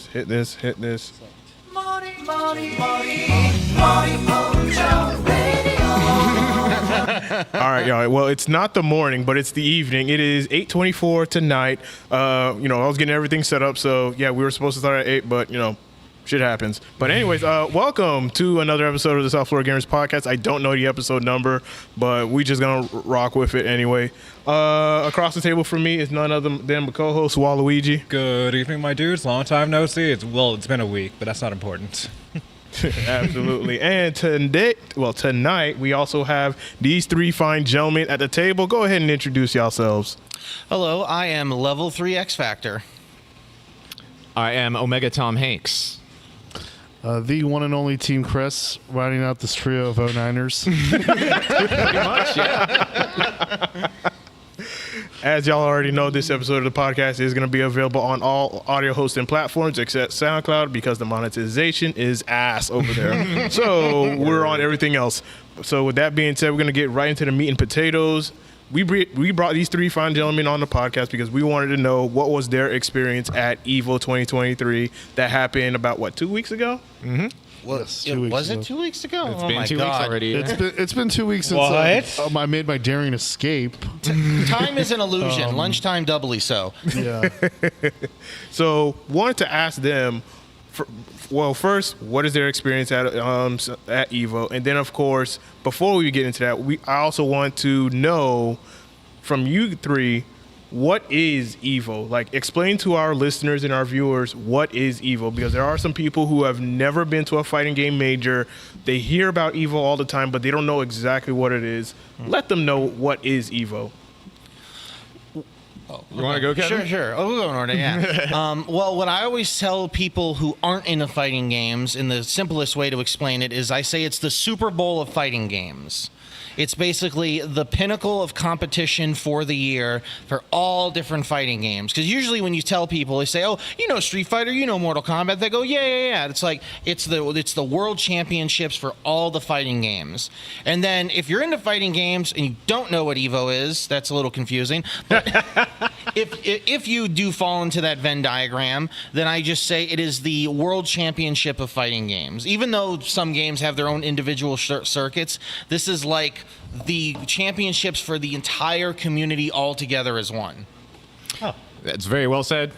this. All right, y'all. Well, it's not the morning, but it's the evening. It is 8:24 tonight. I was getting everything set up, so yeah, we were supposed to start at 8, but shit happens. But anyways, welcome to another episode of the South Florida Gamers Podcast. I don't know the episode number, but we just gonna rock with it anyway. Across the table from me is none other than my co-host Waluigi. Good evening, my dudes. Long time no see. It's been a week, but that's not important. Absolutely. And tonight we also have these three fine gentlemen at the table. Go ahead and introduce yourselves. Hello, I am Level 3 X Factor. I am Omega Tom Hanks. The one and only Team Chris, rounding out this trio of 09ers. Pretty much, yeah. As y'all already know, this episode of the podcast is going to be available on all audio hosting platforms except SoundCloud because the monetization is ass over there. So we're on everything else. So with that being said, we're going to get right into the meat and potatoes. We brought these three fine gentlemen on the podcast because we wanted to know what was their experience at EVO 2023 that happened about, 2 weeks ago? Mm-hmm. Yes, 2 weeks was ago. It 2 weeks ago? It's been 2 weeks already. It's been 2 weeks since I made my daring escape. Time is an illusion. Lunchtime doubly so. Yeah. So wanted to ask them, first, what is their experience at EVO? And then, of course, before we get into that, I also want to know from you three, what is EVO? Like, explain to our listeners and our viewers what is EVO, because there are some people who have never been to a fighting game major. They hear about EVO all the time, but they don't know exactly what it is. Let them know what is EVO. You want to go, Kevin? Sure. We'll go in order, yeah. Well, what I always tell people who aren't into fighting games, and the simplest way to explain it is I say it's the Super Bowl of fighting games. It's basically the pinnacle of competition for the year for all different fighting games. Because usually when you tell people, they say, "Oh, you know Street Fighter, you know Mortal Kombat," they go, "Yeah." It's like it's the world championships for all the fighting games. And then if you're into fighting games and you don't know what EVO is, that's a little confusing. But if you do fall into that Venn diagram, then I just say it is the world championship of fighting games. Even though some games have their own individual circuits, this is like the championships for the entire community all together as one. Oh. That's very well said.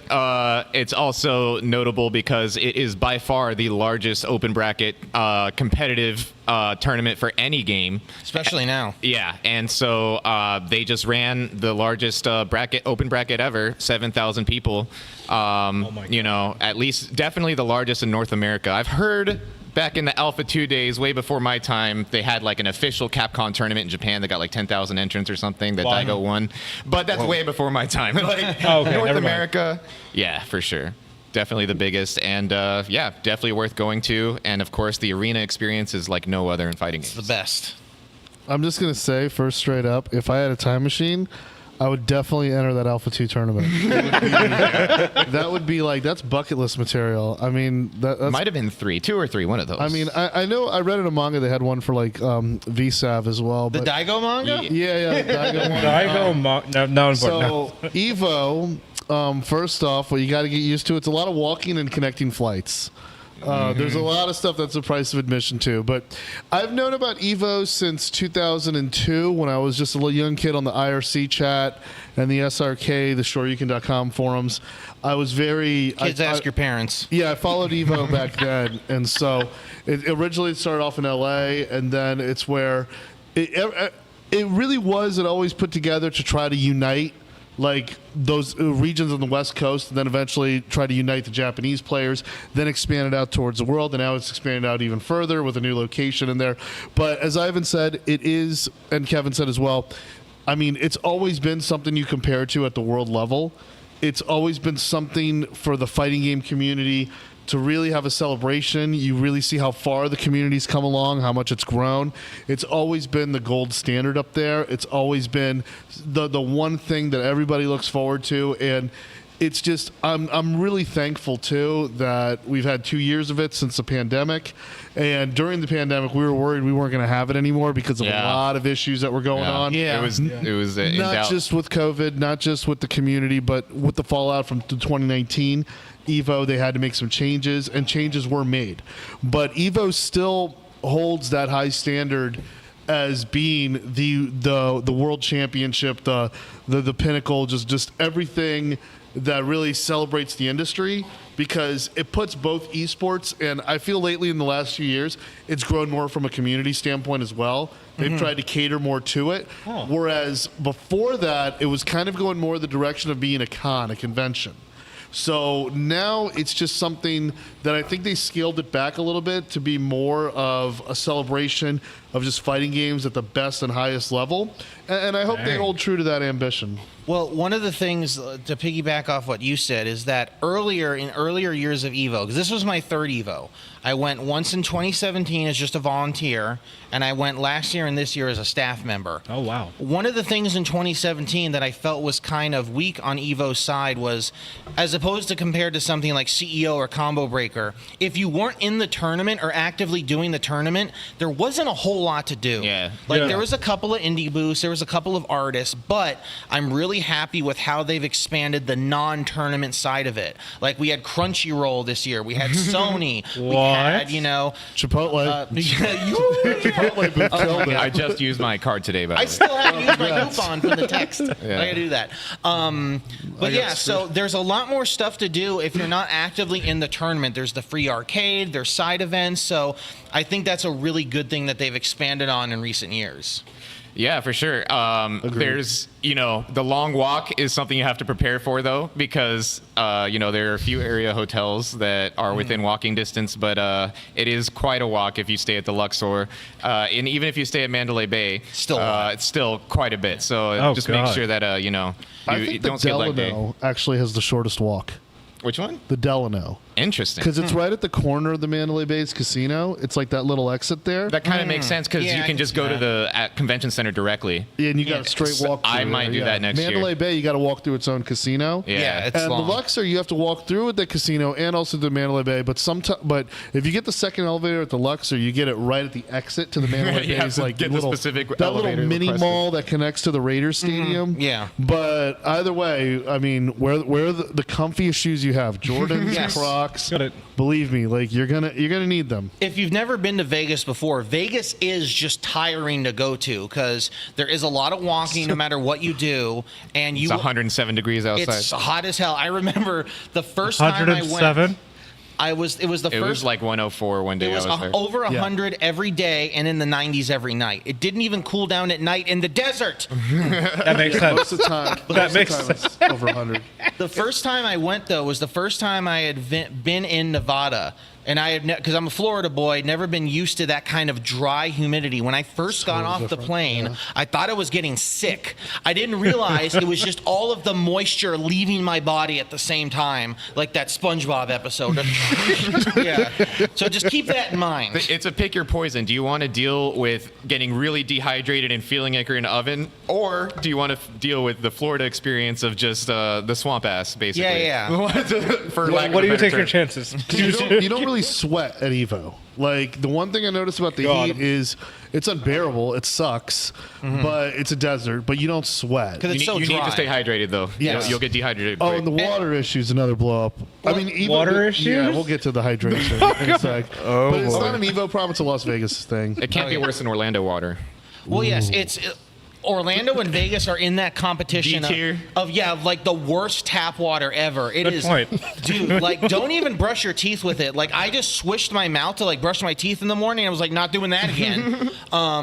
It's also notable because it is by far the largest open bracket competitive tournament for any game. Especially now. Yeah, and so they just ran the largest open bracket ever, 7,000 people. At least definitely the largest in North America. I've heard back in the Alpha 2 days, way before my time, they had like an official Capcom tournament in Japan that got like 10,000 entrants or something that Daigo won. But that's way before my time. North America, yeah, for sure. Definitely the biggest. And definitely worth going to. And of course, the arena experience is like no other in fighting games. It's the best. I'm just going to say, first straight up, if I had a time machine, I would definitely enter that Alpha 2 tournament. That would be like, that's bucket list material. I mean, that's might have been 2 or 3, one of those. I mean, I know I read in a manga they had one for like VSAV as well. The Daigo manga? Yeah, the Daigo manga. No. So, EVO, first off, what you got to get used to, it's a lot of walking and connecting flights. There's a lot of stuff that's the price of admission too. But I've known about EVO since 2002 when I was just a little young kid on the IRC chat and the SRK, the shoryuken.com forums. I was very... Kids ask your parents. Yeah, I followed EVO back then. And so it originally started off in LA, and then it's where it really was, it always put together to try to unite like those regions on the West Coast, and then eventually try to unite the Japanese players, then expand it out towards the world, and now it's expanded out even further with a new location in there. But as Ivan said, it is, and Kevin said as well, I mean, it's always been something you compare to at the world level. It's always been something for the fighting game community to really have a celebration. You really see how far the community's come along, how much it's grown. It's always been the gold standard up there. It's always been the one thing that everybody looks forward to. And it's just I'm really thankful too that we've had 2 years of it since the pandemic, and during the pandemic we were worried we weren't going to have it anymore because of a lot of issues that were going on. Yeah. It was in Not doubt. just with COVID, not just with the community, but with the fallout from 2019 EVO. They had to make some changes, and changes were made, but EVO still holds that high standard as being the world championship, the pinnacle, just everything that really celebrates the industry, because it puts both esports, and I feel lately in the last few years it's grown more from a community standpoint as well. They've tried to cater more to it, whereas before that it was kind of going more the direction of being a convention. So now it's just something that I think they scaled it back a little bit to be more of a celebration of just fighting games at the best and highest level. And I hope they hold true to that ambition. Well, one of the things to piggyback off what you said is that in earlier years of EVO, because this was my third EVO, I went once in 2017 as just a volunteer, and I went last year and this year as a staff member. Oh, wow. One of the things in 2017 that I felt was kind of weak on EVO's side was, as opposed to compared to something like CEO or Combo Breaker, if you weren't in the tournament or actively doing the tournament, there wasn't a whole lot to do. Yeah. There was a couple of indie booths, there was a couple of artists, but I'm really happy with how they've expanded the non-tournament side of it. Like, we had Crunchyroll this year, we had Sony, we had, Chipotle. Chipotle booth killed it. I just used my card today, by the I way. still haven't used my coupon for the text. I gotta do that. But yeah, so there's a lot more stuff to do if you're not actively in the tournament. There's the free arcade, there's side events. So I think that's a really good thing that they've expanded on in recent years. Yeah, for sure. There's, the long walk is something you have to prepare for, though, because, there are a few area hotels that are within walking distance, but it is quite a walk if you stay at the Luxor. And even if you stay at Mandalay Bay, it's still quite a bit. So just make sure that, you I think don't the skip leg day. Delano actually has the shortest walk. Which one? The Delano. Interesting. Because it's right at the corner of the Mandalay Bay's casino. It's like that little exit there. That kind of makes sense because Yeah, you I can can just see go to that. the convention center directly. Yeah, and you got a straight walk through I might there, do that next year. Mandalay Bay, you got to walk through its own casino. Yeah. it's And long. the Luxor, you have to walk through the casino and also the Mandalay Bay. But if you get the second elevator at the Luxor, you get it right at the exit to the Mandalay You have Bay's to like get the little specific that little elevator mini requested. mall that connects to the Raiders Stadium. Yeah. But either way, I mean, where are the comfiest shoes you have? Jordans, Yes. Crocs. Got it. Believe me, like you're gonna need them. If you've never been to Vegas before, Vegas is just tiring to go to because there is a lot of walking no matter what you do, and It's 107 degrees outside. It's hot as hell. I remember the first time I went. 107. It was the It first. was like 104 one day It was I was there. over 100 every day and in the 90s every night. It didn't even cool down at night in the desert. That makes Most sense. of the time, That makes it's over 100. The first time I went, though, was the first time I had been in Nevada. And I had, because I'm a Florida boy, never been used to that kind of dry humidity. When I first got off the plane, I thought I was getting sick. I didn't realize it was just all of the moisture leaving my body at the same time, like that SpongeBob episode. Yeah. So just keep that in mind. It's a pick your poison. Do you want to deal with getting really dehydrated and feeling like you're in an oven, or do you want to deal with the Florida experience of just the swamp ass, basically? Yeah. For lack of What a do you better take your term. chances? You don't really sweat at Evo. Like the one thing I noticed about the God. heat is it's unbearable. It sucks, but it's a desert. But you don't sweat. Because You, it's need, so you dry. need to stay hydrated, though. Yes. You'll get dehydrated. Oh, quick. and the water issue is another blow up. I mean, Evo, water Yeah, issues? we'll get to the hydration in a sec. But it's not an Evo problem. It's a Las Vegas thing. It can't be worse than Orlando water. Well, yes, it's Orlando and Vegas are in that competition D-tier? of like the worst tap water ever. It Good is, point. dude. Like, don't even brush your teeth with it. Like, I just swished my mouth to like brush my teeth in the morning. I was like, not doing that again. My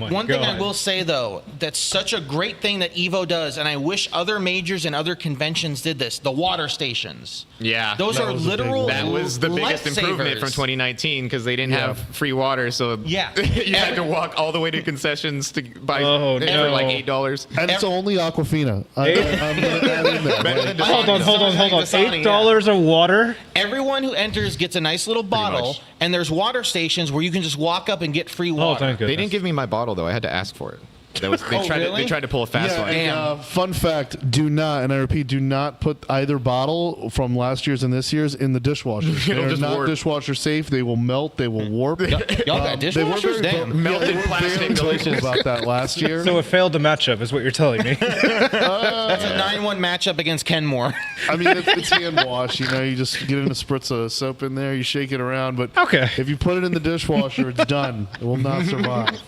One thing I God. will say though, that's such a great thing that Evo does, and I wish other majors and other conventions did this. The water stations. Yeah. Those That are was a big literal. one. That was the biggest improvement from lifesavers. 2019 because they didn't have free water, so Yeah. you had to walk all the way to concessions to buy Oh, for no. like $8. And it's only Aquafina. I'm going to add in there. Better than Hold on. Dasani, $8 of water. Everyone who enters gets a nice little bottle, much. and there's water stations where you can just walk up and get free Oh, water. thank goodness. They didn't give me my bottle though. I had to ask for it. They tried to pull a fast one. And, fun fact: do not, and I repeat, do not put either bottle from last year's and this year's in the dishwasher. They're just not warp. dishwasher safe. They will melt. They will warp. Y'all got They were dishwashers? very Damn. Melted very plastic, vocal delicious. about that last year. So it failed the matchup, is what you're telling me. That's a 9-1 matchup against Kenmore. I mean, it's hand wash. You know, you just get in a spritz of soap in there, you shake it around. But Okay. if you put it in the dishwasher, it's done. It will not survive.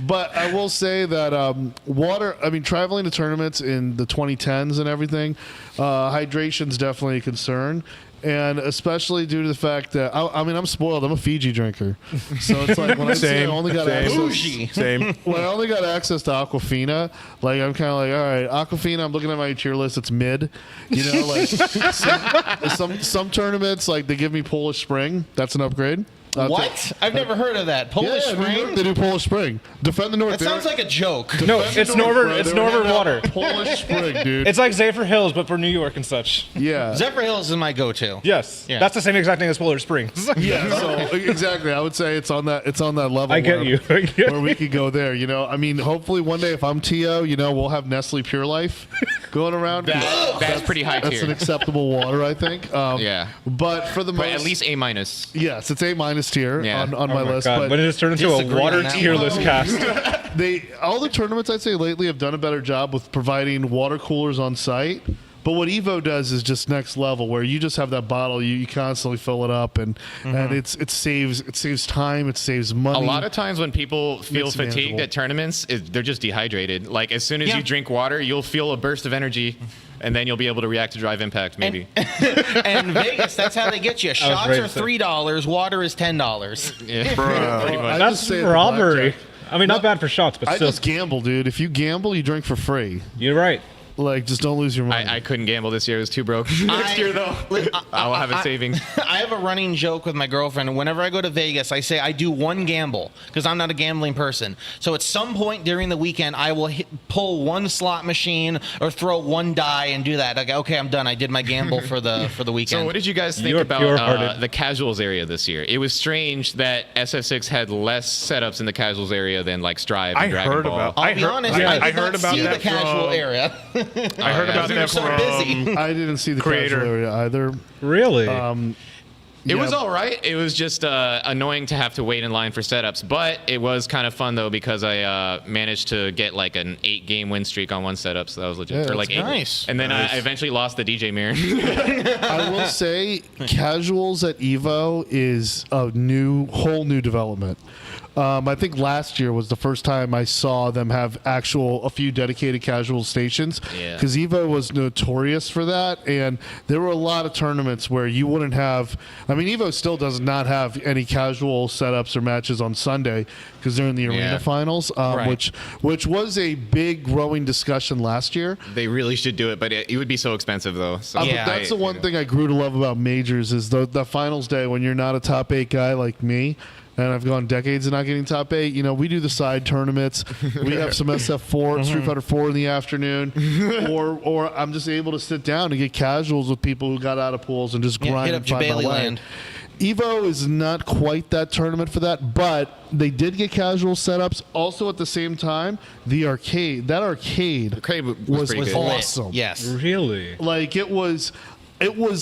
But I will say that water. I mean, traveling to tournaments in the 2010s and everything, hydration's definitely a concern. And especially due to the fact that I mean, I'm spoiled. I'm a Fiji drinker, so it's like when I say I only got access. Bougie. Same. When I only got access to Aquafina, like I'm kind of like, all right, Aquafina. I'm looking at my tier list. It's mid. You know, like some tournaments, like they give me Polish Spring. That's an upgrade. What? I've never heard of that. Polish Yeah, Spring? they do Polish Spring. Defend the North. That sounds like a joke. No, it's Northern. It's Northern water. Polish Spring, dude. It's like Zephyr Hills, but for New York and such. Yeah. Zephyr Hills is my go-to. Yes, Yeah. that's the same exact thing as Polar Springs. Yeah, so exactly. I would say it's on that level. I get where, you. I get where we could go there. You know, I mean, hopefully one day if I'm T.O., you know, we'll have Nestle Pure Life going around. That's pretty high That's an tier. acceptable water, I think. Yeah. But for the But most, at least A minus. yes, it's A- tier Yeah. on my Oh my list. God, But when it has turned into a Disagree water on that tier one. list cast. all the tournaments I'd say lately have done a better job with providing water coolers on site. But what EVO does is just next level, where you just have that bottle, you constantly fill it up, and it saves time, it saves money. A lot of times when people feel It's fatigued manageable. at tournaments, they're just dehydrated. Like as soon as Yeah. you drink water, you'll feel a burst of energy, and then you'll be able to react to Drive Impact. Maybe. And Vegas, that's how they get you. Shots ready are to say- $3, water is $10. Yeah, pretty much. I That's just say the robbery. blackjack. I mean, not bad for shots, but I still. just gamble, dude. If you gamble, you drink for free. You're right. Like, just don't lose your money. I couldn't gamble this year. It was too broke. Next year, though, I'll have a savings. I have a running joke with my girlfriend. Whenever I go to Vegas, I say I do one gamble because I'm not a gambling person. So at some point during the weekend, I will pull one slot machine or throw one die and do that. Like, okay, I'm done. I did my gamble for the weekend. So what did you guys think You're about pure-hearted. the casuals area this year? It was strange that SF6 had less setups in the casuals area than like Strive and I Dragon heard Ball. about. I'll I be heard, honest, I, I I did heard not about see that the casual from, area. I heard about We were that so from busy. I didn't see the Creator. casual area either. Really? It was all right. It was just annoying to have to wait in line for setups, but it was kind of fun though because I managed to get like an 8-game win streak on one setup, so that was legit. Yeah, or like that's 8. nice. And then I eventually lost the DJ mirror. I will say, casuals at EVO is a whole new development. I think last year was the first time I saw them have a few dedicated casual stations. Yeah. Because EVO was notorious for that, and there were a lot of tournaments where you wouldn't have. I mean, EVO still does not have any casual setups or matches on Sunday because they're in the arena Yeah. finals, Right. which was a big growing discussion last year. They really should do it, but it would be so expensive though. So But Yeah. that's the one thing I grew to love about majors is the finals day when you're not a top 8 guy like me. And I've gone decades of not getting top 8. You know, we do the side tournaments. We have some SF4 and Street Fighter 4 in the afternoon, or I'm just able to sit down and get casuals with people who got out of pools and just Yeah, grind hit and up find my Jabali way. Land. Evo is not quite that tournament for that, but they did get casual setups. Also, at the same time, the arcade Crave was was pretty good. awesome. Yes. really? Like it was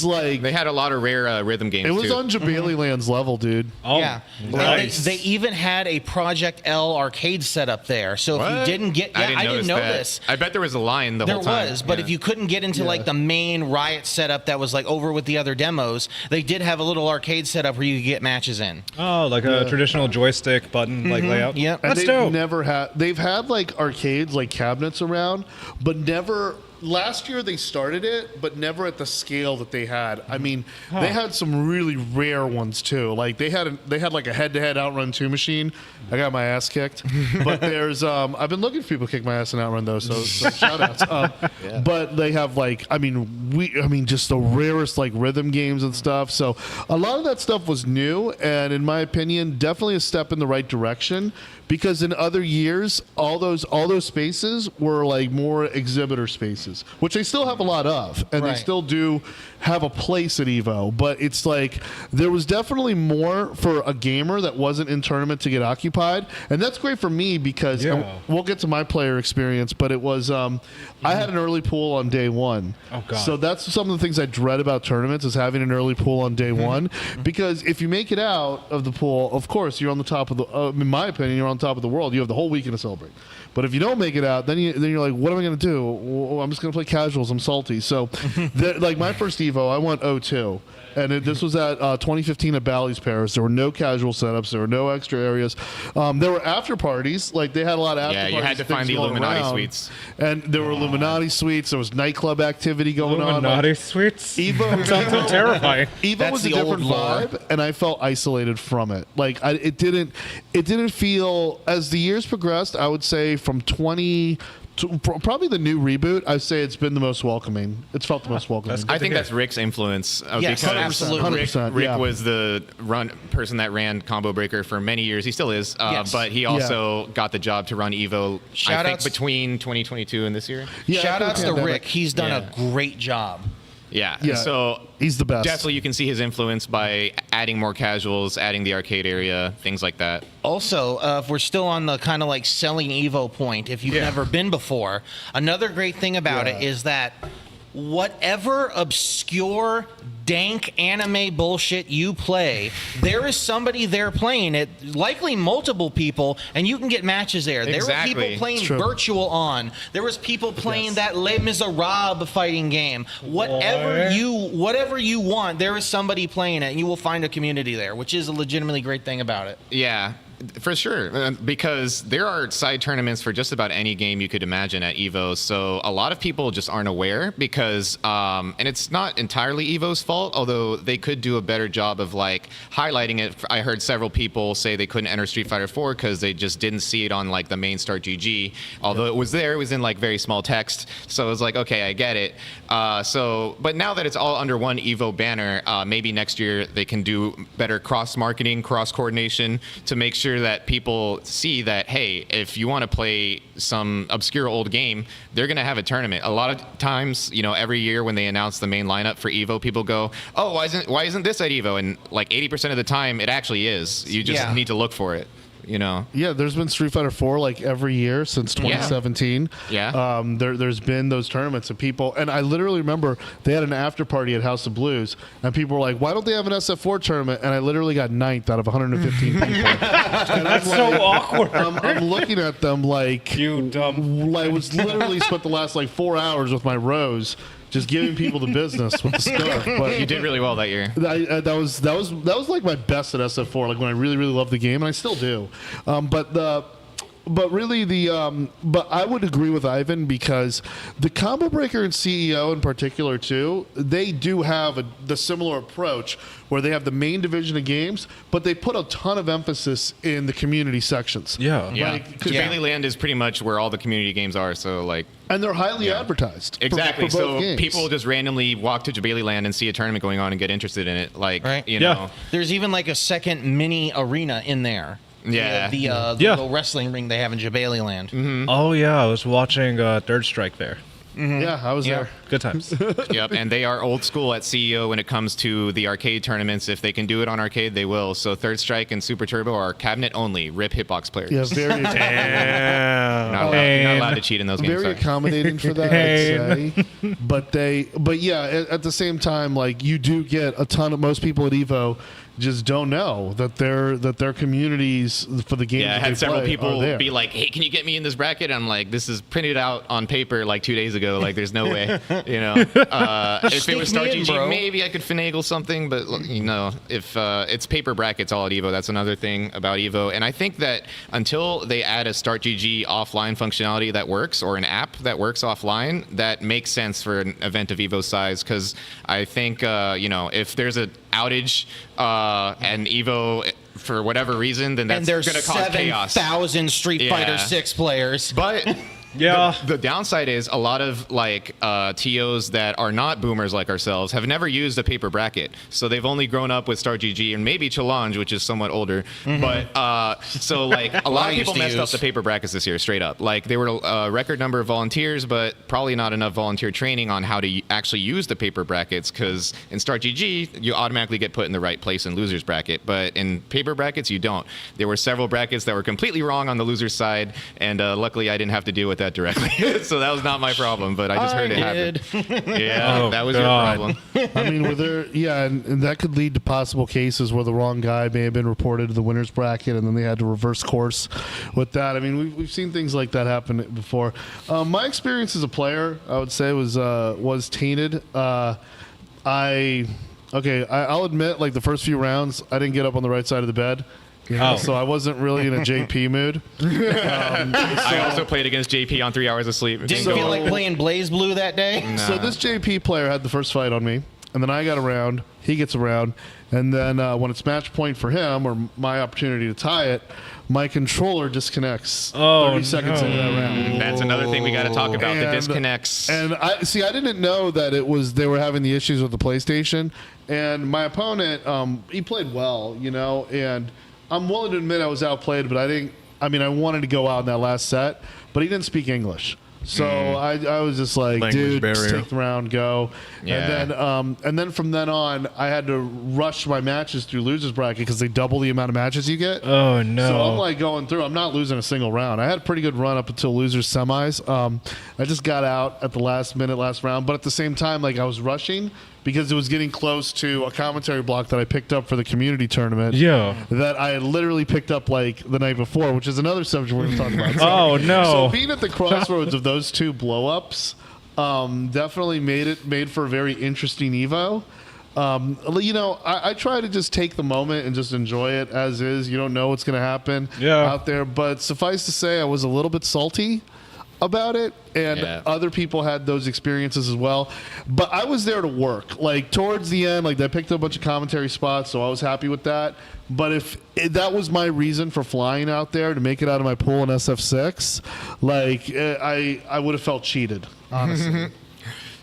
like They had a lot of rare rhythm games it was too. on Jabali Land's level, dude. Oh, Yeah. nice. They even had a Project L arcade set up there. So if What? you didn't get, yeah, I didn't know that. this. I bet there was a line the There whole time. was, but Yeah. if you couldn't get into like the main Riot setup that was like over with the other demos, they did have a little arcade setup where you could get matches in. Oh, like a traditional joystick button like layout. Yep. And That's they've dope. never had. They've had like arcades, like cabinets around, but never. Last year they started it, but never at the scale that they had. I mean, they had some really rare ones too. Like they had like a head-to-head Outrun 2 machine. I got my ass kicked, but there's I've been looking for people to kick my ass in Outrun though. So shout outs. But they have like I mean just the rarest like rhythm games and stuff. So a lot of that stuff was new, and in my opinion, definitely a step in the right direction. Because in other years, all those spaces were like more exhibitor spaces. matches, which they still have a lot of, and they Right. still do have a place at EVO. But it's like there was definitely more for a gamer that wasn't in tournament to get occupied, and that's great for me because Yeah. we'll get to my player experience. But it was I had an early pool on day one. Oh, God. So that's some of the things I dread about tournaments is having an early pool on day one, because if you make it out of the pool, of course you're on the top of the. In my opinion, you're on top of the world. You have the whole weekend to celebrate. But if you don't make it out, then you're like, what am I going to do? Well, I'm just going to play casuals. I'm salty. So, like my first Evo, I went 0-2. And this was at 2015 at Bally's Paris. There were no casual setups. There were no extra areas. There were after parties. Like they had a lot of after Yeah, parties. you had to things find the going Illuminati around. suites. And there were Illuminati suites. There was nightclub activity going on. Illuminati suites. Evo Sounds so terrifying. Evo That's was a the old different lore. vibe, and I felt isolated from it. Like it didn't feel as the years progressed. I would say from 20 to probably the new reboot. I'd say it's been the most welcoming. It's felt the most welcoming. That's I think that's Rick's influence Yes, because 100%, Rick, 100%, Rick yeah. was the person that ran Combo Breaker for many years. He still is, Yes. but he also got the job to run Evo. I Shout think outs- between 2022 and this year. Yeah, Shout after the outs to pandemic. Rick. He's done Yeah. a great job. Yeah. Yeah, So he's the best. definitely you can see his influence by adding more casuals, adding the arcade area, things like that. Also, if we're still on the kind of like selling Evo point, if you've never been before, another great thing about it is that whatever obscure, dank anime bullshit you play, there is somebody there playing it, likely multiple people, and you can get matches there. There were Exactly. people playing It's true. Virtual On. There was people playing that Les Miserables fighting game. Whatever you want, there is somebody playing it, and you will find a community there, which is a legitimately great thing about it. Yeah, for sure. Because there are side tournaments for just about any game you could imagine at EVO. So a lot of people just aren't aware because, and it's not entirely EVO's fault, although they could do a better job of like highlighting it. I heard several people say they couldn't enter Street Fighter 4 because they just didn't see it on like the main Start GG. Although it was there, it was in like very small text. So it was like, okay, I get it. But now that it's all under one EVO banner, maybe next year they can do better cross marketing, cross coordination to make sure that people see that, hey, if you want to play some obscure old game, they're going to have a tournament. A lot of times, every year when they announce the main lineup for EVO, people go, oh, why isn't this at EVO? And like 80% of the time, it actually is. You just need to look for it. Yeah, there's been Street Fighter 4 like every year since 2017. Yeah. There's been those tournaments and people, and I literally remember they had an after party at House of Blues, and people were like, "Why don't they have an SF4 tournament?" And I literally got 9th out of 115 people. That's so awkward. I'm looking at them like You dumb. I was literally spent the last like 4 hours with my Rose. Just giving people the business with the stuff, but You did really well that year. that was like my best at SF4. Like when I really loved the game, and I still do. But I would agree with Ivan because the Combo Breaker and CEO in particular too, they do have the similar approach where they have the main division of games, but they put a ton of emphasis in the community sections. Yeah. Yeah. Like, Bailey Land is pretty much where all the community games are. So like. and they're highly advertised. Exactly. For both So games. people will just randomly walk to Jabali Land and see a tournament going on and get interested in it. Like, Right. Yeah. There's even like a second mini arena in there. Yeah. The Yeah. little wrestling ring they have in Jabali Land. Oh yeah, I was watching Third Strike there. Yeah, I was there. Good times. Yep, and they are old school at CEO when it comes to the arcade tournaments. If they can do it on arcade, they will. So Third Strike and Super Turbo are cabinet only. Rip hitbox players. Yeah, very. Damn. You're not allowed to cheat in those games. Very Sorry. accommodating for that, I'd say. But yeah, at the same time, like you do get a ton of most people at Evo just don't know that their communities for the games. Yeah, I that had they several play people are there. be like, "Hey, can you get me in this bracket?" I'm like, "This is printed out on paper like 2 days ago. Like, there's no way." If it was Sneak Star me in, GG, bro. maybe I could finagle something. But if it's paper brackets all at Evo, that's another thing about Evo. And I think that until they add a Start GG offline functionality that works, or an app that works offline, that makes sense for an event of Evo size. Because I think if there's an outage and Evo for whatever reason, then that's And going there's to cause chaos. 7,000 Street Yeah. Fighter 6 players. But Yeah. The downside is a lot of like TOs that are not boomers like ourselves have never used a paper bracket, so they've only grown up with Star GG and maybe Challenge, which is somewhat older. But so like a lot of people messed up the paper brackets this year, straight up. Like there were a record number of volunteers, but probably not enough volunteer training on how to actually use the paper brackets. Because in Star GG, you automatically get put in the right place in losers bracket, but in paper brackets, you don't. There were several brackets that were completely wrong on the loser's side, and luckily I didn't have to deal with that directly, so that was not my problem. But I just heard it happen. Yeah, that was your problem. I mean, were there? Yeah, and that could lead to possible cases where the wrong guy may have been reported to the winners bracket, and then they had to reverse course with that. I mean, we've seen things like that happen before. My experience as a player, I would say, was tainted. I'll admit, like the first few rounds, I didn't get up on the right side of the bed. So I wasn't really in a JP mood. I also played against JP on 3 hours of sleep. Didn't feel like playing Blaze Blue that day? Nah. So this JP player had the first fight on me, and then I got around, he gets around, and then when it's match point for him, or my opportunity to tie it, my controller disconnects 30 seconds into that round. That's another thing we got to talk about, the disconnects. And I didn't know that they were having the issues with the PlayStation, and my opponent, he played well, and I'm willing to admit I was outplayed, but I wanted to go out in that last set, but he didn't speak English. So I was just like, Language dude, barrier. just take the round, go. Yeah. And then from then on, I had to rush my matches through losers bracket because they double the amount of matches you get. Oh, no. So I'm like going through. I'm not losing a single round. I had a pretty good run up until losers semis. I just got out at the last minute, last round. But at the same time, like I was rushing because it was getting close to a commentary block that I picked up for the community tournament. Yeah. That I had literally picked up like the night before, which is another subject we're going to talk about. Oh, no. So being at the crossroads of those two blow-ups definitely made for a very interesting EVO. I try to just take the moment and just enjoy it as is. You don't know what's going to happen out there. But suffice to say, I was a little bit salty about it, and other people had those experiences as well. But I was there to work. Like towards the end, like I picked up a bunch of commentary spots, so I was happy with that. But if that was my reason for flying out there to make it out of my pool in SF6, like I would have felt cheated, honestly.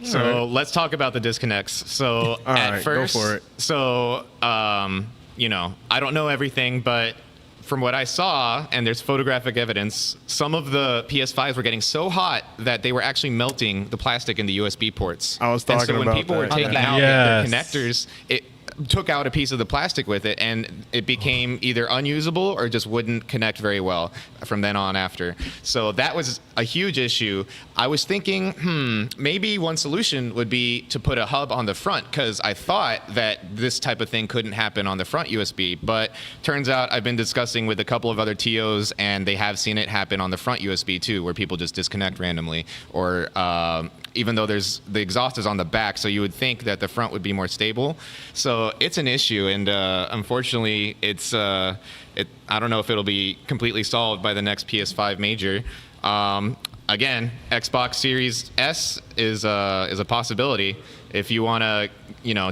So let's talk about the disconnects. So at first, go for it. So I don't know everything, but from what I saw, and there's photographic evidence, some of the PS5s were getting so hot that they were actually melting the plastic in the USB ports. I was talking and so when about people that. were taking out their connectors, it took out a piece of the plastic with it, and it became either unusable or just wouldn't connect very well from then on after. So that was a huge issue. I was thinking, maybe one solution would be to put a hub on the front, because I thought that this type of thing couldn't happen on the front USB, but turns out I've been discussing with a couple of other TOs, and they have seen it happen on the front USB too, where people just disconnect randomly, or even though the exhaust is on the back, so you would think that the front would be more stable. So it's an issue, and unfortunately, I don't know if it'll be completely solved by the next PS5 major. Again, Xbox Series S is a possibility. If you want to,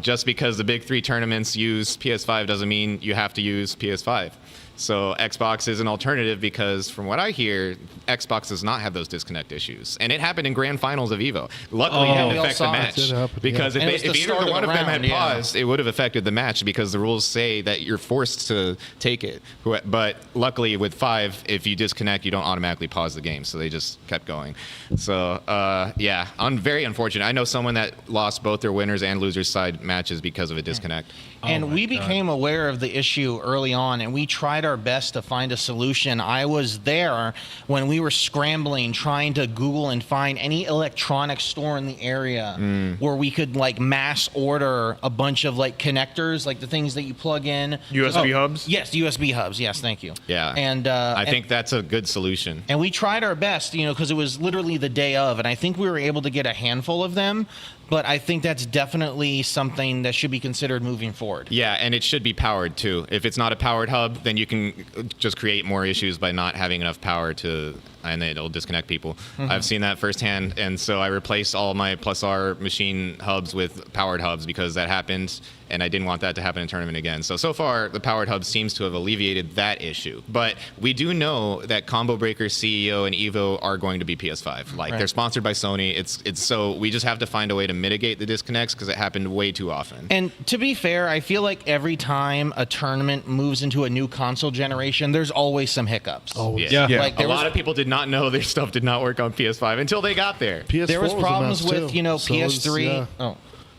just because the big three tournaments use PS5 doesn't mean you have to use PS5. So Xbox is an alternative because, from what I hear, Xbox does not have those disconnect issues, and it happened in grand finals of EVO. Luckily, it didn't affect the match because if either one of them had paused, it would have affected the match because the rules say that you're forced to take it. But luckily, with 5, if you disconnect, you don't automatically pause the game, so they just kept going. So very unfortunate. I know someone that lost both their winners and losers side matches because of a disconnect. And we became aware of the issue early on, and we tried our best to find a solution. I was there when we were scrambling, trying to Google and find any electronics store in the area where we could mass order a bunch of connectors, like the things that you plug in. USB hubs? Yes, USB hubs. Yes, thank you. Yeah. And I think that's a good solution. And we tried our best, because it was literally the day of, and I think we were able to get a handful of them. But I think that's definitely something that should be considered moving forward. Yeah, and it should be powered too. If it's not a powered hub, then you can just create more issues by not having enough power to and it'll disconnect people. I've seen that firsthand, and so I replaced all my Plus R machine hubs with powered hubs because that happened, and I didn't want that to happen in tournament again. So far, the powered hub seems to have alleviated that issue. But we do know that Combo Breaker, CEO, and EVO are going to be PS5. Like, they're sponsored by Sony. It's so we just have to find a way to mitigate the disconnects because it happened way too often. And to be fair, I feel like every time a tournament moves into a new console generation, there's always some hiccups. Yeah. Like, A lot of people did not know their stuff did not work on PS5 until they got there. PS4 there was a problems mess, with, too. you know, So it was, PS3. yeah. Oh.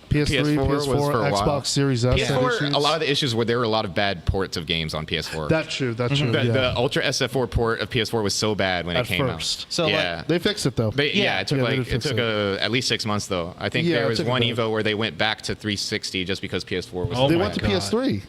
PS3, PS4 was PS4, for a while. Xbox Series S. had PS4, issues. a lot of the issues were there were a lot of bad ports of games on PS4. That's true. That's true. The, yeah. the Ultra SF4 port of PS4 was so bad when At it came first. out. So, like, yeah. They fixed it though. It took Yeah, they did fix at least 6 months though. I think Yeah, there it was took a one bit. EVO where they went back to 360 just because PS4 was. Oh They my went to God. PS3.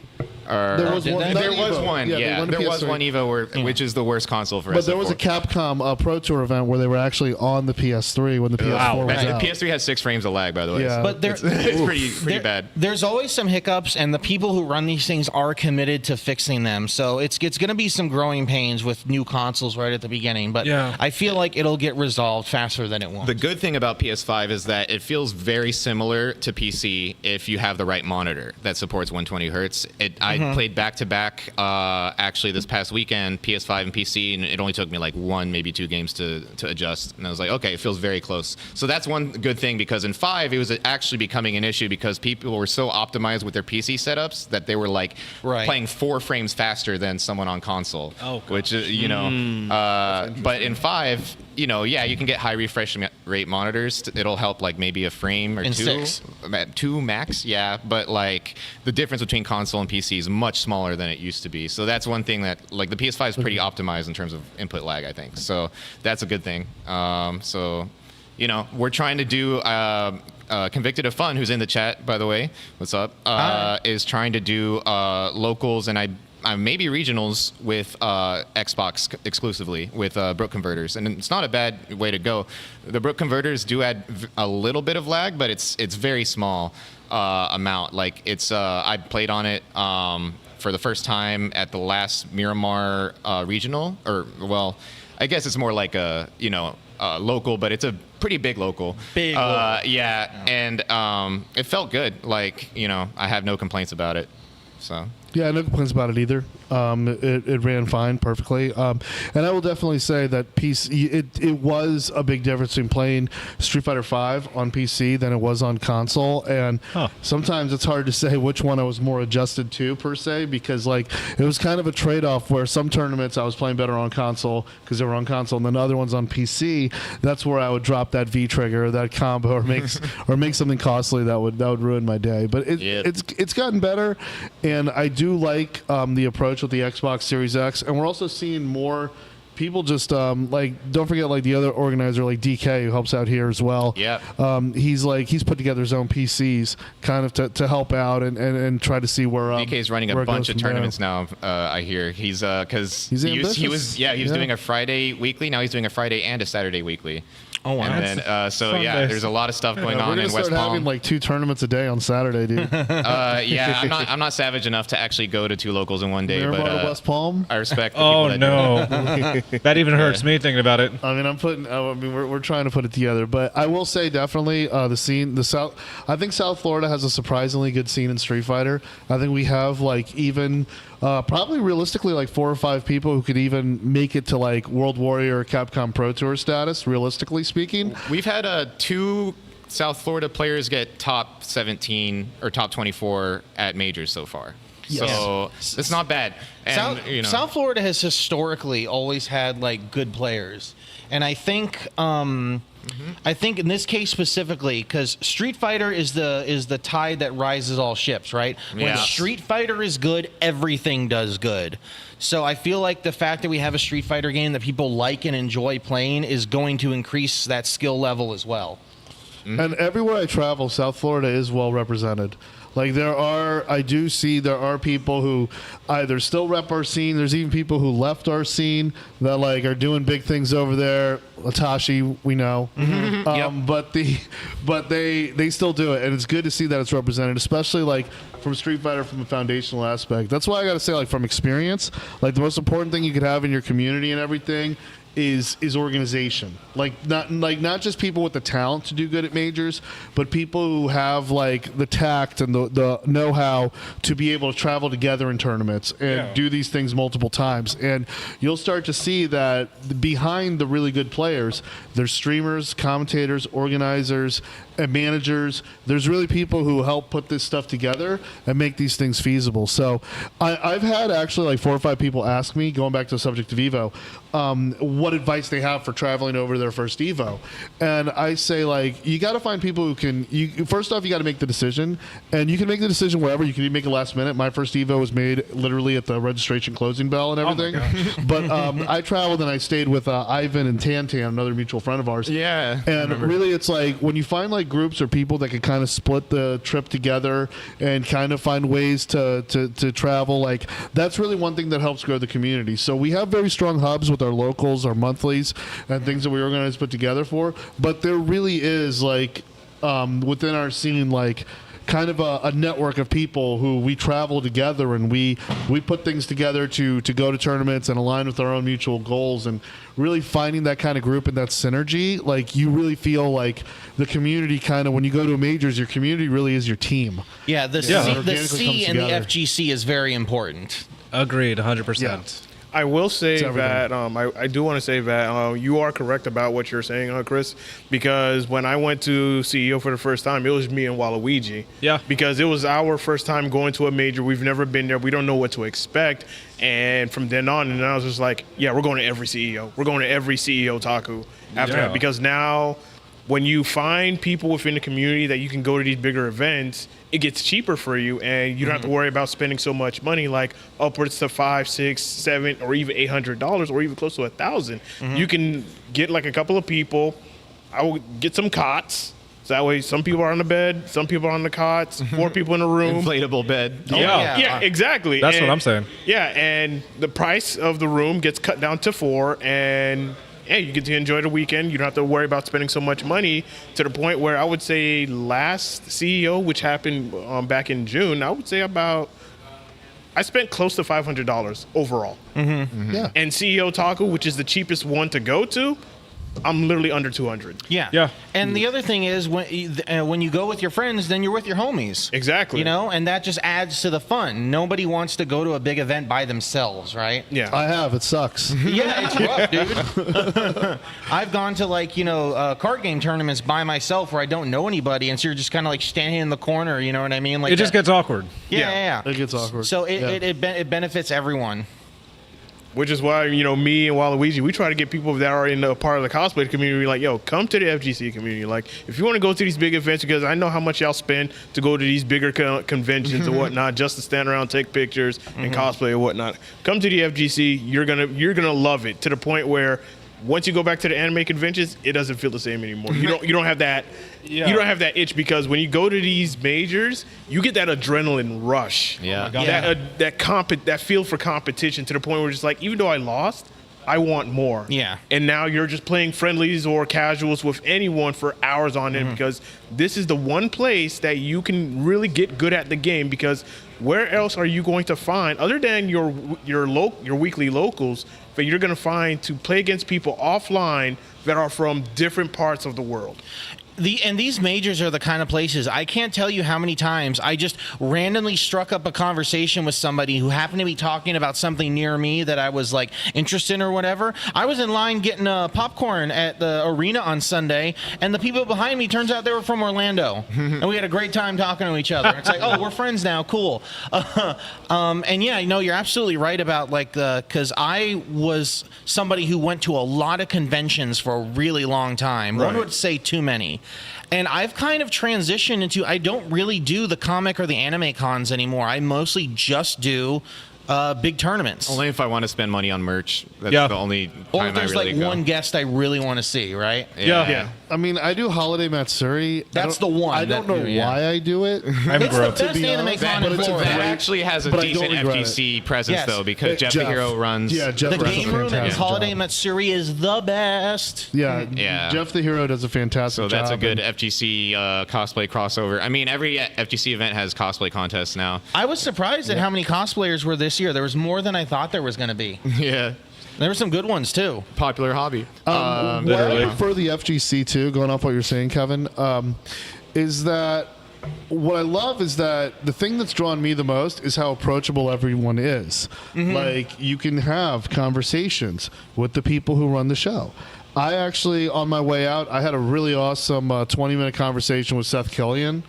Or- There was did one. they? not there was Evo. one. they Yeah, went to there was PS3. one EVO which is the worst console for But SF4. there was a Capcom Pro Tour event where they were actually on the PS3 when the PS4 was Man, out. the PS3 has 6 frames of lag, by the way. Yeah. But there, It's pretty bad. There's always some hiccups, and the people who run these things are committed to fixing them. So it's going to be some growing pains with new consoles right at the beginning. But Yeah. I feel like it'll get resolved faster than it won't. The good thing about PS5 is that it feels very similar to PC if you have the right monitor that supports 120 hertz. I played back to back actually this past weekend, PS5 and PC, and it only took me like 1, maybe 2 games to adjust. And I was like, okay, it feels very close. So that's one good thing because in 5 it was actually becoming an issue because people were so optimized with their PC setups that they were like playing 4 frames faster than someone on console. Oh, gosh. Which is, you know, but in 5, you know, yeah, you can get high refresh rate monitors. It'll help like maybe a frame or In 2. 6. 2 max, yeah. But like the difference between console and PC is much smaller than it used to be. So that's one thing that like the PS5 is pretty optimized in terms of input lag, I think. So that's a good thing. So, you know, we're trying to do Convicted of Fun, who's in the chat, by the way. What's up? Is trying to do locals and maybe regionals with Xbox exclusively with Brook converters, and it's not a bad way to go. The Brook converters do add a little bit of lag, but it's very small amount. Like it's I played on it for the first time at the last Miramar regional, or well, I guess it's more like a local, but it's a pretty big local. Yeah, and it felt good. Like I have no complaints about it. So. Yeah, no complaints about it either. It ran fine, perfectly. And I will definitely say that it was a big difference in playing Street Fighter V on PC than it was on console. And sometimes it's hard to say which one I was more adjusted to, per se, because like it was kind of a trade-off where some tournaments I was playing better on console because they were on console, and then other ones on PC. That's where I would drop that V trigger, or that combo, or make something costly that would ruin my day. But it's gotten better, and I do like the approach with the Xbox Series X, and we're also seeing more people just like, don't forget, like the other organizer, like DK, who helps out here as well. Yeah. He's put together his own PCs kind of to help out and try to see where DK's running where a it bunch goes of from there. tournaments now. I hear he's because He's he was ambitious. doing a Friday weekly. Now he's doing a Friday and a Saturday weekly. Oh, wow. And then so Fun yeah, days. there's a lot of stuff going We're on gonna in start West having Palm. like 2 tournaments a day on Saturday, dude. Yeah, I'm not savage enough to actually go to 2 locals in one day, Miramar but to West Palm. I respect. The people Oh that do it. no, that even hurts me thinking about it. I mean, we're trying to put it together, but I will say definitely the scene, I think South Florida has a surprisingly good scene in Street Fighter. I think we have like even probably realistically like 4 or 5 people who could even make it to like World Warrior or Capcom Pro Tour status, realistically speaking. We've had 2 South Florida players get top 17 or top 24 at majors so far. So it's not bad. And, South Florida has historically always had like good players, and I think in this case specifically, because Street Fighter is the tide that rises all ships, right? When Yeah. Street Fighter is good, everything does good. So I feel like the fact that we have a Street Fighter game that people like and enjoy playing is going to increase that skill level as well. And everywhere I travel, South Florida is well represented. Like I do see there are people who either still rep our scene. There's even people who left our scene that like are doing big things over there. Latashi, we know, but they still do it, and it's good to see that it's represented, especially like from Street Fighter from a foundational aspect. That's why I got to say, like from experience, like the most important thing you could have in your community and everything is organization. Like not just people with the talent to do good at majors, but people who have like the tact and the know-how to be able to travel together in tournaments and do these things multiple times. And you'll start to see that behind the really good players, there's streamers, commentators, organizers, and managers. There's really people who help put this stuff together and make these things feasible. So I've had actually like 4 or 5 people ask me, going back to the subject of EVO, what advice they have for traveling over their first EVO. And I say, like, you got to find people who can, first off, you got to make the decision. And you can make the decision wherever. You can even make it last minute. My first EVO was made literally at the registration closing bell and everything. But I traveled and I stayed with Ivan and Tantan, another mutual friend of ours. Yeah. And really, it's like when you find like groups or people that can kind of split the trip together and kind of find ways to travel, like that's really one thing that helps grow the community. So we have very strong hubs with our locals, our monthlies, and things that we organize, put together for. But there really is like within our scene, like kind of a network of people who we travel together and we put things together to go to tournaments and align with our own mutual goals, and really finding that kind of group and that synergy. Like you really feel like the community kind of, when you go to majors, your community really is your team. Yeah, the C in the FGC is very important. Agreed, 100%. Yeah. I will say that I do want to say that you are correct about what you're saying, Chris, because when I went to CEO for the first time, it was me and Waluigi. Yeah. Because it was our first time going to a major. We've never been there. We don't know what to expect. And from then on, and I was just like, yeah, we're going to every CEO. We're going to every CEO Taku after that. Because now when you find people within the community that you can go to these bigger events, it gets cheaper for you, and you don't have to worry about spending so much money, like upwards to $500, $600, $700, or even $800, or even close to $1,000. You can get like a couple of people. I will get some cots. So that way, some people are on the bed, some people are on the cots, 4 people in a room. Inflatable bed. Yeah, exactly. That's what I'm saying. Yeah, and the price of the room gets cut down to 4, and you get to enjoy the weekend. You don't have to worry about spending so much money, to the point where I would say last CEO, which happened back in June, I would say I spent close to $500 overall. Yeah. And CEO Taku, which is the cheapest one to go to, I'm literally under 200. Yeah. And the other thing is when you go with your friends, then you're with your homies. Exactly. You know, and that just adds to the fun. Nobody wants to go to a big event by themselves, right? Yeah. I have. It sucks. Yeah, it's rough, dude. I've gone to like, card game tournaments by myself where I don't know anybody, and so you're just kind of like standing in the corner, you know what I mean? Like It just gets awkward. Yeah. It gets awkward. So Yeah. it benefits everyone. Which is why, me and Waluigi, we try to get people that are in a part of the cosplay community, like, yo, come to the FGC community. Like, if you want to go to these big events, because I know how much y'all spend to go to these bigger conventions and whatnot, just to stand around, take pictures, and cosplay and whatnot. Come to the FGC. You're gonna love it, to the point where once you go back to the anime conventions, it doesn't feel the same anymore. You don't have that. Yeah. You don't have that itch, because when you go to these majors, you get that adrenaline rush. Yeah. That feel for competition, to the point where it's just like, even though I lost, I want more. Yeah. And now you're just playing friendlies or casuals with anyone for hours on end, because this is the one place that you can really get good at the game, because where else are you going to find, other than your weekly locals, that you're going to find to play against people offline that are from different parts of the world? And these majors are the kind of places, I can't tell you how many times I just randomly struck up a conversation with somebody who happened to be talking about something near me that I was like interested in or whatever. I was in line getting popcorn at the arena on Sunday, and the people behind me, turns out they were from Orlando. And we had a great time talking to each other. It's like, oh, we're friends now, cool. And yeah, you're absolutely right about because I was somebody who went to a lot of conventions for a really long time. One would say too many. And I've kind of transitioned into, I don't really do the comic or the anime cons anymore. I mostly just do big tournaments. Only if I want to spend money on merch. That's Yeah. the only time Or if there's I really like go. one guest I really want to see, right? Yeah. I mean, I do Holiday Matsuri. That's the one I don't that know you- yeah. why I do it. I'm It's the broke. best be anime honest, con but in it's a Florida. That great- actually has a but I decent don't regret FGC presence, Yes. though, because Jeff the Hero runs. Yeah, Jeff The does a game room at fantastic Holiday job. Matsuri is the best. Yeah, Yeah. Jeff the Hero does a fantastic So job. that's a good and- FGC cosplay crossover. I mean, every FGC event has cosplay contests now. I was surprised at how many cosplayers were this year. There was more than I thought there was going to be. Yeah. There were some good ones too. Popular hobby. What I prefer the FGC too, going off what you're saying, Kevin, is that what I love is that the thing that's drawn me the most is how approachable everyone is. Like, you can have conversations with the people who run the show. I actually, on my way out, I had a really awesome 20-minute conversation with Seth Killian.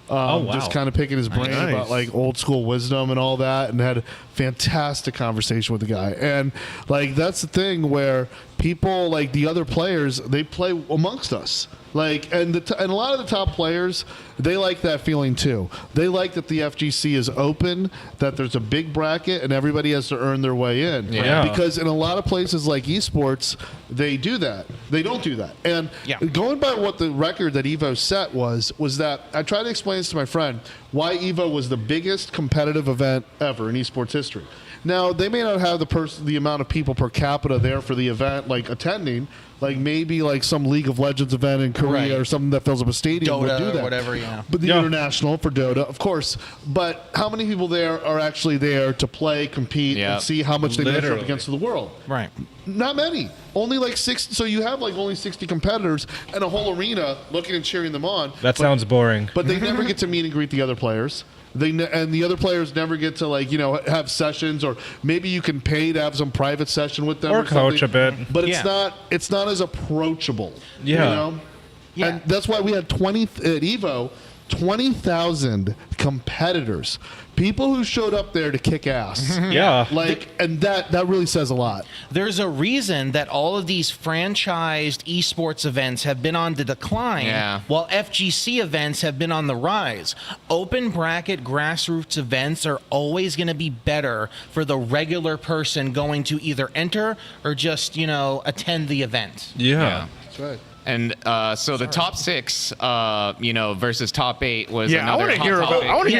Just kind of picking his brain about like old school wisdom and all that, and had a fantastic conversation with the guy. And like, that's the thing where people, like the other players, they play amongst us. Like, and a lot of the top players, they like that feeling too. They like that the FGC is open, that there's a big bracket, and everybody has to earn their way in. Yeah. Because in a lot of places like esports, they do that. They don't do that. And going by what the record that EVO set was that I tried to explain this to my friend why EVO was the biggest competitive event ever in esports history. Now, they may not have the amount of people per capita there for the event, like attending, like maybe like some League of Legends event in Korea or something that fills up a stadium Dota would do that. or whatever, yeah. But the international for Dota, of course. But how many people there are actually there to play, compete, and see how much they measure up against the world? Right. Not many. Only like 6. So you have like only 60 competitors and a whole arena looking and cheering them on. That sounds boring. But they never get to meet and greet the other players. And the other players never get to, like, you know, have sessions, or maybe you can pay to have some private session with them Or coach a bit. But it's not as approachable. Yeah. You know? Yeah. And that's why we had 20,000 competitors, people who showed up there to kick ass. Yeah. Like, and that really says a lot. There's a reason that all of these franchised esports events have been on the decline, while FGC events have been on the rise. Open bracket grassroots events are always going to be better for the regular person going to either enter or just, you know, attend the event. Yeah. That's right. And so the top 6, you know, versus top 8 was I another want to hot hear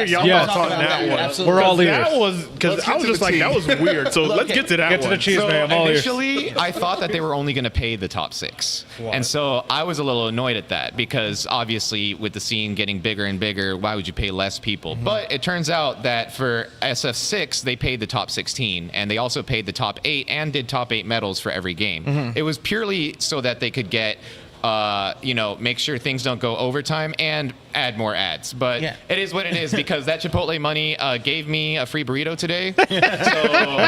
topic. y'all thoughts on that one. Absolutely. We're all ears. That was because I was just like, that was weird. So let's get to that Get to one. the cheese, So man. I'm all ears. initially, I thought that they were only going to pay the top 6. And so I was a little annoyed at that, because obviously with the scene getting bigger and bigger, why would you pay less people? But it turns out that for SF6, they paid the top 16, and they also paid the top 8 and did top 8 medals for every game. It was purely so that they could get you know, make sure things don't go overtime and add more ads. But it is what it is, because that Chipotle money gave me a free burrito today. So,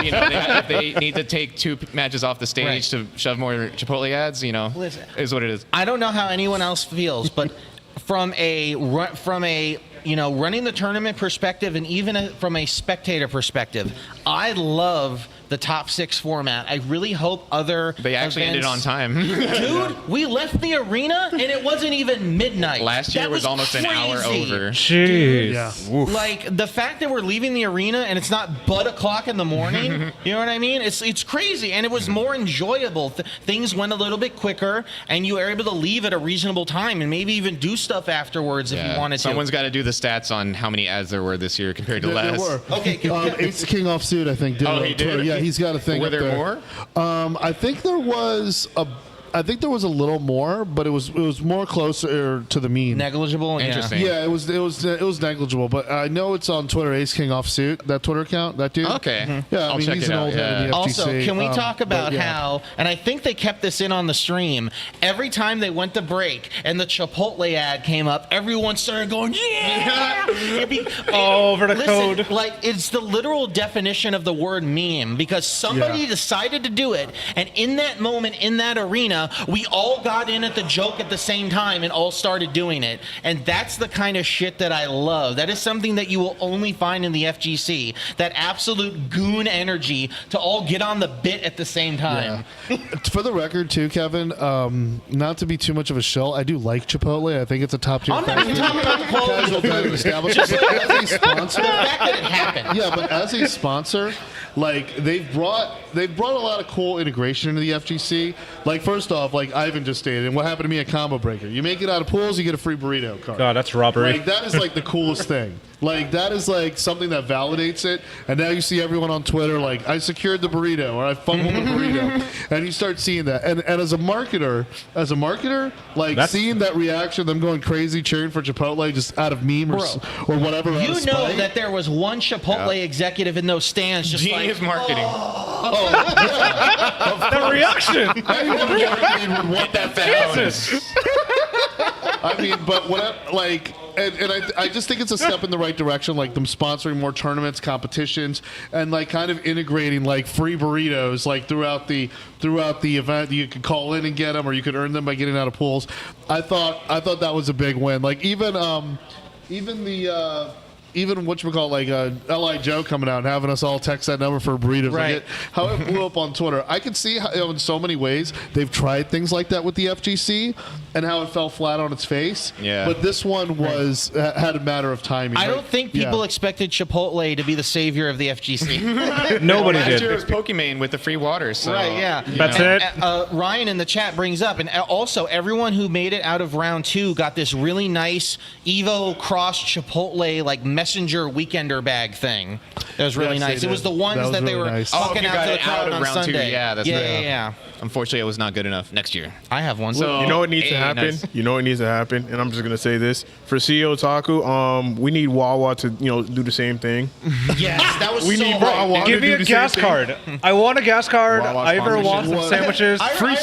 you know, if they need to take 2 matches off the stage to shove more Chipotle ads, you know, is what it is. I don't know how anyone else feels, but from a you know, running the tournament perspective, and even from a spectator perspective, I love the top 6 format. I really hope They actually ended on time. Dude, we left the arena and it wasn't even midnight. Last year That was almost an hour crazy. over. Jeez. Yeah. Like, the fact that we're leaving the arena and it's not but o'clock in the morning, you know what I mean? It's crazy, and it was more enjoyable. Things went a little bit quicker, and you were able to leave at a reasonable time and maybe even do stuff afterwards if you wanted to. Someone's got to do the stats on how many ads there were this year compared to There last. were. Okay. Ace King off suit, I think. Did Oh, it he on Twitter. did? Yeah, he's got a thing. Were up there there. more? I think there was a little more, but it was more closer to the mean. Negligible. Interesting. Yeah, it was negligible, but I know it's on Twitter. Ace King Offsuit, that Twitter account, that dude. Okay. Yeah, I'll check he's it an out. old head in the FGC. Also, can we talk about but yeah. how, and I think they kept this in on the stream, every time they went to break and the Chipotle ad came up, everyone started going, yeah! Over the Listen, code. like, it's the literal definition of the word meme, because somebody decided to do it, and in that moment, in that arena, we all got in at the joke at the same time and all started doing it. And that's the kind of shit that I love. That is something that you will only find in the FGC. That absolute goon energy to all get on the bit at the same time. For the record, too, Kevin, not to be too much of a shill, I do like Chipotle. I think it's a top tier. I'm not even talking about the casual quality. dining establishment. But as a sponsor, The fact that it happened. yeah, but as a sponsor, like they've brought a lot of cool integration into the FGC. Like, first off, like Ivan just stated, and what happened to me at Combo Breaker, you make it out of pools, you get a free burrito card. God, that's robbery. Like, that is like the coolest thing. Like that is like something that validates it. And now you see everyone on Twitter like, I secured the burrito or I fumbled the burrito, and you start seeing that. And as a marketer, like seeing that reaction, them going crazy, cheering for Chipotle just out of meme or whatever. You know that there was one Chipotle executive in those stands just Genius marketing. The reaction. I would want that Jesus. I mean, but what like, and I just think it's a step in the right direction, like them sponsoring more tournaments, competitions, and like kind of integrating like free burritos like throughout the event. You could call in and get them, or you could earn them by getting out of pools. I thought that was a big win. Like even whatchamacallit, like L.I. Joe coming out and having us all text that number for burritos. Right. Like how it blew up on Twitter. I could see how, in so many ways they've tried things like that with the FGC and how it fell flat on its face. Yeah. But this one had a matter of timing. I don't think people expected Chipotle to be the savior of the FGC. Nobody Last year it did. was Pokimane with the free water. So, Right, yeah. That's it. Ryan in the chat brings up, and also everyone who made it out of round 2 got this really nice EVO cross Chipotle like messenger weekender bag thing. That was really Yes, nice. they It was did. the ones That was that they really were nice. Oh, if fucking you out got to the it out crowd of on round 2, Sunday. yeah, that's yeah, right. yeah, yeah. Unfortunately, it was not good enough next year. I have one. So- You know what needs to Hey, happen? nice. You know what needs to happen? And I'm just gonna say this for CEO Otaku. We need Wawa to do the same thing. yes, that was We so need hard. Wawa. Give me do a the gas same thing. card. I want a gas card. Wawa I ever want some sponsorship. sandwiches. Free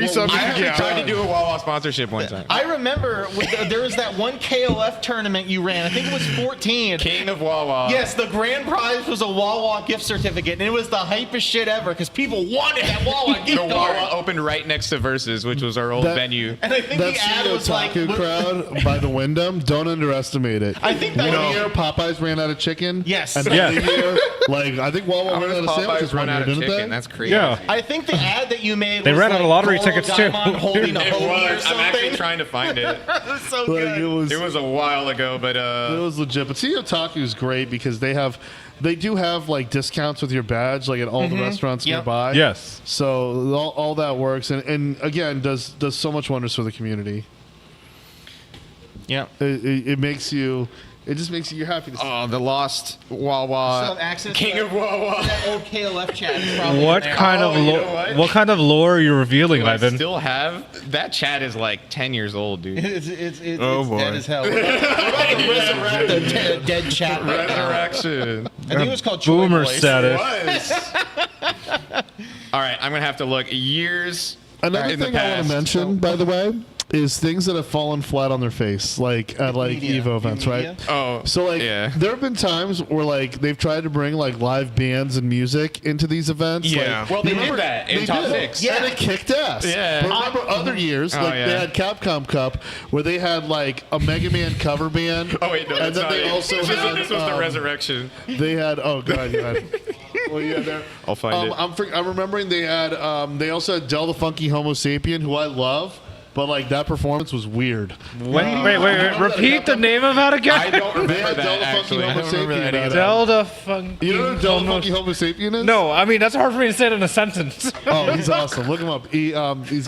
sub I to I gas. tried to do a Wawa sponsorship one time. I remember there was that one KOF tournament you ran. I think it was 14. King of Wawa. Yes, the grand prize was a Wawa gift certificate, and it was the hypest shit ever because people wanted that Wawa gift The card. Wawa opened right next to Versus, which was our old That- venue. And I think That the ad CEO was like, Otaku crowd by the Wyndham, don't underestimate it. I think that One year Popeyes ran out of chicken. Yes. And Yeah. the year, like I think Wawa How ran does out of sandwiches Popeyes run one out year, of didn't chicken? they? That's crazy. Yeah. I think the ad that you made They was ran out of like lottery Gold tickets, too. Diamond holding a It hoagie or was. I'm actually something. trying to find it. It was so Like, good. It was a while ago, but It was legit. But CEO Otaku is great because they do have like discounts with your badge, like at all the restaurants Yep. nearby. Yes. So all that works, and again does so much wonders for the community. Yeah. It makes you. It just makes you. You're happy to see. the lost Still Wawa. have access King to of Wawa. that old KLF chat. Is probably What in there. kind of Oh, you know what? kind of lore are you revealing, Do I Ivan? still have that chat is like 10 years old, dude. It's Oh, boy. dead as hell. We're about to resurrect the dead chat right now. Resurrection. I think it was called Joy Boomer Boys. status. All right, I'm gonna have to look years. Another in the thing I want past. to mention, by the way, is things that have fallen flat on their face, like at like Media. EVO events, Media? right? Oh, So like, yeah. there have been times where like they've tried to bring like live bands and music into these events. Yeah. Like, Well, they you did remember- that in they top did. 6. Yeah, and it kicked ass. Yeah. But remember other years, Oh, like yeah. they had Capcom Cup, where they had like a Mega Man cover band. Oh wait, no, and that's then not they it. also this had was the resurrection. They had God. Well, yeah, there. I'll find it. I'm remembering they had. They also had Del the Funky Homo Sapien, who I love, but like that performance was weird. Wait. Repeat the name of that I again. don't They had remember Del that the Funky actually. I Homo don't remember Sapien. that either. Delta Funky. You know who Del the Homo- Funky Homo Sapien is? No, I mean that's hard for me to say it in a sentence. Oh, he's awesome. Look him up. He's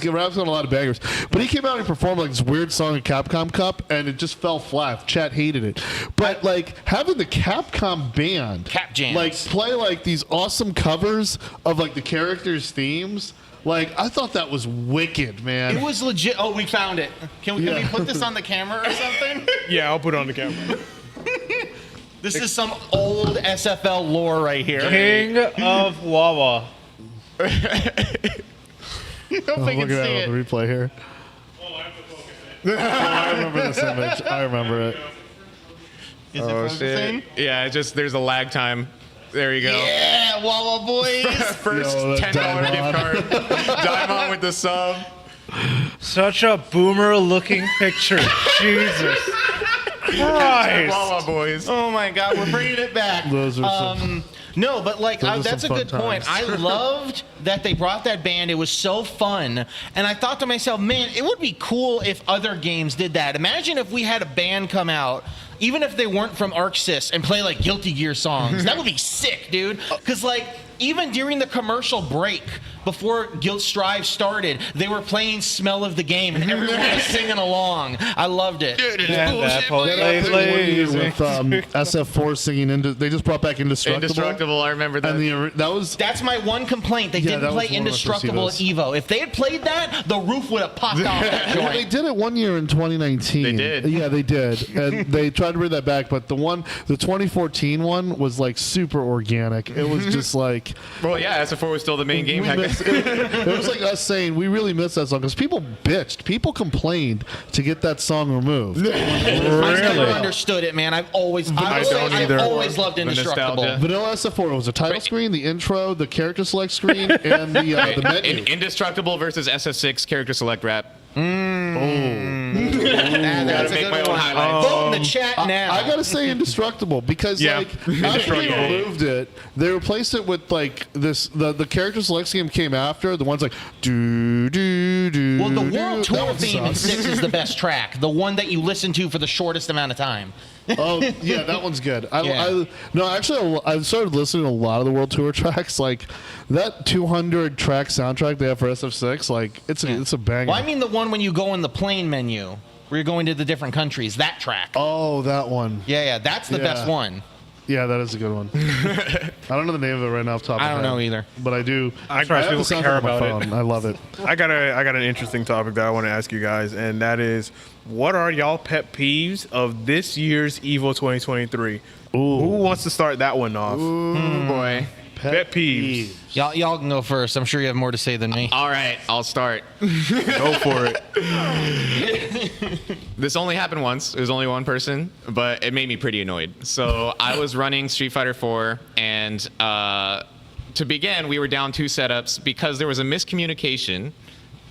raps on a lot of bangers. But he came out and performed like this weird song at Capcom Cup, and it just fell flat. Chat hated it. But like having the Capcom band Cap jams. like play like these awesome covers of like the characters' themes. Like I thought that was wicked, man. It was legit. Oh, we found it. Can we Yeah. put this on the camera or something? Yeah, I'll put it on the camera. This is some old SFL lore right here. King of Wawa. I hope Oh, I look can at see that it. on the replay here. I remember this image. I remember it. Is it Oh focusing? shit! Yeah, there's a lag time. There you go. Yeah, Wawa boys. First Yo, that $10 Daimon. gift card. Diamond with the sub. Such a boomer-looking picture. Jesus Christ. Wawa boys. Oh my God, we're bringing it back. Those are some. No, but like Those are that's a some good fun point. times. I loved that they brought that band. It was so fun, and I thought to myself, man, it would be cool if other games did that. Imagine if we had a band come out, even if they weren't from ArcSys, and play like Guilty Gear songs. That would be sick, dude. Because like even during the commercial break, before Guild Strive started, they were playing "Smell of the Game" and everyone was singing along. I loved it. With SF4 singing they just brought back Indestructible. I remember that. And That's my one complaint. They didn't that play was one of the Indestructible at Placebos. EVO. If they had played that, the roof would have popped off that Well, they joint. did it one year in 2019. They did. Yeah, they did. And they tried to bring that back, but the 2014 one was like super organic. It was just like Well, yeah, SF4 was still the main game. it was like us saying we really missed that song because people bitched, people complained to get that song removed. I never understood it, man. I've always loved Indestructible. nostalgia. Vanilla SF4 was the title screen, the intro, the character select screen, and the menu. Indestructible versus SF6 character select rap. That's make a my good own one. highlights. Vote in the chat now. I gotta say Indestructible because Yeah. like after they Indestructible. removed it, they replaced it with like this the character select scheme came after the ones like do do do. Well, the do. World That Tour one theme in sucks. 6 is the best track. The one that you listen to for the shortest amount of time. Oh yeah, that one's good. Yeah. I started listening to a lot of the World Tour tracks. Like that 200 track soundtrack they have for SF6. Like it's a banger. Well, I mean the one when you go in the plane menu, where you're going to the different countries. That track. Oh, that one. Yeah, that's the Yeah. best one. Yeah, that is a good one. I don't know the name of it right now off the top of my I don't head, know either. But I do. I I trust have the people soundtrack care on my about it. phone. I love it. I got an interesting topic that I want to ask you guys, and that is, what are y'all pet peeves of this year's EVO 2023? Who wants to start that one off? Boy. Pet peeves. Y'all can go first. I'm sure you have more to say than me. All right, I'll start. Go for it. This only happened once. It was only one person, but it made me pretty annoyed. So I was running Street Fighter 4, and to begin, we were down 2 setups because there was a miscommunication.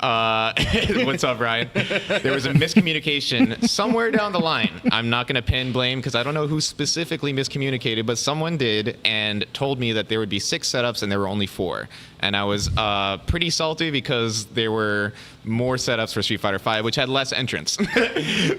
What's up, Ryan? There was a miscommunication somewhere down the line. I'm not going to pin blame because I don't know who specifically miscommunicated, but someone did and told me that there would be 6 setups and there were only 4. And I was pretty salty because there were more setups for Street Fighter 5, which had less entrants.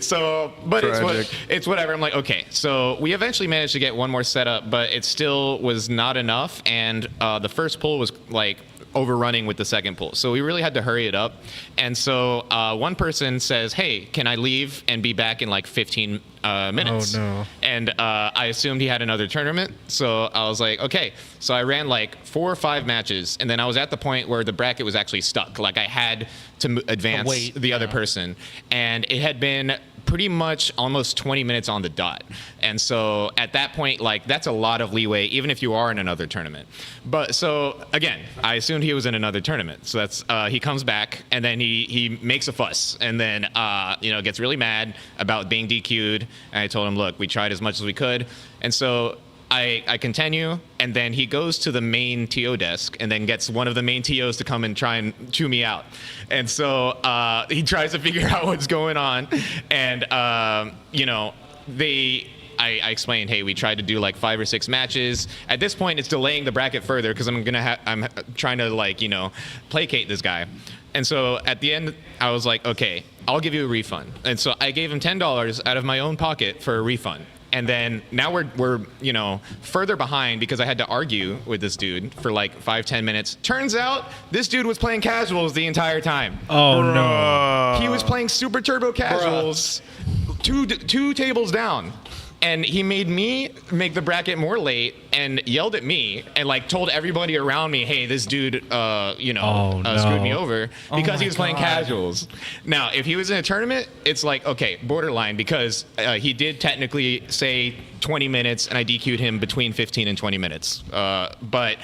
So, but Tragic. it's whatever. I'm like, okay. So we eventually managed to get one more setup, but it still was not enough. And the first pull was like overrunning with the second pull. So we really had to hurry it up. And so one person says, hey, can I leave and be back in like 15 minutes? Oh, no. And I assumed he had another tournament. So I was like, okay. So I ran like 4 or 5 matches. And then I was at the point where the bracket was actually stuck. Like I had to advance Wait, the other person. And it had been pretty much almost 20 minutes on the dot. And so at that point, like that's a lot of leeway, even if you are in another tournament. But so again, I assumed he was in another tournament. So that's, he comes back and then he makes a fuss and then, gets really mad about being DQ'd. And I told him, look, we tried as much as we could. And so I continue, and then he goes to the main TO desk and then gets one of the main TOs to come and try and chew me out. And so he tries to figure out what's going on. And, I explained, hey, we tried to do like 5 or 6 matches. At this point, it's delaying the bracket further because I'm trying to placate this guy. And so at the end, I was like, okay, I'll give you a refund. And so I gave him $10 out of my own pocket for a refund. And then now we're further behind because I had to argue with this dude for like 5-10 minutes. Turns out this dude was playing casuals the entire time. Oh no. He was playing super turbo casuals, two tables down. And he made me make the bracket more late and yelled at me and like told everybody around me, hey, this dude, screwed me over because he was playing casuals. Now, if he was in a tournament, it's like, okay, borderline because he did technically say 20 minutes and I DQ'd him between 15 and 20 minutes. But,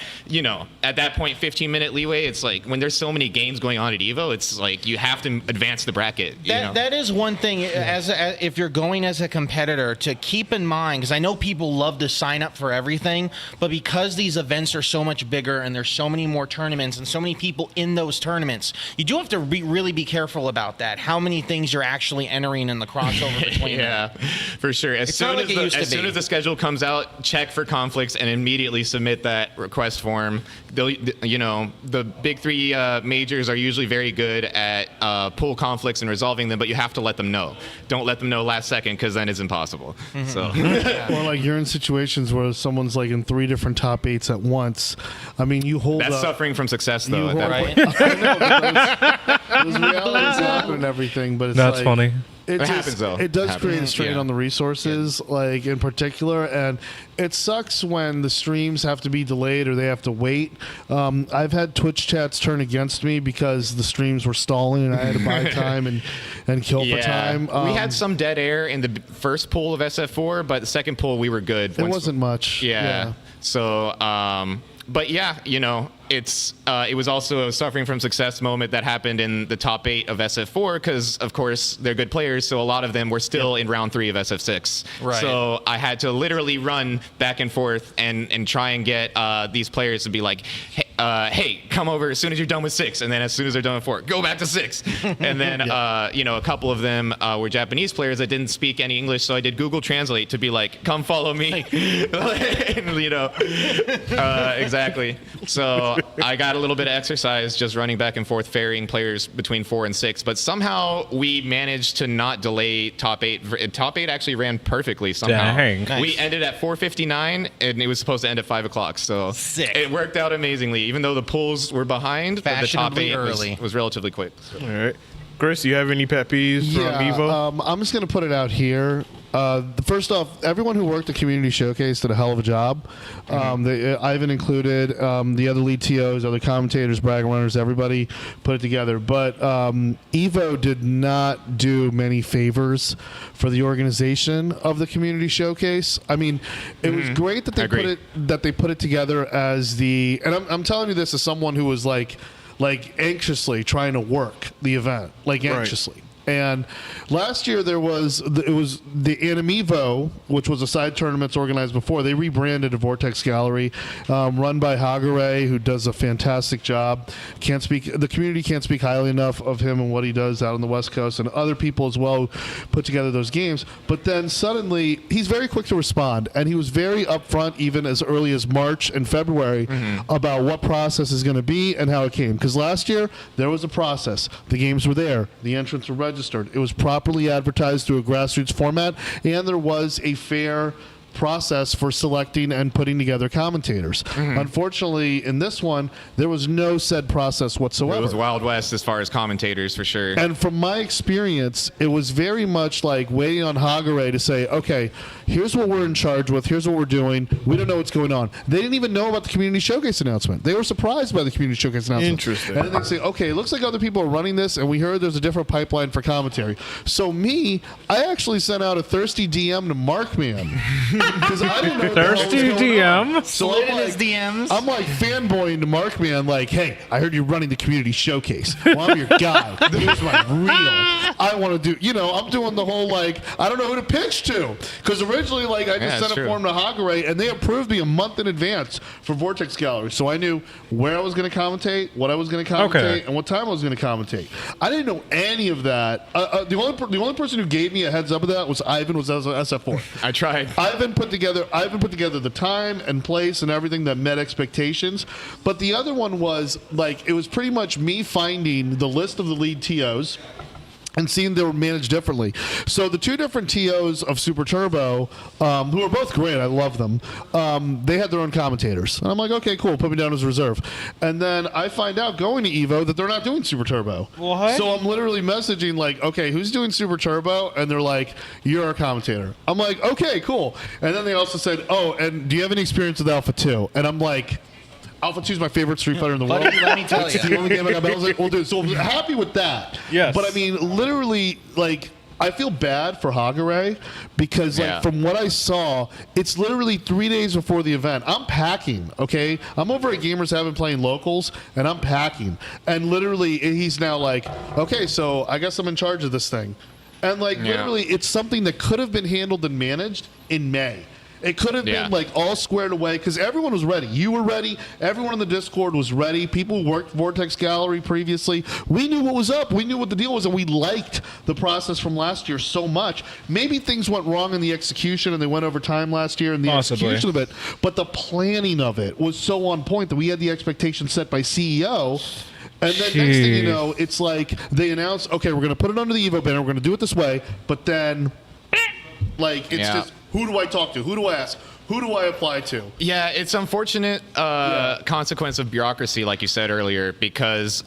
at that point, 15-minute leeway, it's like when there's so many games going on at EVO, it's like you have to advance the bracket. That is one thing, if you're going as a competitor, to keep in mind, because I know people love to sign up for everything, but because these events are so much bigger and there's so many more tournaments and so many people in those tournaments, you do have to really be careful about that, how many things you're actually entering in the crossover between them. Yeah, for sure. As It's not like it used to be. as the schedule comes out, check for conflicts and immediately submit that request form. The big three majors are usually very good at pool conflicts and resolving them, but you have to let them know. Don't let them know last second, because then it's impossible. So, Or like you're in situations where someone's like in 3 different top 8s at once. I mean, you hold that's up. suffering from success, though. At that Right. point. I know, but those realities happen and everything, but it's That's like, funny. It happens, though. It does It happens. create a strain Yeah. on the resources, like in particular, and it sucks when the streams have to be delayed or they have to wait. I've had Twitch chats turn against me because the streams were stalling and I had to buy time and kill for time. We had some dead air in the first pool of SF4, but the second pool we were good. It wasn't much. Yeah. So, but yeah, it was also a suffering from success moment that happened in the top 8 of SF4 because, of course, they're good players. So a lot of them were still in round 3 of SF6. Right. So I had to literally run back and forth and try and get these players to be like, hey, come over as soon as you're done with 6. And then as soon as they're done with 4, go back to 6. And then, a couple of them were Japanese players that didn't speak any English. So I did Google Translate to be like, come follow me. Exactly. So I got a little bit of exercise just running back and forth, ferrying players between 4 and 6. But somehow we managed to not delay top 8. Top 8 actually ran perfectly somehow. Dang. Nice. We ended at 4:59, and it was supposed to end at 5 o'clock. So Sick. it worked out amazingly, even though the pools were behind. But the top Fashionably 8 early. was relatively quick. So. All right. Chris, you have any pet peeves from EVO? I'm just going to put it out here. First off, everyone who worked at Community Showcase did a hell of a job. Ivan included, the other lead TOs, other commentators, brag runners, everybody put it together. But EVO did not do many favors for the organization of the Community Showcase. I mean, it was great that they put it together as the. And I'm telling you this as someone who was like anxiously trying to work the event, anxiously. And last year it was the EVO, which was a side tournaments organized before. They rebranded a Vortex Gallery, run by Hagare, who does a fantastic job. The community can't speak highly enough of him and what he does out on the West Coast, and other people as well put together those games. But then suddenly he's very quick to respond, and he was very upfront even as early as March and February about what process is going to be and how it came. Because last year there was a process. The games were there. The entrants were registered. It was properly advertised through a grassroots format, and there was a fair process for selecting and putting together commentators. Unfortunately, in this one, there was no said process whatsoever. It was Wild West as far as commentators, for sure. And from my experience, it was very much like waiting on Hagare to say, okay, here's what we're in charge with, here's what we're doing, we don't know what's going on. They didn't even know about the Community Showcase announcement. They were surprised by the Community Showcase announcement. Interesting. And then they say, okay, it looks like other people are running this, and we heard there's a different pipeline for commentary. So I actually sent out a thirsty DM to Markman. Because I didn't know what the hell was Thirsty going on. DM. So Slid in his DMs. I'm like fanboying to Markman, like, hey, I heard you're running the Community Showcase. Well, I'm your guy. Here's my reel. I want to do, I'm doing the whole, I don't know who to pitch to. Because originally, I just sent a form to Hagare, and they approved me a month in advance for Vortex Gallery. So I knew where I was going to commentate, what I was going to commentate, and what time I was going to commentate. I didn't know any of that. The only person who gave me a heads up of that was Ivan, was SF4. I tried. Ivan put together the time and place and everything that met expectations. But the other one was it was pretty much me finding the list of the lead TOs and seeing they were managed differently. So the 2 different TOs of Super Turbo, who are both great, I love them, they had their own commentators. And I'm like, okay, cool, put me down as reserve. And then I find out going to EVO that they're not doing Super Turbo. What? So I'm literally messaging okay, who's doing Super Turbo? And they're like, you're our commentator. I'm like, okay, cool. And then they also said, oh, and do you have any experience with Alpha 2? And I'm like, Alpha 2 is my favorite Street Fighter in the world. Let me tell It's you. the only game I got battles. Well, dude, so I'm happy with that. Yes. But I mean, literally, I feel bad for Hagare because, from what I saw, it's literally 3 days before the event. I'm packing, okay? I'm over at Gamers Haven't playing locals, and I'm packing. And literally, he's now like, okay, so I guess I'm in charge of this thing. And, literally, it's something that could have been handled and managed in May. It could have Yeah. been like all squared away because everyone was ready. You were ready. Everyone in the Discord was ready. People who worked Vortex Gallery previously. We knew what was up. We knew what the deal was, and we liked the process from last year so much. Maybe things went wrong in the execution, and they went over time last year in the Possibly. execution of it. But the planning of it was so on point that we had the expectation set by CEO. And then next thing you know, it's like they announce, okay, we're going to put it under the EVO banner. We're going to do it this way. But then, like, it's just, who do I talk to? Who do I ask? Who do I apply to? Yeah, it's unfortunate consequence of bureaucracy, like you said earlier, because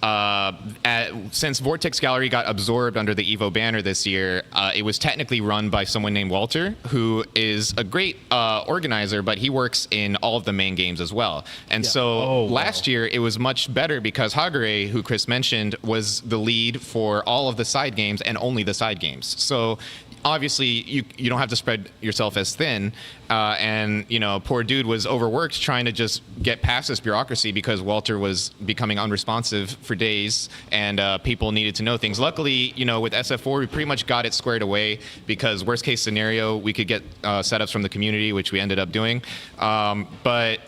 since Vortex Gallery got absorbed under the EVO banner this year, it was technically run by someone named Walter, who is a great organizer, but he works in all of the main games as well. And so last year, it was much better because Hagure, who Chris mentioned, was the lead for all of the side games and only the side games. So obviously you don't have to spread yourself as thin, and poor dude was overworked trying to just get past this bureaucracy because Walter was becoming unresponsive for days, and people needed to know things. Luckily, with SF4 we pretty much got it squared away because worst case scenario we could get setups from the community, which we ended up doing, but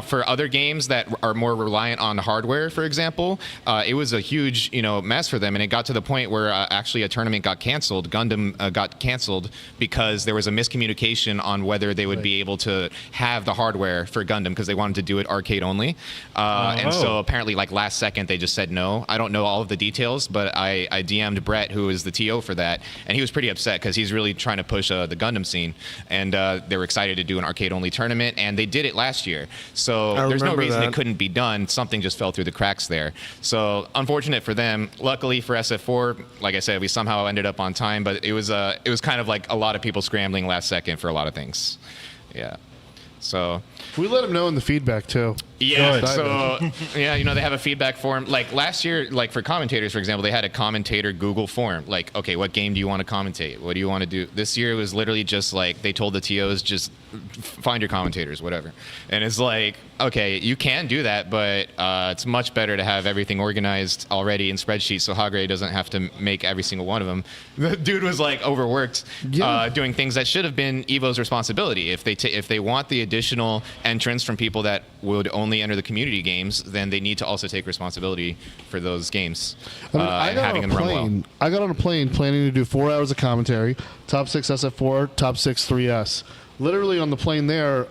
for other games that are more reliant on hardware, for example, it was a huge, mess for them. And it got to the point where actually a tournament got canceled. Gundam got canceled because there was a miscommunication on whether they would be able to have the hardware for Gundam because they wanted to do it arcade only. And so apparently, like last second, they just said no. I don't know all of the details, but I DM'd Brett, who is the TO for that, and he was pretty upset because he's really trying to push the Gundam scene. And they were excited to do an arcade only tournament, and they did it last year. So there's no reason it couldn't be done. Something just fell through the cracks there. So unfortunate for them. Luckily for SF4, like I said, we somehow ended up on time, but it was kind of like a lot of people scrambling last second for a lot of things. Yeah. So we let them know in the feedback too. Yeah. So yeah, they have a feedback form. Like last year, like for commentators, for example, they had a commentator Google form. Like, okay, what game do you want to commentate? What do you want to do? This year it was literally just like they told the TOs just find your commentators, whatever. And it's like, okay, you can do that, but it's much better to have everything organized already in spreadsheets so Hagure doesn't have to make every single one of them. The dude was like overworked, doing things that should have been EVO's responsibility. If they want the additional entrance from people that would only enter the community games, then they need to also take responsibility for those games and having them run well. I got on a plane planning to do 4 hours of commentary, top 6 SF4, top 6 3S. Literally on the plane there,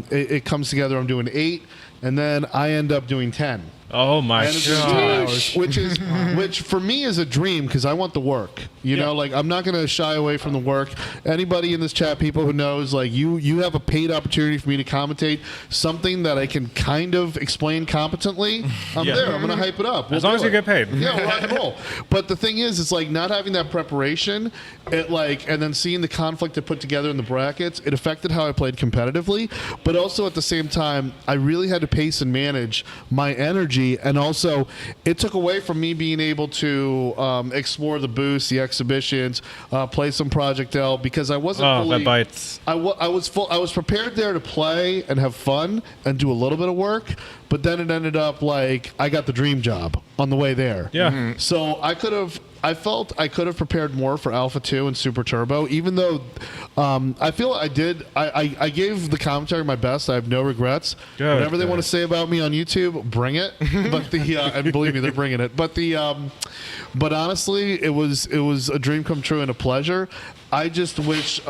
it comes together. I'm doing 8, and then I end up doing 10. Oh my And it's gosh. 2 hours, which for me is a dream because I want the work. Like I'm not going to shy away from the work. Anybody in this chat, people who knows, like you have a paid opportunity for me to commentate something that I can kind of explain competently. I'm there. I'm going to hype it up. As long as you get paid. Yeah, we'll rock and roll. But the thing is, it's like not having that preparation, and then seeing the conflict it put together in the brackets, it affected how I played competitively. But also at the same time, I really had to pace and manage my energy. And also, it took away from me being able to explore the booths, the exhibitions, play some Project L because I wasn't fully. That bites. I was prepared there to play and have fun and do a little bit of work, but then it ended up like I got the dream job on the way there. Yeah. Mm-hmm. So I felt I could have prepared more for Alpha 2 and Super Turbo, even though I feel I did. I gave the commentary my best. I have no regrets. Whatever they want to say about me on YouTube, bring it. But and believe me, they're bringing it. But honestly, it was a dream come true and a pleasure. I just wish.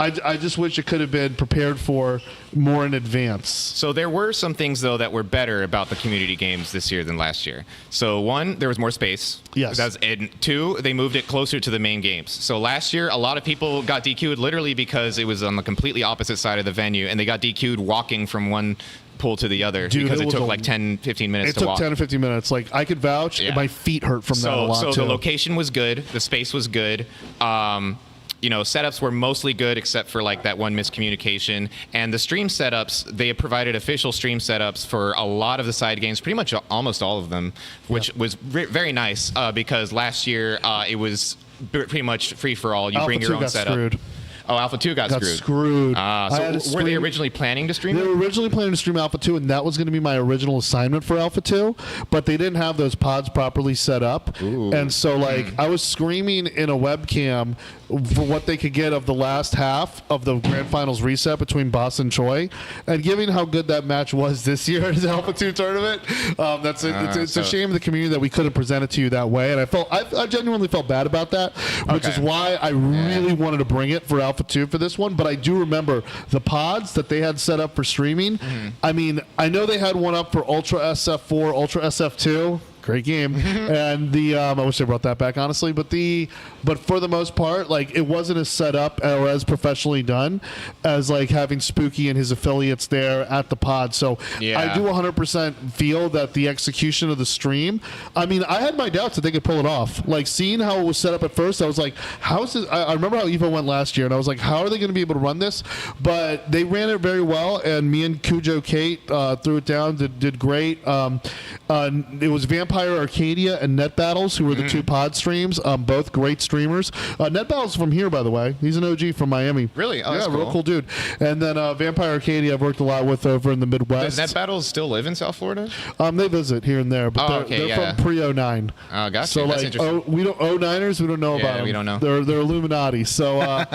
I just wish it could have been prepared for more in advance. So there were some things, though, that were better about the community games this year than last year. So one, there was more space. Yes. And 2, they moved it closer to the main games. So last year, a lot of people got DQ'd literally because it was on the completely opposite side of the venue, and they got DQ'd walking from one pool to the other because it took like 10, 15 minutes to walk. It took 10 or 15 minutes. Like, I could vouch, my feet hurt from that a lot, So too. the location was good. The space was good. Setups were mostly good except for like that one miscommunication. And the stream setups, they provided official stream setups for a lot of the side games, pretty much almost all of them, which was very nice because last year it was pretty much free for all. You bring your own setup. Screwed. Oh, Alpha 2 got screwed. So were they originally planning to stream it? They were originally planning to stream Alpha 2, and that was going to be my original assignment for Alpha 2, but they didn't have those pods properly set up. Ooh. And so, I was screaming in a webcam for what they could get of the last half of the Grand Finals reset between Boss and Choi, and given how good that match was this year in the Alpha 2 tournament, it's a shame the community that we couldn't present it to you that way, and I genuinely felt bad about that, which is why I really wanted to bring it for Alpha 2 for this one. But I do remember the pods that they had set up for streaming. I mean, I know they had one up for Ultra SF4, Ultra SF2. Great game, and I wish they brought that back, honestly. But for the most part, like, it wasn't as set up or as professionally done as like having Spooky and his affiliates there at the pod. So I do 100% feel that the execution of the stream. I mean, I had my doubts that they could pull it off. Like, seeing how it was set up at first, I was like, "How is this?" I remember how EVO went last year, and I was like, "How are they going to be able to run this?" But they ran it very well, and me and Cujo Kate threw it down, did great. It was Vampire Arcadia and Net Battles, who were the two pod streams, both great streamers. Net Battles from here, by the way. He's an OG from Miami. Really? Oh, yeah, that's real cool dude. And then Vampire Arcadia, I've worked a lot with over in the Midwest. Does Net Battles still live in South Florida? They visit here and there, but they're from pre-09. Oh, gotcha. So that's like, interesting. we don't O9ers, we don't know about them. We don't know. They're Illuminati. So,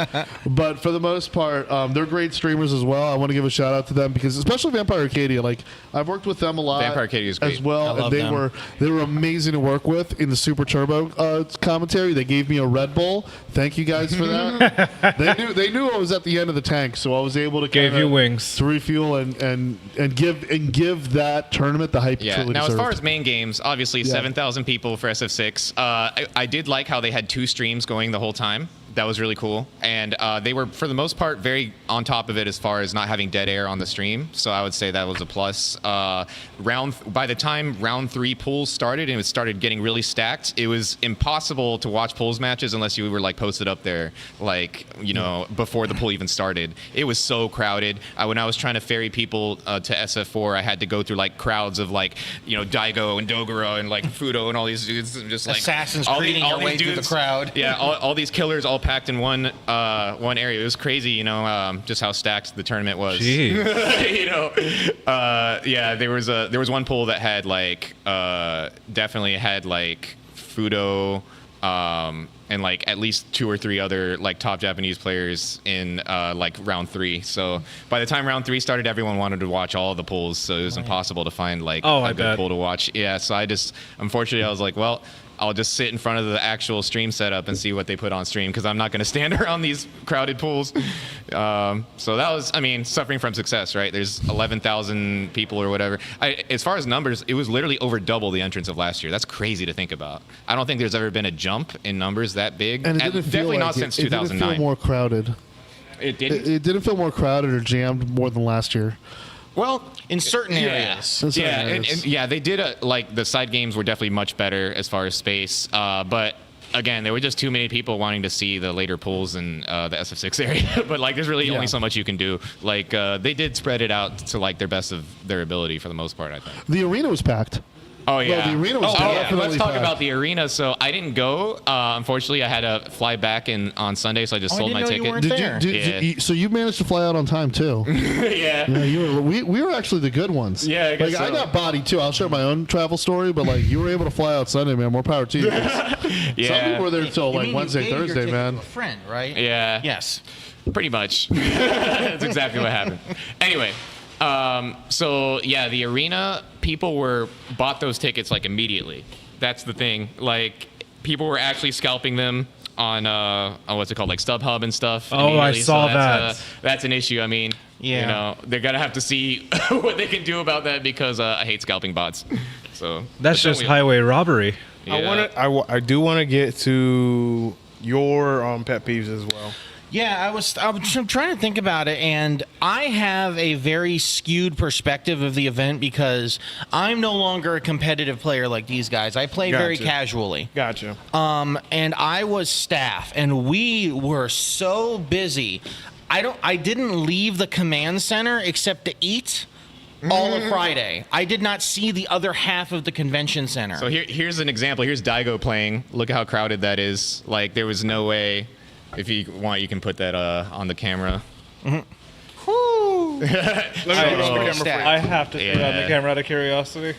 but for the most part, they're great streamers as well. I want to give a shout out to them because, especially Vampire Arcadia, like, I've worked with them a lot. Vampire Arcadia is great as well, I love and they were amazing to work with in the Super Turbo commentary. They gave me a Red Bull. Thank you guys for that. they knew I was at the end of the tank, so I was able to Gave you wings to refuel and give that tournament the hype. Yeah. Truly Now, deserved. as far as main games, obviously 7,000 people for SF6. I did like how they had 2 streams going the whole time. That was really cool, and they were, for the most part, very on top of it as far as not having dead air on the stream. So I would say that was a plus. By the time round 3 pools started and it started getting really stacked, it was impossible to watch pools matches unless you were like posted up there, like, you know, before the pool even started. It was so crowded. When I was trying to ferry people to SF4, I had to go through like crowds of like, you know, Daigo and Dogura and like Fudo and all these dudes, just like Assassins all creeding your these way through the crowd. Yeah, all these killers all packed in one area. It was crazy, you know, just how stacked the tournament was. Jeez. You know, yeah, there was one pool that had like definitely had like Fudo and like at least 2 or 3 other like top Japanese players in like round 3. So by the time round 3 started, everyone wanted to watch all of the pools, so it was impossible to find like a good pool to watch. Yeah, so unfortunately I was like, well, I'll just sit in front of the actual stream setup and see what they put on stream, because I'm not going to stand around these crowded pools. So that was, I mean, suffering from success, right? There's 11,000 people or whatever. As far as numbers, it was literally over double the entrance of last year. That's crazy to think about. I don't think there's ever been a jump in numbers that big. And it didn't feel definitely like not since it 2009. didn't feel more crowded. It didn't? It didn't feel more crowded or jammed more than last year. Well, in certain areas. In certain Yeah, areas. and yeah, they did like the side games were definitely much better as far as space, but again, there were just too many people wanting to see the later pools in the SF6 area. But like, there's really only so much you can do. Like, they did spread it out to like their best of their ability for the most part, I think. The arena was packed. Oh yeah, Well, the arena was yeah. definitely Let's talk packed. about the arena. So I didn't go. Unfortunately, I had to fly back on Sunday, so I just I sold didn't my know you ticket. weren't there. So you managed to fly out on time too. Yeah. Yeah, we were actually the good ones. Yeah, I guess like I so. got bodied too. I'll share my own travel story, but like you were able to fly out Sunday, man. More power to you. Yeah. Some people were there till You like mean Wednesday, you gave your Thursday, ticket man. to a friend, right? Yeah. Yes. Pretty much. That's exactly what happened. Anyway, so yeah, the arena, people bought those tickets like immediately. That's the thing. Like, people were actually scalping them on what's it called, like StubHub and stuff. Oh, I immediately. saw so that. That's an issue. I mean, Yeah. you know, they're gonna have to see what they can do about that, because I hate scalping bots. So That's but just don't we- highway robbery. Yeah. I do want to get to your pet peeves as well. Yeah, I'm trying to think about it, and I have a very skewed perspective of the event because I'm no longer a competitive player like these guys. I play very Gotcha. casually. Gotcha. And I was staff, and we were so busy. I didn't leave the command center except to eat all of Friday. I did not see the other half of the convention center. So here's an example. Here's Daigo playing. Look at how crowded that is. Like, there was no way. If you want, you can put that on the camera. Let me put it on the camera for you. I have to put on the Yeah. camera out of curiosity.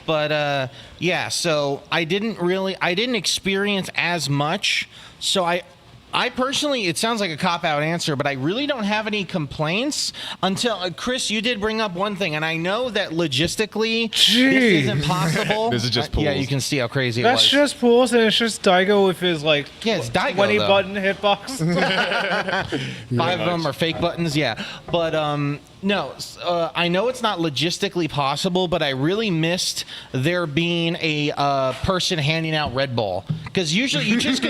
But yeah, so I didn't experience as much. So I personally, it sounds like a cop-out answer, but I really don't have any complaints until Chris, you did bring up one thing, and I know that logistically this isn't possible. This is just Yeah, pools. you can see how crazy That's it was. just pools, and it's just Daigo with his like It's Daigo, 20 though. button hitbox. 5 of them are fake buttons, yeah. But no, I know it's not logistically possible, but I really missed there being a person handing out Red Bull, because usually you just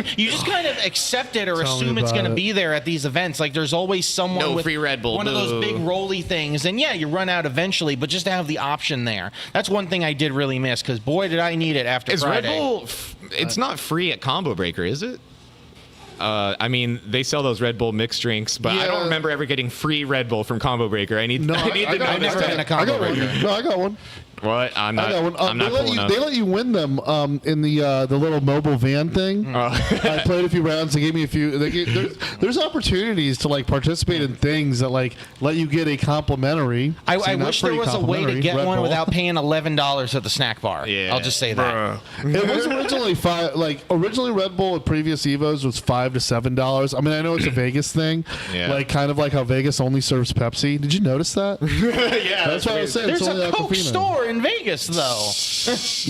kind of accept it or Tell me assume it's about going to it. be there at these events. Like there's always someone No with free Red Bull, one of those boo. big rolly things, and yeah, you run out eventually. But just to have the option there, that's one thing I did really miss, because boy, did I need it after Is Red Friday. Bull? It's not free at Combo Breaker, is it? I mean, they sell those Red Bull mixed drinks, but I Yeah. don't remember ever getting free Red Bull from Combo Breaker. I need to know I've never been a I combo got one. breaker. No, I got one. What? I'm I not. got one. I'm not cool enough. They let you win them in the little mobile van thing. I played a few rounds. They gave me a few. There's opportunities to like participate in things that like let you get a complimentary. I see, not wish there free, was a way to complimentary get Red one Bull. without paying $11 at the snack bar. Yeah. I'll just say that. It was originally five. Like originally, Red Bull at previous Evos was $5 to $7. I mean, I know it's a Vegas thing. Yeah. Like kind of like how Vegas only serves Pepsi. Did you notice that? Yeah, That's what I was saying. There's It's only a Coke Aquafina. store in Vegas, though.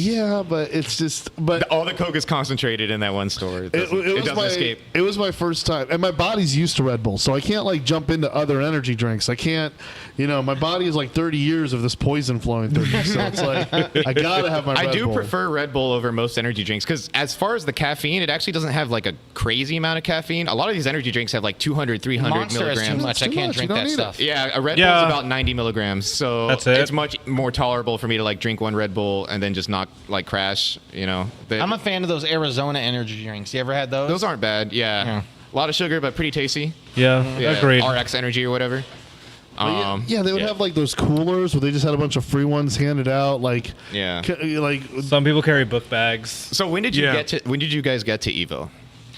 Yeah, but it's just. But all the Coke is concentrated in that one store. It doesn't escape. It was my first time, and my body's used to Red Bull, so I can't like jump into other energy drinks. I can't, my body is like 30 years of this poison flowing through me, so it's like I gotta have my. I Red do Bull. prefer Red Bull over most energy drinks because as far as the caffeine, it actually doesn't have like a crazy amount of caffeine. A lot of these energy drinks have like 200, 300 Monster has too milligrams. much. I Too can't much. drink You don't that need stuff. Yeah, a Red Bull Yeah. is about 90 milligrams, so That's it. it's much more tolerable for me to like drink one Red Bull and then just not like crash. I'm a fan of those Arizona energy drinks. You ever had those? Those aren't bad. Yeah. A lot of sugar, but pretty tasty. Yeah, Yeah, agreed. RX Energy or whatever. Yeah, they would have like those coolers where they just had a bunch of free ones handed out. Like, Yeah. like Some people carry book bags. So when did you when did you guys get to EVO?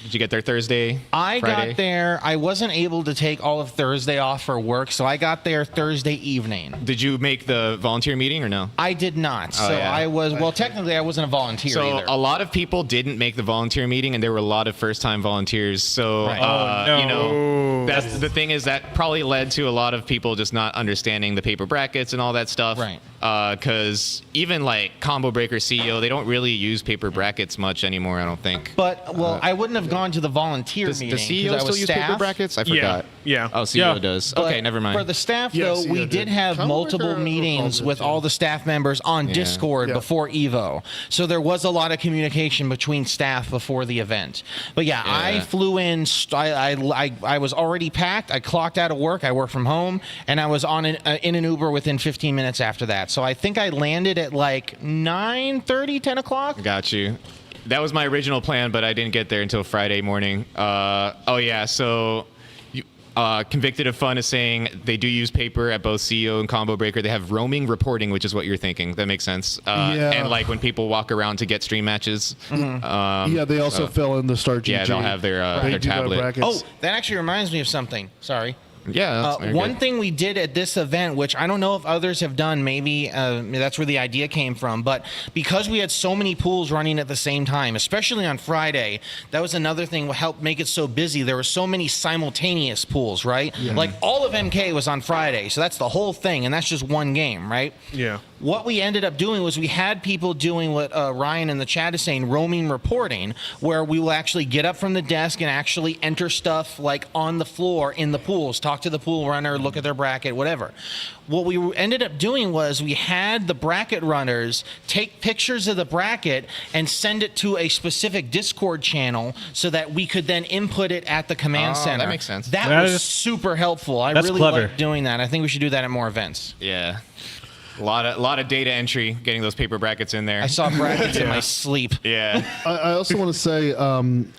Did you get there Thursday? I Friday? got there. I wasn't able to take all of Thursday off for work, so I got there Thursday evening. Did you make the volunteer meeting or no? I did not. So yeah. I was, well, technically I wasn't a volunteer So either. a lot of people didn't make the volunteer meeting, and there were a lot of first-time volunteers. So Right. Oh, no. that's the thing is that probably led to a lot of people just not understanding the paper brackets and all that stuff. Right. Because even like Combo Breaker CEO, they don't really use paper brackets much anymore. I don't think. But, well, I wouldn't have gone to the volunteer Does meeting. the 'cause CEO I still was use staff. paper brackets? I forgot. Yeah. Oh, CEO Yeah. does. But Okay, never mind. For the staff, Yeah, though, CEO we did have Comic multiple Book or meetings Comic with Book? all the staff members on Discord Yeah. before EVO. So there was a lot of communication between staff before the event. But yeah, I Yeah. flew in. I was already packed. I clocked out of work. I worked from home, and I was on in an Uber within 15 minutes after that. So I think I landed at like 9:30, 10 o'clock. Got you. That was my original plan, but I didn't get there until Friday morning. So Convicted of Fun is saying they do use paper at both CEO and Combo Breaker. They have roaming reporting, which is what you're thinking. That makes sense. Yeah. And like when people walk around to get stream matches. yeah, they also fill in the Start GG. Yeah, they'll have their They their do their tablet. brackets. Oh, that actually reminds me of something. Sorry. Yeah. That's very One good. thing we did at this event, which I don't know if others have done, maybe that's where the idea came from, but because we had so many pools running at the same time, especially on Friday, that was another thing that helped make it so busy. There were so many simultaneous pools, right? Like all of MK was on Friday, so that's the whole thing, and that's just one game, right? Yeah. What we ended up doing was we had people doing what Ryan in the chat is saying, roaming reporting, where we will actually get up from the desk and actually enter stuff like on the floor in the pools, talk to the pool runner, look at their bracket, whatever. What we ended up doing was we had the bracket runners take pictures of the bracket and send it to a specific Discord channel so that we could then input it at the command Oh, center. that makes sense. That That was is- super helpful. I that's really clever. like doing that. I think we should do that at more events. Yeah. A lot of data entry, getting those paper brackets in there. I saw brackets in my sleep. Yeah. I also want to say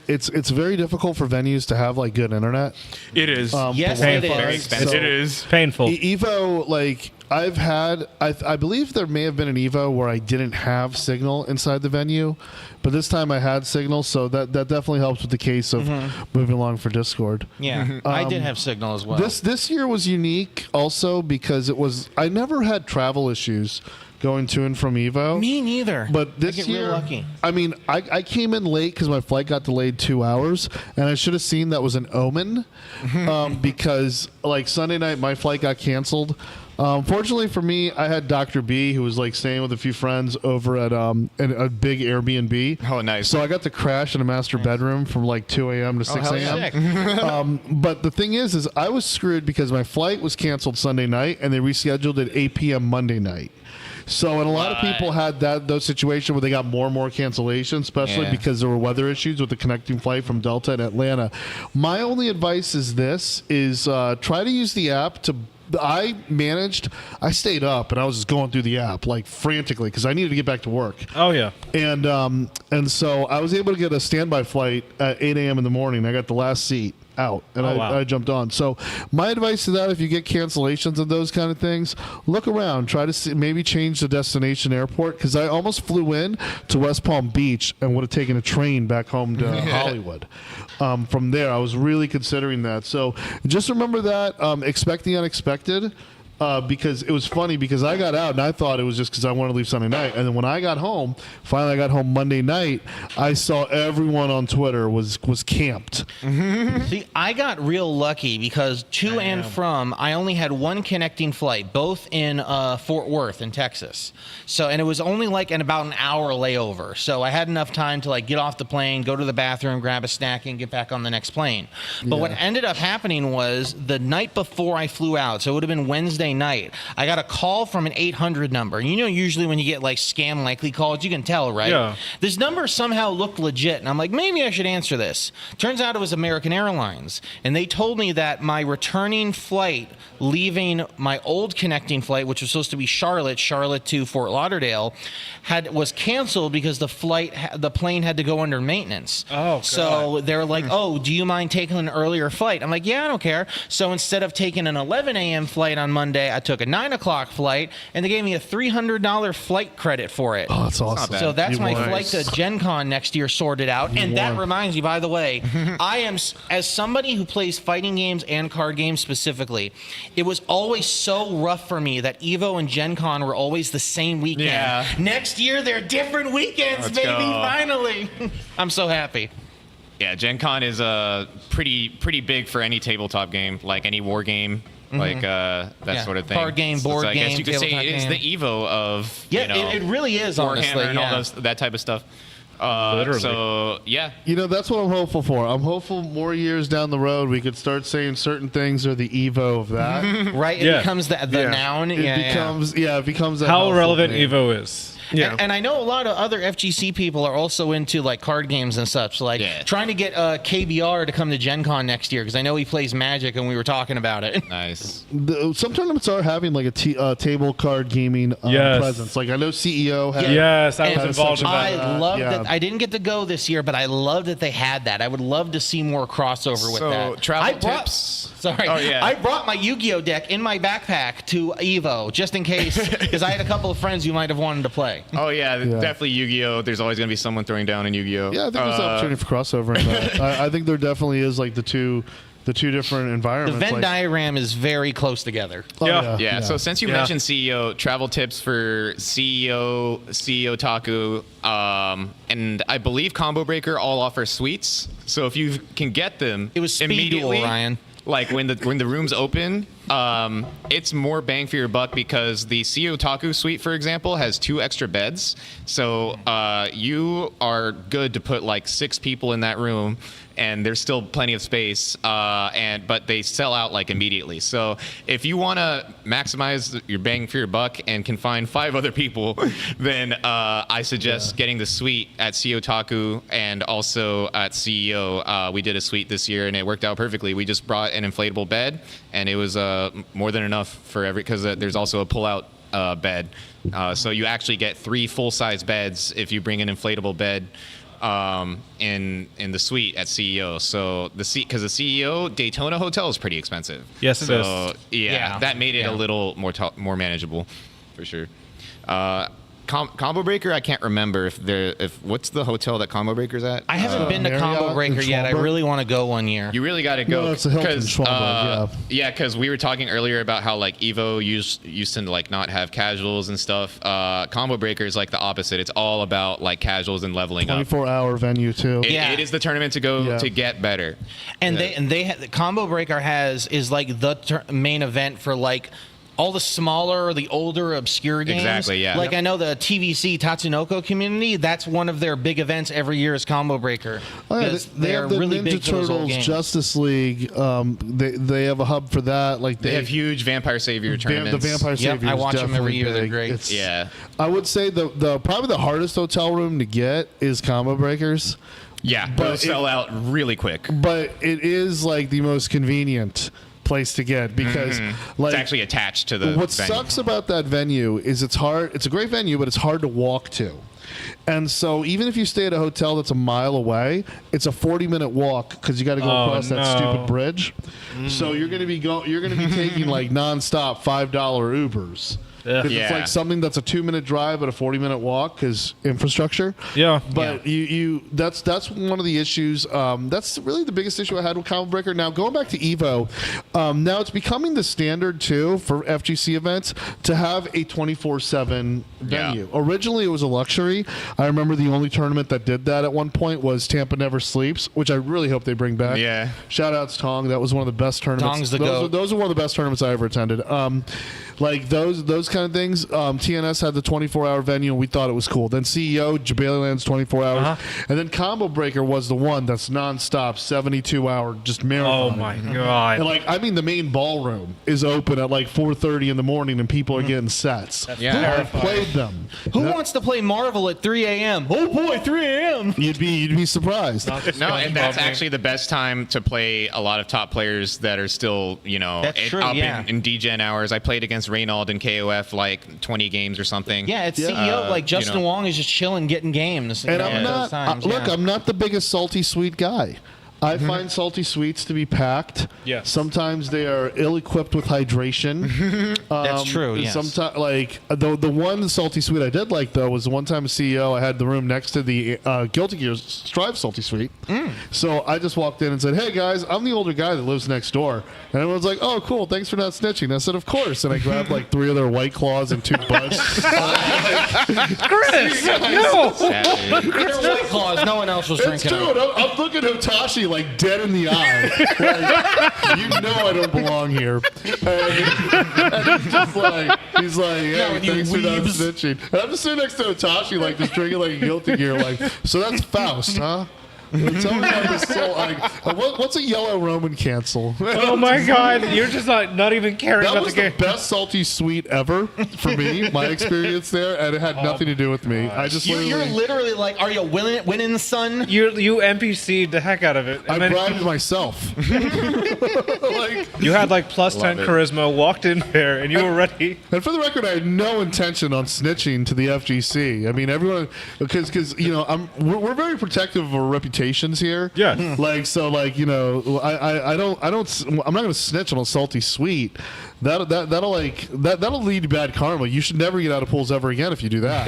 it's very difficult for venues to have like good internet. It is. Yes, for it Wi-Fi. is. Very expensive. It is. Painful. Evo, like I've had, I believe there may have been an Evo where I didn't have signal inside the venue, but this time I had signal, so that definitely helps with the case of moving along for Discord. Yeah, I did have signal as well. This year was unique also because I never had travel issues going to and from EVO. Me neither. But this I get year, real lucky. I mean, I came in late because my flight got delayed 2 hours, and I should have seen that was an omen, because like Sunday night my flight got canceled. Fortunately for me, I had Dr. B, who was like staying with a few friends over at a big Airbnb. Oh, nice. So I got to crash in a master bedroom from like 2 a.m. to 6 hell a.m. yeah. But the thing is I was screwed because my flight was canceled Sunday night and they rescheduled it 8 p.m. Monday night. So, and a lot of people had those situations where they got more and more cancellations, especially because there were weather issues with the connecting flight from Delta and Atlanta. My only advice is try to use the app to. I stayed up and I was just going through the app like frantically because I needed to get back to work. Oh yeah. And so I was able to get a standby flight at 8 a.m. in the morning. I got the last seat out and I jumped on. So my advice to that, if you get cancellations and those kind of things, look around, try to maybe change the destination airport, because I almost flew in to West Palm Beach and would have taken a train back home to Hollywood. From there, I was really considering that. So just remember that, expect the unexpected. Because it was funny because I got out and I thought it was just because I wanted to leave Sunday night. And then when I got home, finally I got home Monday night, I saw everyone on Twitter was camped. See, I got real lucky because to and from, I only had one connecting flight, both in Fort Worth in Texas. So, and it was only like about an hour layover. So I had enough time to like get off the plane, go to the bathroom, grab a snack, and get back on the next plane. But what ended up happening was the night before I flew out, so it would have been Wednesday night, I got a call from an 800 number. You know, usually when you get like scam likely calls, you can tell, right? Yeah. This number somehow looked legit, and I'm like, maybe I should answer this. Turns out it was American Airlines, and they told me that my returning flight, leaving my old connecting flight, which was supposed to be Charlotte to Fort Lauderdale, was canceled because the plane had to go under maintenance. Oh, God. So they're like, oh, do you mind taking an earlier flight? I'm like, yeah, I don't care. So instead of taking an 11 a.m. flight on Monday, I took a 9 o'clock flight, and they gave me a $300 flight credit for it. Oh, that's awesome. So that's my won. flight to Gen Con next year sorted out. And that reminds me, by the way, I am, as somebody who plays fighting games and card games specifically, it was always so rough for me that EVO and Gen Con were always the same weekend. Yeah. Next year, they're different weekends, Let's baby, go. finally. I'm so happy. Yeah, Gen Con is pretty big for any tabletop game, like any war game. Like that sort of thing. Card game, board I guess game, you could say tabletop it is game. the EVO of It really is, honestly. Warhammer and all Yeah. that type of stuff. Literally. So yeah, You know, that's what I'm hopeful for. I'm hopeful more years down the road we could start saying certain things are the Evo of that. Right? It Yeah. becomes the noun. It becomes that How household relevant name. EVO is. Yeah. And I know a lot of other FGC people are also into like card games and such. Like trying to get KBR to come to Gen Con next year because I know he plays Magic and we were talking about it. nice. Some tournaments are having like a table card gaming presence. Like I know CEO has. Yes, I was And involved in I that. love yeah. that. I didn't get to go this year, but I love that they had that. I would love to see more crossover with So, that. travel brought, tips? Sorry. Oh, yeah. I brought my Yu-Gi-Oh deck in my backpack to EVO just in case, because I had a couple of friends who might have wanted to play. Oh yeah, definitely Yu-Gi-Oh. There's always gonna be someone throwing down in Yu-Gi-Oh. Yeah, I think there's an opportunity for crossover in that. I think there definitely is like the two different The environments. Venn like, diagram is very close together. oh, Yeah. Yeah, so since you mentioned CEO, travel tips for CEO Taku, and I believe Combo Breaker all offer suites. So if you can get them, It was Speed immediately, Duel, Ryan. Like when the room's open, it's more bang for your buck because the CEO Taku suite, for example, has 2 extra beds. So you are good to put like 6 people in that room. And there's still plenty of space, but they sell out like immediately. So if you want to maximize your bang for your buck and can find 5 other people, then I suggest getting the suite at CEO Taku and also at CEO. We did a suite this year and it worked out perfectly. We just brought an inflatable bed and it was more than enough for because there's also a pull-out bed. So you actually get 3 full-size beds if you bring an inflatable bed. In the suite at CEO. So because the CEO Daytona Hotel is pretty expensive. Yes, it so, is. Yeah, that made it a little more manageable, for sure. Combo Breaker, I can't remember if what's the hotel that Combo Breaker's at. I haven't been to Marriott Combo in Breaker yet. I Schwalberg? really want to go one year. You really got to go. No, it's a Hilton Schwalberg, yeah, because we were talking earlier about how like Evo used to like not have casuals and stuff. Combo Breaker is like the opposite. It's all about like casuals and leveling up. 24-hour venue too. Yeah. It is the tournament to go Yeah. to get better. And the Combo Breaker is like the main event for like all the smaller, the older, obscure games. Exactly, yeah. Like I know the TVC Tatsunoko community. That's one of their big events every year is Combo Breaker. Oh, yeah, because they they're have the really Ninja big for those old Turtles games. Justice League. They have a hub for that. Like They have huge Vampire Savior the tournaments. Vampire Yep, Savior. I watch them every definitely year. They're big. great. It's- Yeah. I would say the probably the hardest hotel room to get is Combo Breakers, Yeah, But they'll it- sell out really quick. but it is like the most convenient place to get because like It's actually attached to the what venue. sucks about that venue is it's hard. It's a great venue, but it's hard to walk to. And so even if you stay at a hotel that's a mile away, it's a 40-minute walk because you got to go Oh, across that no. stupid bridge. So you're going to be taking like nonstop $5 Ubers. 'Cause It's Yeah. like something that's a 2-minute drive but a 40-minute walk because infrastructure. Yeah. But that's one of the issues. That's really the biggest issue I had with Combo Breaker. Now going back to EVO, now it's becoming the standard too for FGC events to have a 24/7 venue. Originally it was a luxury. I remember the only tournament that did that at one point was Tampa Never Sleeps, which I really hope they bring back. Yeah. Shout outs Tong. That was one of the best tournaments. Tong's the those, goat. those are one of the best tournaments I ever attended. Like those kind of things. TNS had the 24-hour venue, and we thought it was cool. Then CEO Jabaliland's 24 hours, and then Combo Breaker was the one that's nonstop, 72-hour, just marathon. Oh my god. And like, I mean, the main ballroom is open at like 4:30 in the morning, and people are getting sets. Yeah. I've played them. Who wants to play Marvel at 3 a.m.? Oh boy, 3 a.m. You'd be surprised. No, and that's actually the best time to play a lot of top players that are still, That's true, up yeah. in DGen hours. I played against Reynald in KOF like 20 games or something. Yeah, it's CEO. Like Justin you know. Wong is just chilling, getting games. And you know, I'm at not. those times, look, yeah. I'm not the biggest salty sweet guy. I find salty sweets to be packed. Yes. Sometimes they are ill-equipped with hydration. That's true. Yes. Sometimes, like the one salty sweet I did like though was the one time as CEO I had the room next to the Guilty Gear Strive salty sweet. So I just walked in and said, "Hey guys, I'm the older guy that lives next door." And everyone's like, "Oh, cool. Thanks for not snitching." I said, "Of course." And I grabbed like 3 of their White Claws and 2 Buds. Chris, no. Sadly. They're White Claws. No one else was It's drinking. true. them. I'm looking at Hotashi like dead in the eye. Like, you know I don't belong here. And he's like, Yeah, hey, with you thanks for not weebs. snitching. And I'm just sitting next to Hotashi like just drinking like a Guilty Gear. Like, so that's Faust, huh? Tell me about this soul. What's a yellow Roman cancel? Oh my god, you're just not even caring That about was the the game. best salty sweet ever for me, my experience there, and it had nothing to do with me. I just You're literally, literally like, are you winning, son? You NPC'd the heck out of it. I And then bribed myself. Like, you had like plus 10 it. charisma, walked in there, and you were ready. and for the record, I had no intention on snitching to the FGC. I mean, everyone, because you know, we're very protective of our reputations here. Yeah. Like so, like you know, I'm not going to snitch on a salty sweet. That'll lead to bad karma. You should never get out of pools ever again if you do that.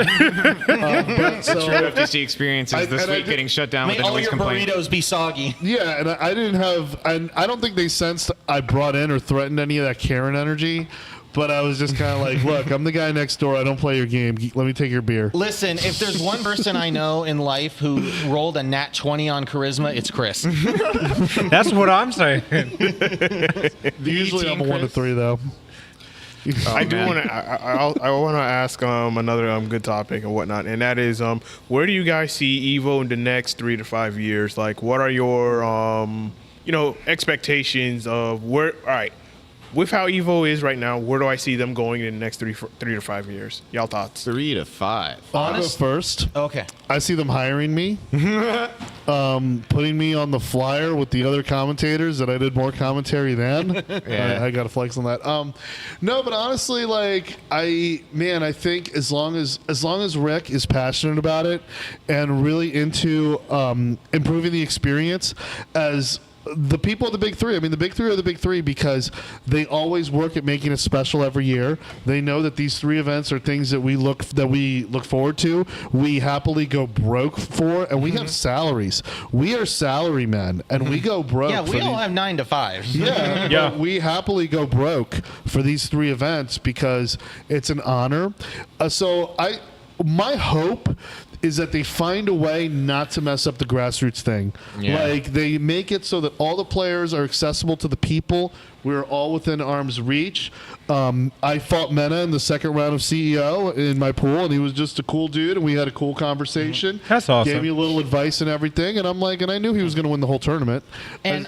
But so, True FTC experience is this and I week did- getting shut down May with a all noise your complaint. burritos be soggy. yeah, and I didn't have, and I don't think they sensed I brought in or threatened any of that Karen energy. But I was just kind of like, look, I'm the guy next door. I don't play your game. Let me take your beer. Listen, if there's one person I know in life who rolled a nat 20 on charisma, it's Chris. That's what I'm saying. Usually I'm a 1 to 3 though. I do want to. I want to ask another good topic and whatnot, and that is where do you guys see Evo in the next 3 to 5 years? Like, what are your expectations of where? All right, with how Evo is right now, where do I see them going in the next 3 to 5 years? Y'all thoughts? 3 to 5. I'll go Honest? first. Okay. I see them hiring me, putting me on the flyer with the other commentators that I did more commentary than. Yeah. I got to flex on that. No, but honestly, like I think as long as Rick is passionate about it and really into improving the experience, as the people of the big three. I mean, the big three are the big three because they always work at making it special every year. They know that these 3 events are things that we look forward to. We happily go broke for, and we have salaries. We are salary men, and we go broke. Yeah, we all have 9 to 5s. Yeah, Yeah. but we happily go broke for these 3 events because it's an honor. My hope is that they find a way not to mess up the grassroots thing. Yeah. Like, they make it so that all the players are accessible to the people. We're all within arm's reach. I fought Mena in the second round of CEO in my pool, and he was just a cool dude, and we had a cool conversation. That's awesome. Gave me a little advice and everything, and I knew he was going to win the whole tournament. And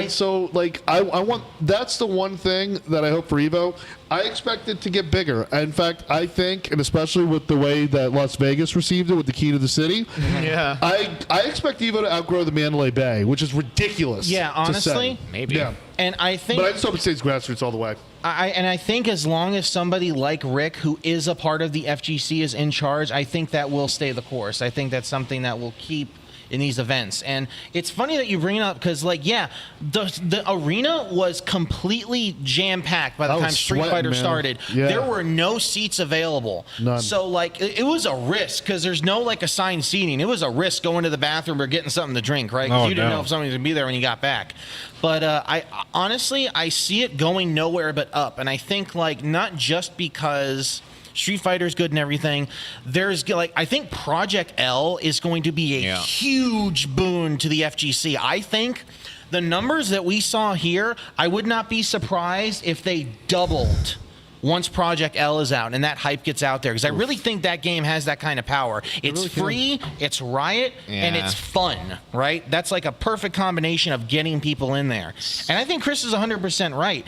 So, like, I want, that's the one thing that I hope for EVO. I expect it to get bigger. In fact, I think, and especially with the way that Las Vegas received it with the key to the city, Yeah. I expect EVO to outgrow the Mandalay Bay, which is ridiculous. Yeah, to honestly. say. Maybe. Yeah. And I think But I just hope it stays grassroots all the way. I think as long as somebody like Rick, who is a part of the FGC, is in charge, I think that will stay the course. I think that's something that will keep in these events. And it's funny that you bring it up because, like, yeah, the arena was completely jam-packed by the I was time Street sweating, Fighter man. started. Yeah. There were no seats available. None. So, like, it was a risk because there's no, like, assigned seating. It was a risk going to the bathroom or getting something to drink, right? Because Oh, you didn't no. know if somebody was going to be there when you got back. But I honestly, I see it going nowhere but up. And I think, like, not just because Street Fighter's good and everything. There's, like, I think Project L is going to be a huge boon to the FGC. I think the numbers that we saw here, I would not be surprised if they doubled once Project L is out and that hype gets out there, because I really think that game has that kind of power. It's free, it's Riot, and Yeah. it's fun, right? That's like a perfect combination of getting people in there. And I think Chris is 100% right.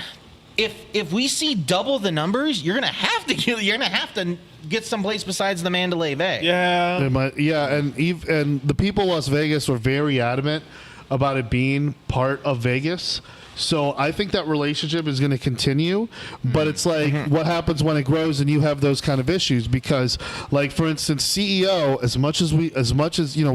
If we see double the numbers, you're gonna have to get someplace besides the Mandalay Bay. Yeah. And the people of Las Vegas were very adamant about it being part of Vegas. So I think that relationship is going to continue, but it's like what happens when it grows and you have those kind of issues, because, like, for instance, CEO, as much as we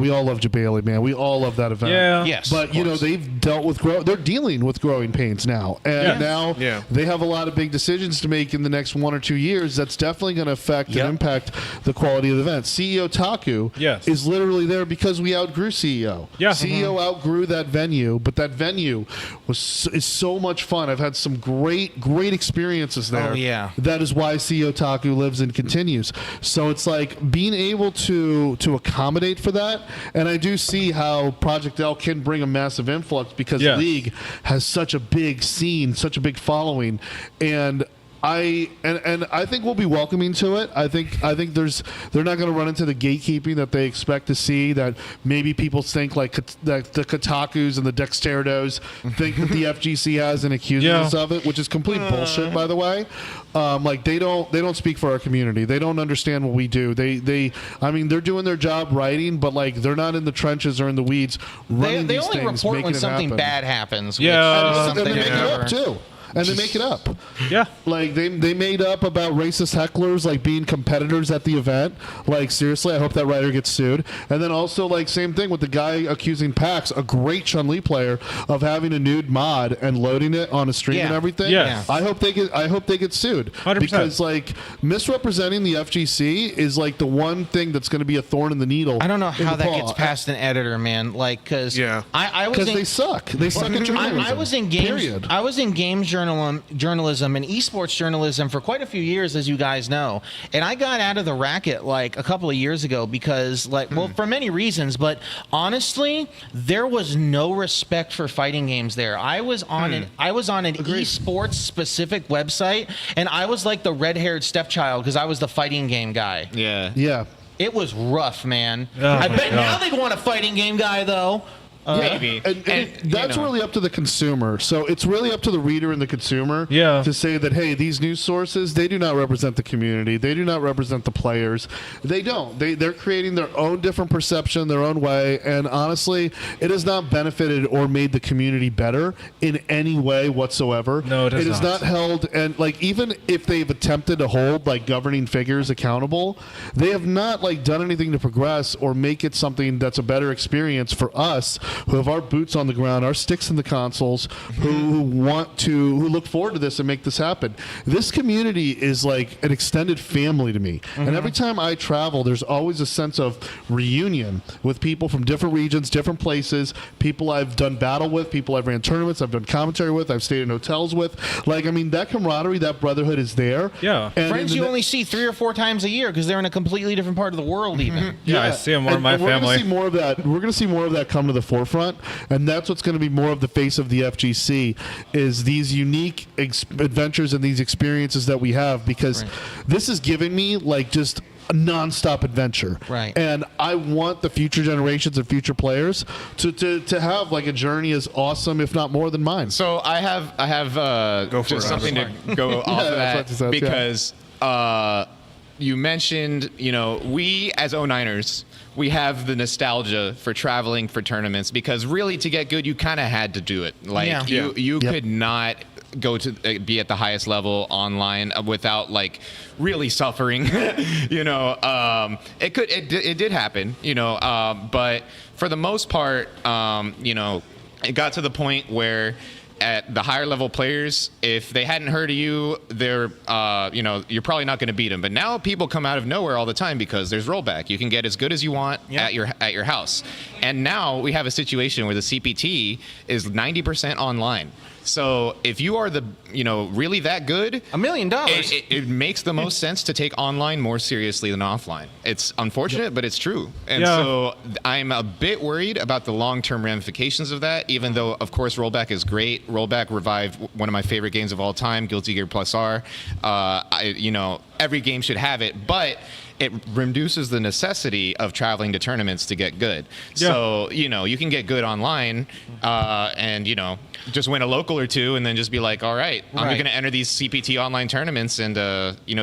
all love Jabali, man, we all love that event. Yeah. Yes. But they've dealt with they're dealing with growing pains now, and now they have a lot of big decisions to make in the next 1 or 2 years. That's definitely going to affect and impact the quality of the event. CEO Taku is literally there because we outgrew CEO. Yeah. CEO outgrew that venue, but that venue is so much fun. I've had some great experiences there. Oh, yeah. That is why CEO Taku lives and continues. So it's like being able to accommodate for that, and I do see how Project L can bring a massive influx because League has such a big scene, such a big following, and I think we'll be welcoming to it. I think they're not going to run into the gatekeeping that they expect to see. That maybe people think like that the Kotakus and the Dexteritos think that the FGC has and accusing us of it, which is complete bullshit, by the way. Like they don't speak for our community. They don't understand what we do. I mean, they're doing their job writing, but like they're not in the trenches or in the weeds running They these only things, report making when it something happen. bad happens. Yeah. Which is And something they make it never- up too. And they make it up. Yeah. Like they made up about racist hecklers like being competitors at the event. Like seriously, I hope that writer gets sued. And then also like same thing with the guy accusing Pax, a great Chun-Li player, of having a nude mod and loading it on a stream and everything. Yeah. I hope they get sued 100%. because like misrepresenting the FGC is like the one thing that's going to be a thorn in the needle. I don't know in how the that paw. gets past an editor, man. Like, because I was Because in, they suck. They suck at journalism. I was in games. Period. I was in games journalism and esports journalism for quite a few years, as you guys know. And I got out of the racket like a couple of years ago because, like, well, for many reasons. But honestly, there was no respect for fighting games there. I was on an esports specific website, and I was like the red-haired stepchild because I was the fighting game guy. Yeah. Yeah. It was rough, man. Oh I my bet God. now they'd want a fighting game guy though. Maybe. And you that's know. really up to the consumer. So it's really up to the reader and the consumer to say that, hey, these news sources, they do not represent the community. They do not represent the players. They don't. They're creating their own different perception, their own way. And honestly, it has not benefited or made the community better in any way whatsoever. No, it has is not held. And like, even if they've attempted to hold like governing figures accountable, they have not like done anything to progress or make it something that's a better experience for us who have our boots on the ground, our sticks in the consoles, who look forward to this and make this happen. This community is like an extended family to me. And every time I travel, there's always a sense of reunion with people from different regions, different places, people I've done battle with, people I've ran tournaments, I've done commentary with, I've stayed in hotels with. Like, I mean, that camaraderie, that brotherhood is there. Yeah. And Friends you only see 3 or 4 times a year because they're in a completely different part of the world even. Yeah, I see them more in my we're family. Gonna see more of that. We're going to see more of that come to the forefront, and that's what's going to be more of the face of the FGC is these unique adventures and these experiences that we have, because this is giving me like just a non-stop adventure. Right. And I want the future generations and future players to have like a journey as awesome, if not more, than mine. So I have just something to go off of that's what that she said, because you mentioned, we as 09ers, we have the nostalgia for traveling for tournaments because really to get good, you kind of had to do it. Like you could not go to be at the highest level online without like really suffering. It did happen, but for the most part, it got to the point where at the higher level players, if they hadn't heard of you, they're, you're probably not going to beat them. But now people come out of nowhere all the time because there's rollback. You can get as good as you want at your house. And now we have a situation where the CPT is 90% online. So if you are really that good, $1 million. It makes the most sense to take online more seriously than offline. It's unfortunate, but it's true. And so I'm a bit worried about the long-term ramifications of that, even though, of course, rollback is great. Rollback revived one of my favorite games of all time, Guilty Gear Plus R. Every game should have it, but it reduces the necessity of traveling to tournaments to get good. Yeah. So, you can get good online and, just win a local or two and then just be like, all right, I'm going to enter these CPT online tournaments and,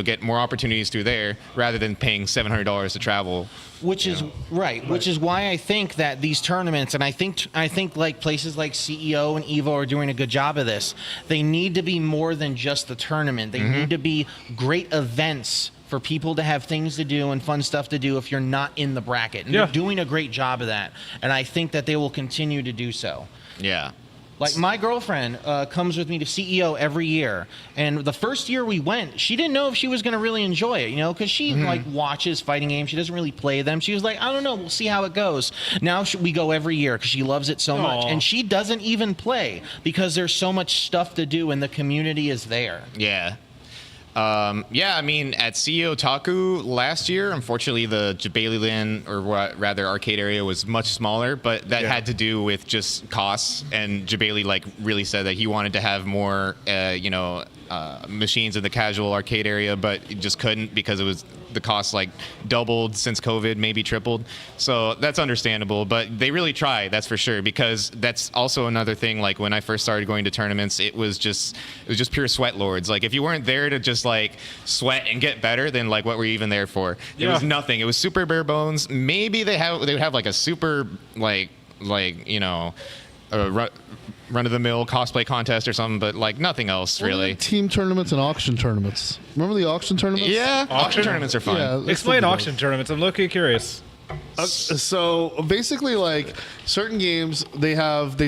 get more opportunities through there rather than paying $700 to travel. Which is which is why I think that these tournaments, and I think like places like CEO and EVO are doing a good job of this. They need to be more than just the tournament. They need to be great events for people to have things to do and fun stuff to do if you're not in the bracket. And they're doing a great job of that. And I think that they will continue to do so. Yeah. Like my girlfriend comes with me to CEO every year, and the first year we went, she didn't know if she was going to really enjoy it, because she like watches fighting games. She doesn't really play them. She was like, I don't know, we'll see how it goes. Now we go every year because she loves it so much, and she doesn't even play because there's so much stuff to do and the community is there. Yeah. I mean, at CEO Otaku last year, unfortunately, the Jabaliland, or rather arcade area, was much smaller, but that had to do with just costs. And Jabali really said that he wanted to have more, machines in the casual arcade area, but he just couldn't because the cost doubled since COVID, maybe tripled. So that's understandable, but they really tried, that's for sure, because that's also another thing. Like when I first started going to tournaments, it was just pure sweat lords. Like if you weren't there to just sweat and get better, then what were you even there for? There was nothing. It was super bare bones. Maybe they would have a super run-of-the-mill cosplay contest or something, but nothing else really. Team tournaments and auction tournaments. Remember the auction tournaments? Yeah, auction tournaments are fun. Yeah, Explain auction tournaments. I'm low-key curious. So basically, certain games, they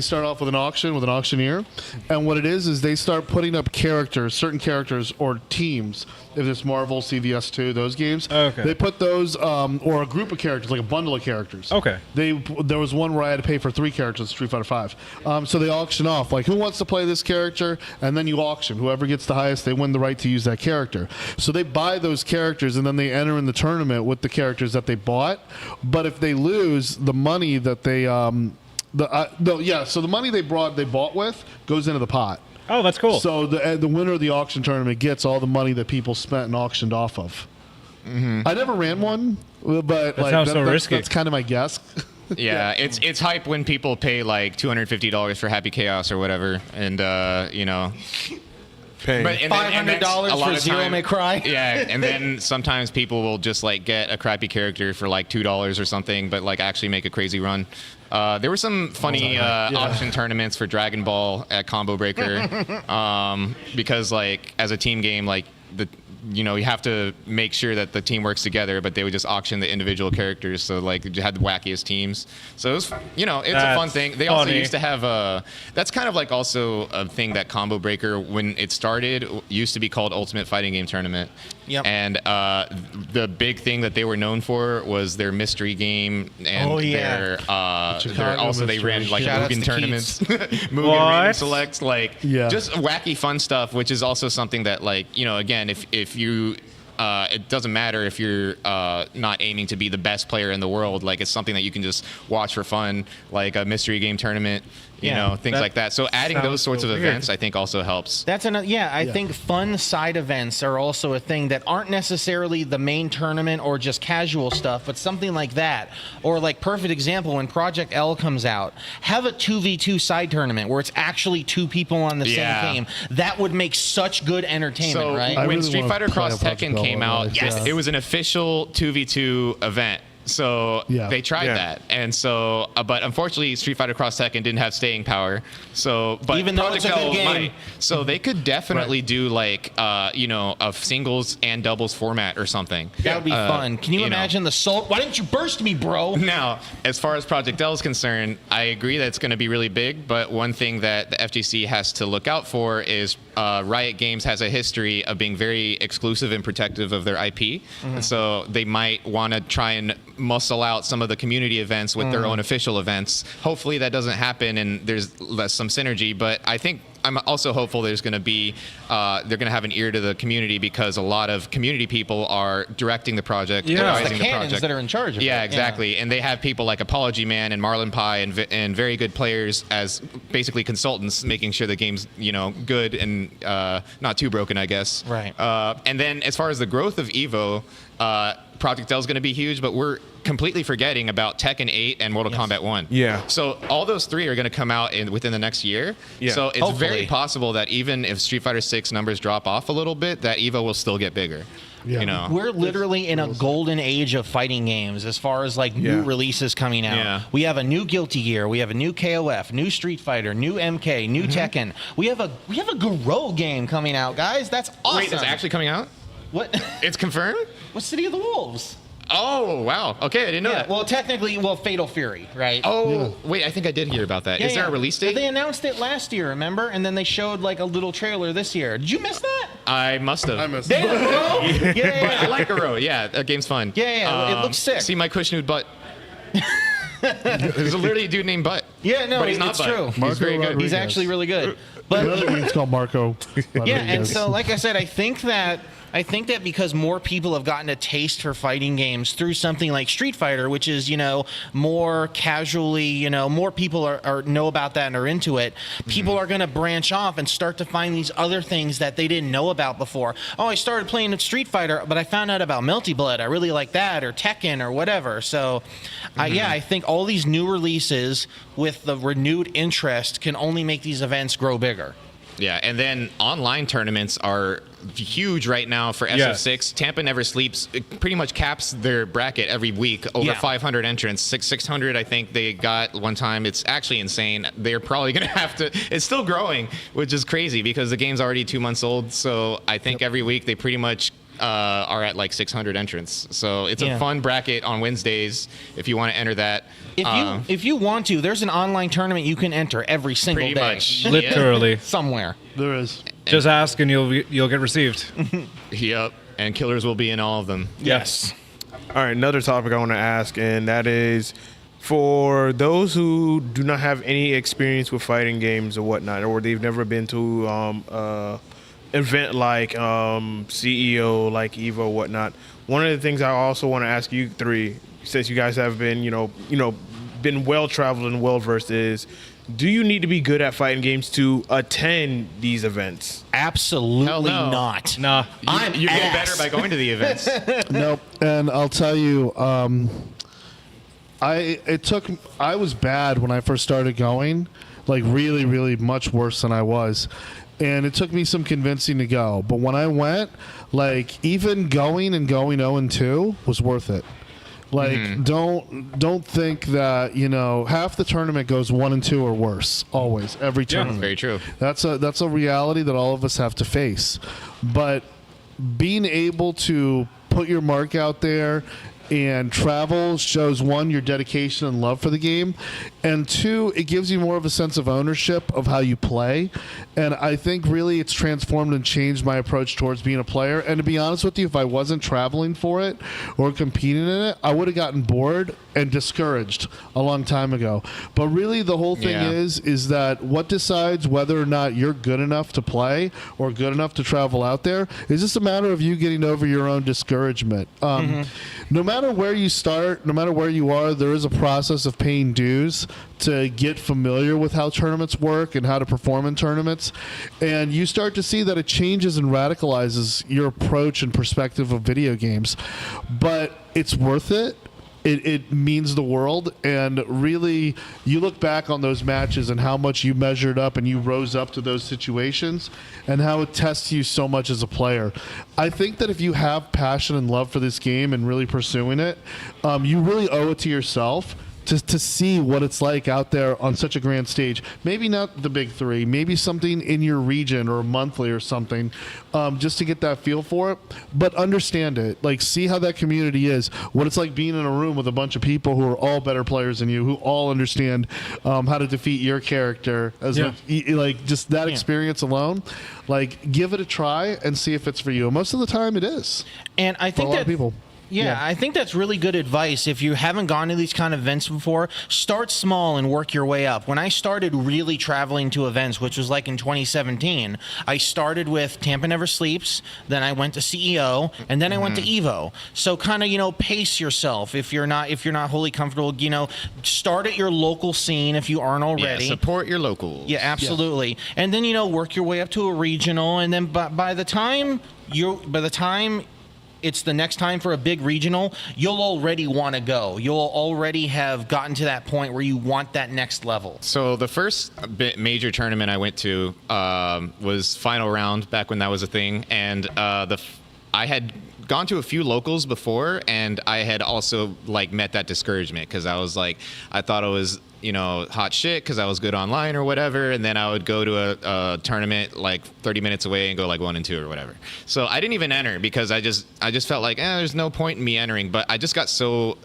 start off with an auction with an auctioneer, and what it is they start putting up certain characters or teams. If it's Marvel, CVS2, those games, they put those or a group of characters, like a bundle of characters. Okay. There was one where I had to pay for 3 characters, Street Fighter 5. So they auction off who wants to play this character, and then you auction. Whoever gets the highest, they win the right to use that character. So they buy those characters, and then they enter in the tournament with the characters that they bought. But if they lose, the money that they so the money they bought with goes into the pot. Oh, that's cool. So the winner of the auction tournament gets all the money that people spent and auctioned off of. I never ran one, but that sounds so risky. That's kind of my guess. Yeah, it's hype when people pay $250 for Happy Chaos or whatever, and Paying. But $500 for Zero May Cry. Yeah, and then sometimes people will just get a crappy character for $2 or something, but actually make a crazy run. There were some funny auction tournaments for Dragon Ball at Combo Breaker, because as a team game, you have to make sure that the team works together, but they would just auction the individual characters. So like you had the wackiest teams. So it was, it's a fun thing. They also used to have that's kind of like also a thing that Combo Breaker, when it started, used to be called Ultimate Fighting Game Tournament. Yep. And the big thing that they were known for was their mystery game and they ran like Shout outs Mugen to tournaments, Mugen Rating Selects, like just wacky fun stuff, which is also something that like, again, if you it doesn't matter if you're not aiming to be the best player in the world. Like it's something that you can just watch for fun, like a mystery game tournament, things like that. So adding those sorts of events, I think, also helps. That's another. I think fun side events are also a thing that aren't necessarily the main tournament or just casual stuff, but something like that. Or like perfect example, when Project L comes out, have a 2v2 side tournament where it's actually two people on the same game. That would make such good entertainment, so right? When Street Fighter Cross Tekken came out, it was an official 2v2 event. So they tried that, and so, but unfortunately, Street Fighter Cross Tekken didn't have staying power. So, but even though it's a good game, so they could definitely do like, a singles and doubles format or something. That would be fun. Can you imagine the soul? Why didn't you burst me, bro? Now, as far as Project L is concerned, I agree that it's going to be really big. But one thing that the FGC has to look out for is Riot Games has a history of being very exclusive and protective of their IP, and so they might want to try and muscle out some of the community events with their own official events. Hopefully that doesn't happen and there's some synergy, but I think I'm also hopeful there's going to be they're going to have an ear to the community, because a lot of community people are directing the project, advising the project, that are in charge of it. Exactly. And they have people like Apology Man and Marlon Pie and very good players as basically consultants, making sure the game's good and not too broken, I guess. Right. And then as far as the growth of EVO, Project L is going to be huge, but we're completely forgetting about Tekken 8 and Mortal Kombat 1. Yeah. So all those three are going to come out within the next year. Yeah. So it's very possible that even if Street Fighter 6 numbers drop off a little bit, that EVO will still get bigger. Yeah. We're literally in a golden age of fighting games as far as like new releases coming out. Yeah. We have a new Guilty Gear, we have a new KOF, new Street Fighter, new MK, new Tekken. We have a Garou game coming out, guys. That's awesome. Wait, it's actually coming out? What? It's confirmed? What City of the Wolves? Oh, wow. Okay, I didn't know that. Well, technically, Fatal Fury, right? Oh, wait, I think I did hear about that. Is there a release date? They announced it last year, remember? And then they showed like a little trailer this year. Did you miss that? I must have. Damn, Yeah. But I like Garou. Yeah, that game's fun. Yeah, it looks sick. See my Kushnood butt. There's literally a dude named Butt. Yeah, no, but he's not it's Butt. true. He's very good. Rodriguez. He's actually really good. The But other game's called Marco. and so like I said, I think that because more people have gotten a taste for fighting games through something like Street Fighter, which is, more casually, more people are know about that and are into it, people are going to branch off and start to find these other things that they didn't know about before. Oh, I started playing Street Fighter, but I found out about Melty Blood. I really like that, or Tekken, or whatever. So, I think all these new releases with the renewed interest can only make these events grow bigger. Yeah, and then online tournaments are huge right now for SF6. Tampa Never Sleeps. It pretty much caps their bracket every week. Over 500 entrants. 600, I think they got one time. It's actually insane. They're probably going to have to... It's still growing, which is crazy because the game's already 2 months old. So I think every week they pretty much are at like 600 entrants. So it's a fun bracket on Wednesdays if you want to enter that. If you want to, there's an online tournament you can enter every single Pretty day. much. Literally. Somewhere. There is. Just ask and you'll get received. Yep. And killers will be in all of them. Yes. All right, another topic I want to ask, and that is for those who do not have any experience with fighting games or whatnot, or they've never been to event like CEO, like EVO, or whatnot. One of the things I also want to ask you three, since you guys have been, been well traveled and well versed, is do you need to be good at fighting games to attend these events? Absolutely Hell no. not. Nah. You get better by going to the events. Nope. And I'll tell you, I was bad when I first started going, like really, really much worse than I was. And it took me some convincing to go. But when I went, like even going 0-2 was worth it. Like don't think that, half the tournament goes 1-2 or worse. Always. Every tournament. Very true. That's a reality that all of us have to face. But being able to put your mark out there and travel shows, one, your dedication and love for the game, and two, it gives you more of a sense of ownership of how you play. And I think really it's transformed and changed my approach towards being a player. And to be honest with you, if I wasn't traveling for it or competing in it, I would have gotten bored and discouraged a long time ago. But really the whole thing is that what decides whether or not you're good enough to play or good enough to travel out there is just a matter of you getting over your own discouragement. No matter where you start, no matter where you are, there is a process of paying dues to get familiar with how tournaments work and how to perform in tournaments. And you start to see that it changes and radicalizes your approach and perspective of video games. But it's worth it. It means the world, and really you look back on those matches and how much you measured up and you rose up to those situations and how it tests you so much as a player. I think that if you have passion and love for this game and really pursuing it, you really owe it to yourself to see what it's like out there on such a grand stage. Maybe not the big three, maybe something in your region or monthly or something, just to get that feel for it. But understand it. Like, see how that community is, what it's like being in a room with a bunch of people who are all better players than you, who all understand how to defeat your character. Like, just that experience alone, like, give it a try and see if it's for you. And most of the time it is. And I think for a lot of that people. Yeah, I think that's really good advice. If you haven't gone to these kind of events before, start small and work your way up. When I started really traveling to events, which was like in 2017, I started with Tampa Never Sleeps, then I went to CEO, and then I went to EVO. So kind of, pace yourself. If you're not wholly comfortable, start at your local scene if you aren't already. Yeah, support your locals. Yeah, absolutely. Yeah. And then, work your way up to a regional, and then by the time it's the next time for a big regional, you'll already want to go. You'll already have gotten to that point where you want that next level. So the first major tournament I went to was Final Round, back when that was a thing. And I had gone to a few locals before, and I had also met that discouragement because I thought it was hot shit because I was good online or whatever, and then I would go to a tournament 30 minutes away and go 1-2 or whatever. So I didn't even enter because I just felt like there's no point in me entering. But I just got so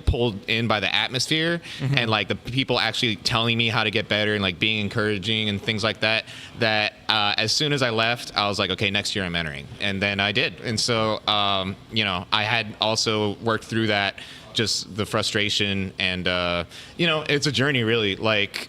pulled in by the atmosphere and the people actually telling me how to get better and being encouraging and things like that. That as soon as I left, I was like, okay, next year I'm entering, and then I did. And so I had also worked through that. Just the frustration, and it's a journey, really.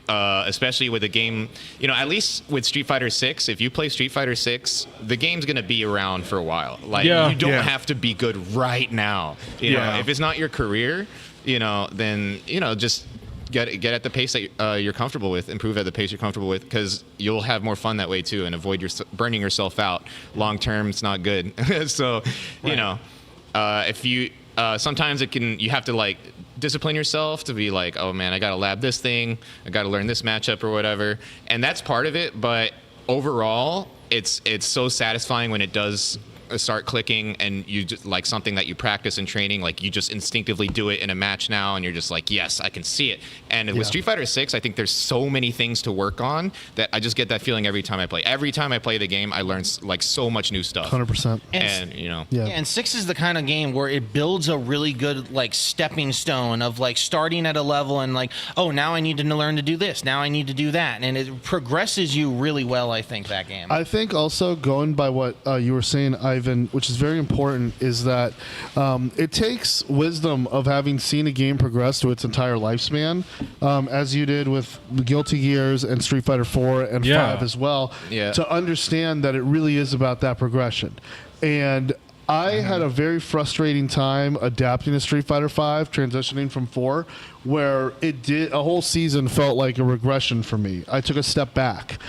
Especially with a game, at least with Street Fighter 6, if you play Street Fighter 6, the game's gonna be around for a while. You don't have to be good right now. You know, if it's not your career, then just get at the pace that you're comfortable with. Improve at the pace you're comfortable with, because you'll have more fun that way too, and avoid burning yourself out. Long term, it's not good. So, if you sometimes you have to discipline yourself to be oh man, I gotta lab this thing, I gotta learn this matchup or whatever, and that's part of it. But overall, it's so satisfying when it does start clicking, and you just something that you practice in training, you just instinctively do it in a match now, and you're just yes, I can see it. And with Street Fighter 6, I think there's so many things to work on that I just get that feeling every time I play. Every time I play the game, I learn so much new stuff. 100%. And and 6 is the kind of game where it builds a really good stepping stone of starting at a level and oh, now I need to learn to do this, now I need to do that, and it progresses you really well. I think that game. I think also, going by what you were saying, Ivan, which is very important, is that it takes wisdom of having seen a game progress to its entire lifespan, as you did with Guilty Gears and Street Fighter 4 and 5 as well, to understand that it really is about that progression. And I had a very frustrating time adapting to Street Fighter 5, transitioning from 4, where a whole season felt like a regression for me. I took a step back,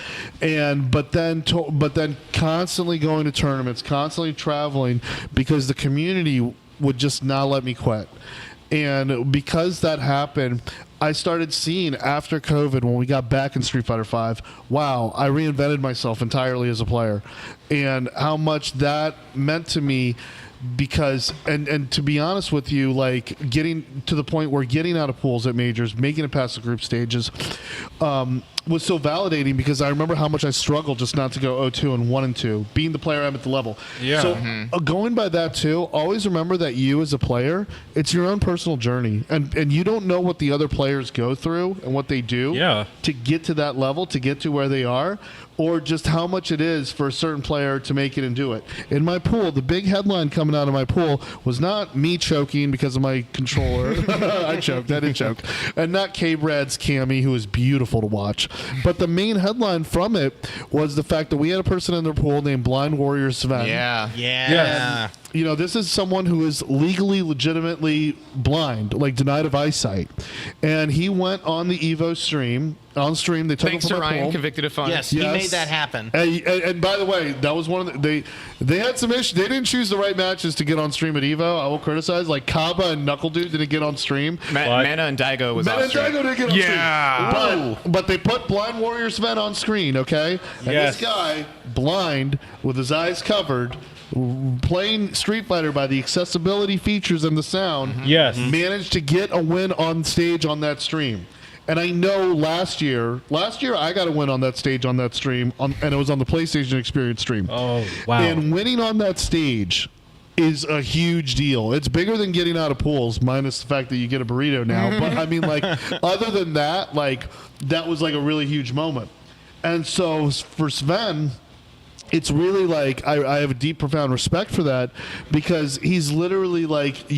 but then constantly going to tournaments, constantly traveling, because the community would just not let me quit. And because that happened, I started seeing after COVID, when we got back in Street Fighter 5, wow, I reinvented myself entirely as a player, and how much that meant to me because and to be honest with you, like getting to the point where getting out of pools at majors, making it past the group stages, was so validating because I remember how much I struggled just not to go 0-2 and 1-2, being the player I'm at the level. Yeah. So going by that too, always remember that you as a player, it's your own personal journey, and you don't know what the other players go through and what they do to get to that level, to get to where they are, or just how much it is for a certain player to make it and do it. In my pool, the big headline coming out of my pool was not me choking because of my controller. I didn't choke. And not K-Brad's Cammy, who is beautiful to watch. But the main headline from it was the fact that we had a person in their pool named Blind Warrior Sven. Yeah. You know, this is someone who is legally, legitimately blind, like denied of eyesight. And he went on the EVO stream. On stream, they took Thanks him to from my Ryan, pool. convicted of fun. Yes, he made that happen. And by the way, that was one of the, they had some issues. They didn't choose the right matches to get on stream at EVO. I will criticize. Like Kaba and Knuckle Dude didn't get on stream. Mana and Daigo was Meta off and stream. Daigo didn't get on stream. But they put Blind Warrior Sven on screen, okay? And this guy, blind, with his eyes covered, playing Street Fighter by the accessibility features and the sound, managed to get a win on stage on that stream. And I know last year I got a win on that stage on that stream, and it was on the PlayStation Experience stream. Oh, wow. And winning on that stage is a huge deal. It's bigger than getting out of pools, minus the fact that you get a burrito now. But I mean, like, other than that, like, that was like a really huge moment. And so for Sven, it's really like I have a deep, profound respect for that, because he's literally like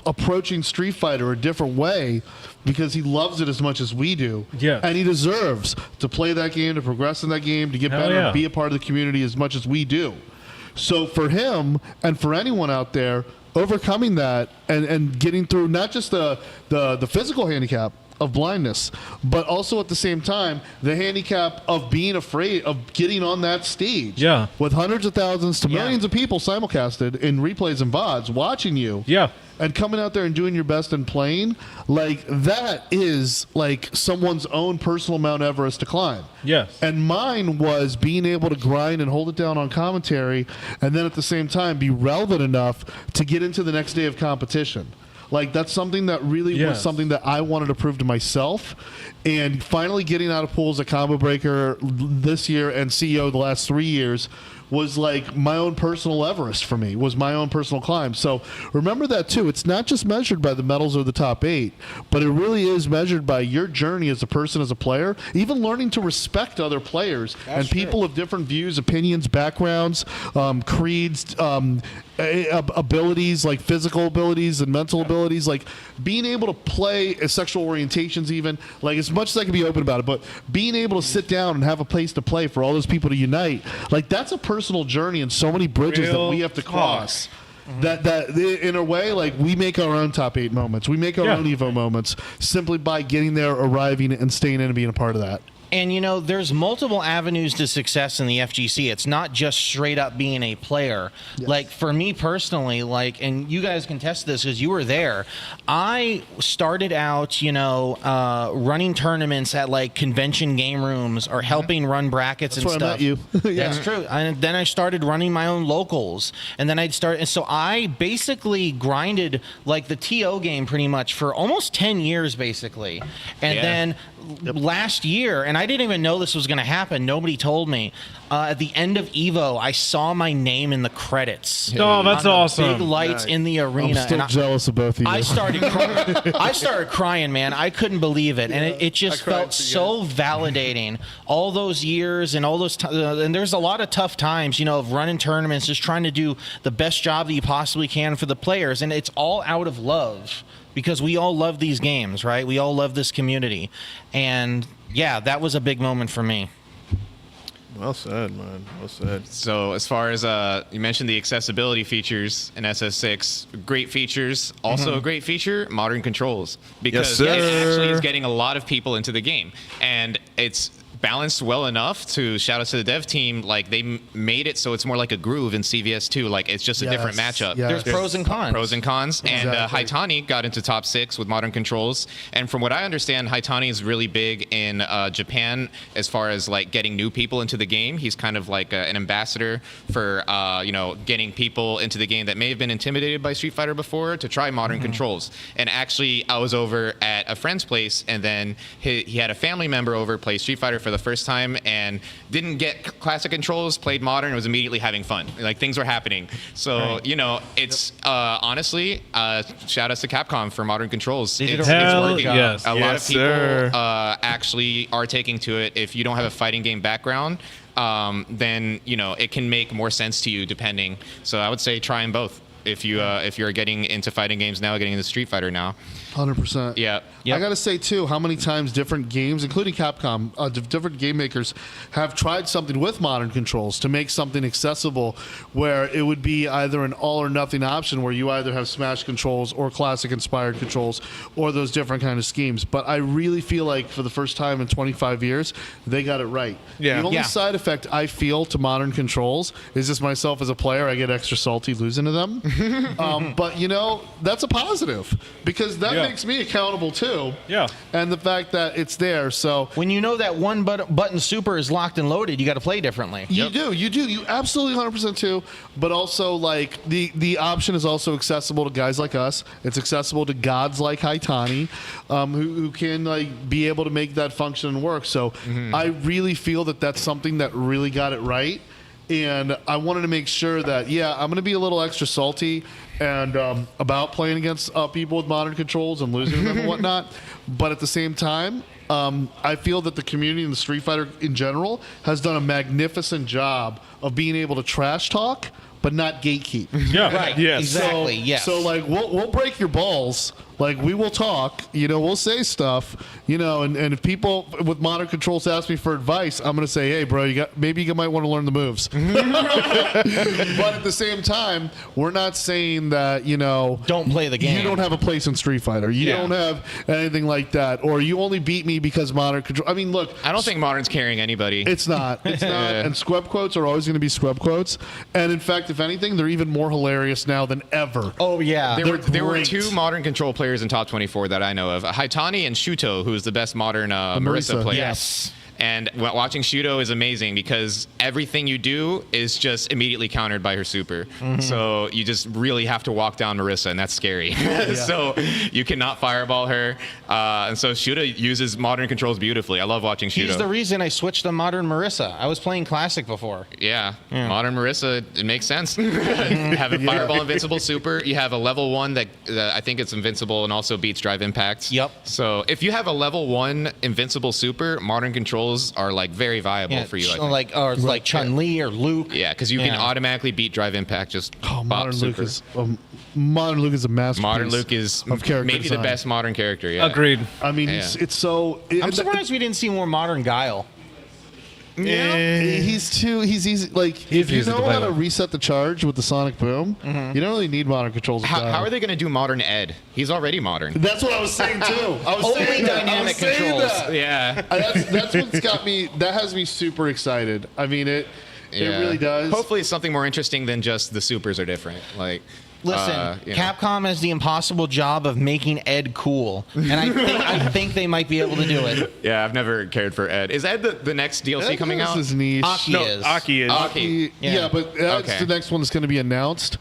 approaching Street Fighter a different way because he loves it as much as we do. Yeah. And he deserves to play that game, to progress in that game, to get better, and be a part of the community as much as we do. So for him and for anyone out there, overcoming that and getting through not just the physical handicap of blindness, but also at the same time the handicap of being afraid of getting on that stage with hundreds of thousands to millions of people simulcasted in replays and VODs watching you and coming out there and doing your best and playing, like, that is like someone's own personal Mount Everest to climb. And mine was being able to grind and hold it down on commentary, and then at the same time be relevant enough to get into the next day of competition. Like, that's something that really was something that I wanted to prove to myself. And finally getting out of pools at Combo Breaker this year and CEO the last 3 years was like my own personal Everest for me, was my own personal climb. So remember that too. It's not just measured by the medals or the top 8, but it really is measured by your journey as a person, as a player, even learning to respect other players and people of different views, opinions, backgrounds, creeds, abilities, like physical abilities and mental abilities, like being able to play as sexual orientations, even, like, as much as I can be open about it, but being able to sit down and have a place to play for all those people to unite, like, that's a personal journey and so many bridges that we have to cross. That in a way, like, we make our own top 8 moments, we make our own EVO moments simply by getting there, arriving, and staying in and being a part of that. And, you know, there's multiple avenues to success in the FGC. It's not just straight up being a player. Like, for me personally, like, and you guys can test this because you were there, I started out, you know, running tournaments at, like, convention game rooms or helping run brackets and stuff. That's where I met you. That's true. And then I started running my own locals. And then and so I basically grinded, like, the TO game pretty much for almost 10 years, basically. And then last year, and I didn't even know this was going to happen, nobody told me, at the end of EVO, I saw my name in the credits. Oh, that's awesome. Big lights in the arena. I'm still jealous of both of you. I started crying, man. I couldn't believe it. And it just felt so validating. All those years and all those and there's a lot of tough times, you know, of running tournaments, just trying to do the best job that you possibly can for the players. And it's all out of love, because we all love these games, right? We all love this community. And yeah, that was a big moment for me. Well said, man. Well said. So as far as you mentioned the accessibility features in SS6, great features. Also a great feature, modern controls, because Yes, it sir. actually is getting a lot of people into the game, and it's balanced well enough to shout out to the dev team. Like they made it so it's more like a groove in CVS2. Like it's just a different matchup. Yes. There's pros and cons. Pros and cons. And Exactly. Haitani got into top 6 with modern controls. And from what I understand, Haitani is really big in Japan as far as like getting new people into the game. He's kind of like an ambassador for getting people into the game that may have been intimidated by Street Fighter before to try modern controls. And actually, I was over at a friend's place, and then he had a family member over play Street Fighter for the first time and didn't get classic controls, played modern, and was immediately having fun. Like things were happening. So it's honestly shout outs to Capcom for modern controls. It's working. yes. A lot of Yes, people sir. actually are taking to it. If you don't have a fighting game background, then it can make more sense to you depending. So I would say try them both. If you're getting into fighting games now, getting into Street Fighter now. 100%. Yeah. I got to say, too, how many times different games, including Capcom, different game makers, have tried something with modern controls to make something accessible where it would be either an all or nothing option where you either have Smash controls or classic inspired controls or those different kind of schemes. But I really feel like for the first time in 25 years, they got it right. Yeah. The only side effect I feel to modern controls is just myself as a player, I get extra salty losing to them. But, that's a positive because that makes me accountable too. Yeah. And the fact that it's there. So When you know that one button super is locked and loaded, you got to play differently. you do. You absolutely 100% too. But also, like, the option is also accessible to guys like us. It's accessible to gods like Haitani, who can, like, be able to make that function and work. So I really feel that that's something that really got it right. And I wanted to make sure that, I'm going to be a little extra salty and about playing against people with modern controls and losing them and whatnot. But at the same time, I feel that the community and the Street Fighter in general has done a magnificent job of being able to trash talk, but not gatekeep. Yeah. Right. Yes. Exactly. Yes. So like we'll break your balls. Like we will talk, we'll say stuff, and if people with modern controls ask me for advice, I'm gonna say, hey, bro, maybe you might want to learn the moves. But at the same time, we're not saying that don't play the game. you don't have a place in Street Fighter. You don't have anything like that, or you only beat me because modern control. I mean, look, I don't think modern's carrying anybody. it's not. It's not. And scrub quotes are always going to be scrub quotes. And in fact, if anything, they're even more hilarious now than ever. Oh yeah. There were great. 2 modern control players in top 24 that I know of. Haitani and Shuto, who's the best modern Marissa player. Yes. And watching Shuto is amazing because everything you do is just immediately countered by her super. So you just really have to walk down Marissa, and that's scary. So you cannot fireball her. And so Shuto uses modern controls beautifully. I love watching Shuto. He's the reason I switched to modern Marissa. I was playing classic before. Yeah, modern Marissa, it makes sense. Have a fireball invincible super. You have a level 1 that I think it's invincible and also beats drive impacts. Yep. So if you have a level 1 invincible super, modern controls are like very viable for you. I think. Like Chun-Li or Luke. Yeah, because you can automatically beat drive impact. Just bop Modern Luke super. is Modern Luke is a masterpiece. Modern Luke is of character maybe design. the best modern character. Yeah. Agreed. I mean, Yeah. it's so. I'm surprised we didn't see more modern Guile. He's easy. Like if you easy to know play how to with. reset the charge with the sonic boom, you don't really need modern controls. with How that. are they going to do modern Ed? He's already modern. That's what I was saying too. I was Only saying that. I dynamic was saying controls. that. Yeah. That's what's got me. That has me super excited. I mean, it really does. Hopefully, it's something more interesting than just the supers are different. Like, Listen, you know. Capcom has the impossible job of making Ed cool, and I think they might be able to do it. Yeah, I've never cared for Ed. Is Ed the next DLC That coming is out? his niche. Aki No, is. Aki is. Aki. Yeah, but that's Okay. the next one that's going to be announced,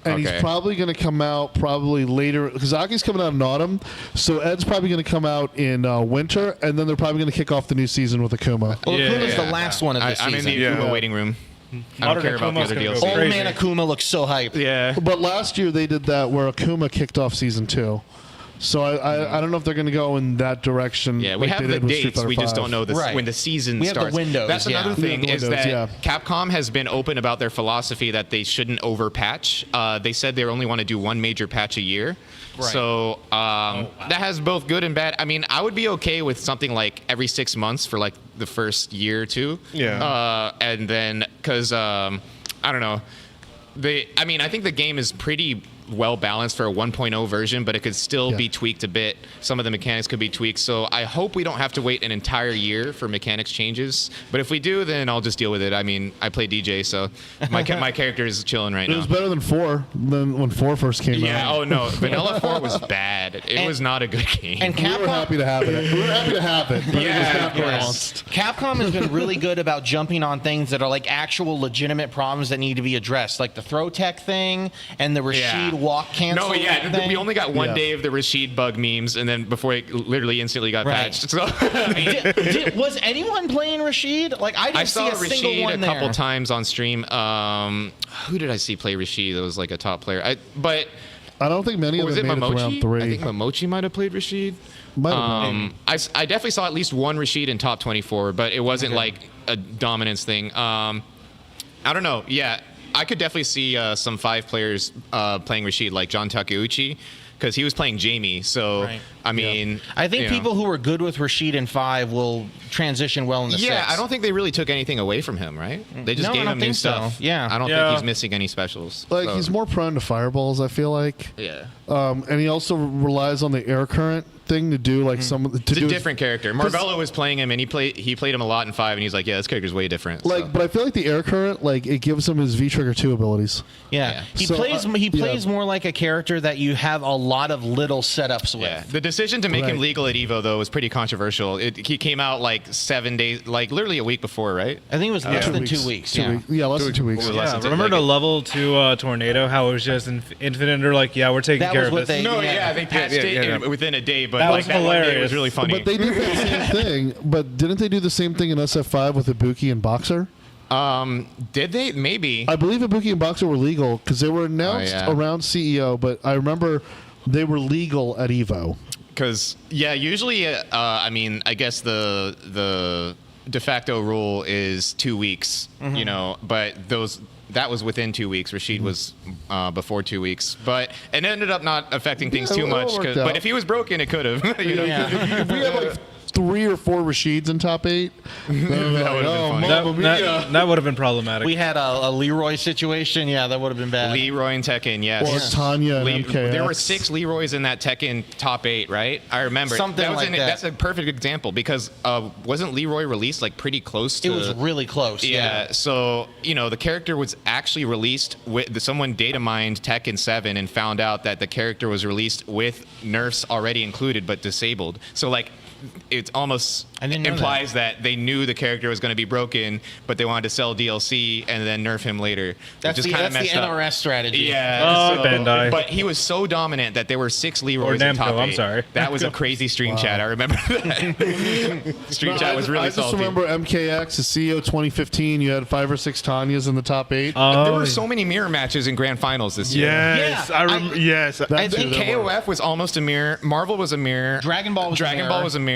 and Okay. he's probably going to come out probably later because Aki's coming out in autumn, so Ed's probably going to come out in winter, and then they're probably going to kick off the new season with Akuma. Well, Yeah, Akuma's yeah, the last one of the I'm in season. the Yeah. Akuma waiting room. I don't Modern care about the Akuma's other gonna go DLC. Old crazy. man Akuma looks so hyped. Yeah. But last year they did that where Akuma kicked off season 2. So I don't know if they're going to go in that direction. Yeah, we like have they the did with Street dates. Fighter We just 5. don't know Right. when the season We have the starts. windows, That's yeah. another We have thing the is windows, that yeah. Capcom has been open about their philosophy that they shouldn't overpatch. They said they only want to do one major patch a year. Right. So that has both good and bad. I mean, I would be okay with something like every 6 months for like the first year or two. Yeah. And then because I don't know. I think the game is pretty well balanced for a 1.0 version, but it could still Yeah. be tweaked a bit. Some of the mechanics could be tweaked. So I hope we don't have to wait an entire year for mechanics changes. But if we do, then I'll just deal with it. I mean, I play DJ, so my character is chilling right It now. was better than 4 than when 4 first came Yeah. out. Oh no, Vanilla 4 was bad. It was not a good game. And We were Capcom, happy to have it. We were happy to have it. But Yeah, it was not yes. balanced. Capcom has been really good about jumping on things that are like actual legitimate problems that need to be addressed, like the throw tech thing and the Rashid walk cancel. No, yeah, thing. we only got one Yeah. day of the Rashid bug memes, and then before it literally instantly got Right. patched. So Was anyone playing Rashid? Like I didn't I saw see a single Rashid one a couple there. times on stream. Who did I see play Rashid? That was like a top player. But I don't think many of was them it made it to round Momochi? 3. I think Momochi might have played Rashid. Might have been. I definitely saw at least one Rashid in top 24, but it wasn't like a dominance thing. I don't know. Yeah, I could definitely see some 5 players playing Rashid, like John Takeuchi, because he was playing Jamie. So, Right. I mean, I think you know. people who are good with Rashid in 5 will transition well into 6. Yeah, I don't think they really took anything away from him, right? They just No, I gave don't him new think so. stuff. Yeah. I don't Yeah. think he's missing any specials. Like, So, he's more prone to fireballs, I feel like. yeah. And he also relies on the air current thing to do, like, some of the. To It's a do different character. Marvello was playing him, and he played him a lot in 5, and he's like, yeah, this character's way different. Like, so. but I feel like the air current, like, it gives him his V Trigger 2 abilities. Yeah, Yeah. he So, plays. yeah. He plays more like a character that you have a lot of little setups with. Yeah, the decision to make him Right. legal at EVO though was pretty controversial. He came out like 7 days, like literally a week before, right? I think it was less than 2 weeks. Yeah. Yeah, less than 2 weeks. Or Yeah, less than remember like the it- level 2 tornado? How it was just infinite? Or like, yeah, we're taking That care was of what this. they- No, Yeah. yeah, they patched it yeah. within a day, but That like was that one day it was hilarious. really funny. But they did that same thing. But didn't they do the same thing in SF5 with Ibuki and Boxer? Did they? Maybe. I believe Ibuki and Boxer were legal because they were announced yeah. around CEO, but I remember they were legal at EVO. Because yeah, usually, I mean, I guess the de facto rule is 2 weeks, you know, but that was within 2 weeks. Rashid was before 2 weeks, but it ended up not affecting things Yeah, too it much. worked 'Cause- out. But if he was broken, it could have. You know, If we had like 3 or 4 Rashids in top 8, then That would've been funny. That, Mamma Mia. that would have been problematic. We had a Leroy situation. Yeah, that would have been bad. Leroy and Tekken, yes. Or Tanya and MKX. There were 6 Leroys in that Tekken top 8, right? I remember. Something that was like that. That's a perfect example because wasn't Leroy released like pretty close to? It was really close. Yeah, so you know the character was actually released with someone data mined Tekken 7 and found out that the character was released with nerfs already included but disabled. So like it almost I didn't know implies that. They knew the character was going to be broken, but they wanted to sell DLC and then nerf him later. That's which the, is kind of that's the messed up. NRS strategy. Yeah. Oh, Bandai. But he was so dominant that there were 6 Leroys Or in Namco, top 8. I'm sorry. That was a crazy stream chat. I remember that. Stream chat was really I just salty. remember MKX, the CEO 2015. You had 5 or 6 Tanyas in the top 8. There were so many mirror matches in grand finals this year. Yes, Yeah, I remember. Yes, That I too, think there were. KOF was almost a mirror. Marvel was a mirror. Dragon Ball was a Dragon mirror. Ball was a mirror.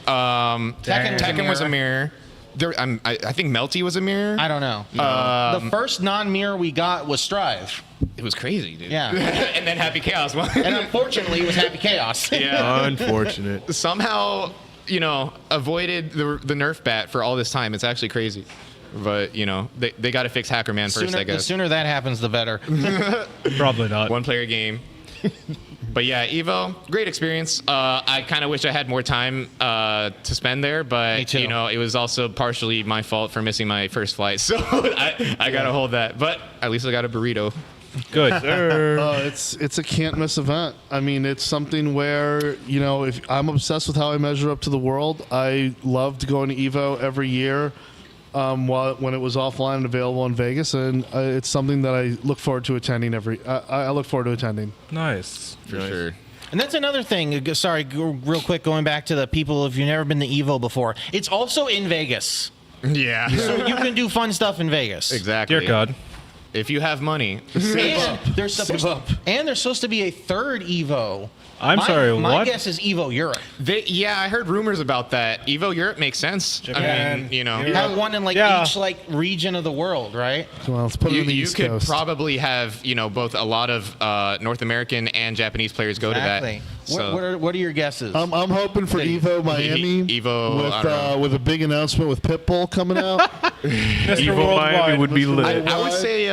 Tekken was a mirror. I think Melty was a mirror. I don't know. The first non-mirror we got was Strive. It was crazy, dude. Yeah. And then Happy Chaos won. And unfortunately, it was Happy Chaos. yeah. unfortunate. Somehow, avoided the Nerf bat for all this time. It's actually crazy. But, they got to fix Hacker Man first, I The guess. sooner that happens, the better. Probably not. One player game. But yeah, EVO, great experience. I kind of wish I had more time to spend there, Me but too. it was also partially my fault for missing my first flight, so I gotta hold that. But at least I got a burrito. Good. It's a can't miss event. I mean, it's something where if I'm obsessed with how I measure up to the world. I loved going to Evo every year, when it was offline and available in Vegas, and it's something that I look forward to attending I look forward to attending. Nice. For sure. And that's another thing. Sorry, real quick, going back to the people, if you've never been to EVO before, it's also in Vegas. Yeah. So you can do fun stuff in Vegas. Exactly. Dear God. If you have money. And there's supposed to be a third EVO. I'm sorry, My what? guess is EVO Europe. I heard rumors about that. EVO Europe makes sense. Japan. I mean, You have one in Yeah. each region of the world, right? Well, let's put it You, on the you East could Coast. probably have both a lot of North American and Japanese players go Exactly. to that. So What are your guesses? I'm hoping for City. Evo Miami Evo, I don't know. with a big announcement with Pitbull coming out. Mr. Evo Worldwide. Miami would be lit. I would say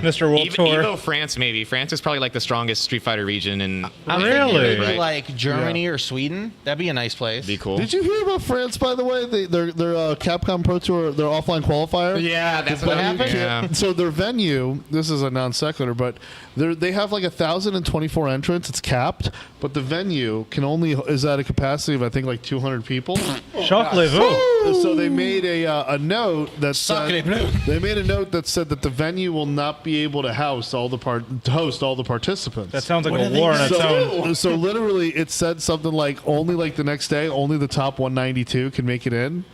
Mr. World Tour. Evo France, maybe. France is probably like the strongest Street Fighter region, and I'm Really? thinking maybe Right. like Germany or Sweden. That'd be a nice place. be cool. Did you hear about France, by the way? Their Capcom Pro Tour, their offline qualifier. Yeah, that's what happened? Yeah. So their venue, this is a non sequitur, but they have like 1,024 entrants. It's capped, but the venue is at a capacity of I think like 200 people. Chocolate-vous. So they made a note that Sacre said, bleu. they made a note that said that the venue will not be able to host all the participants. That sounds like What a do they war in its own. So literally, it said something like only like the next day, only the top 192 can make it in.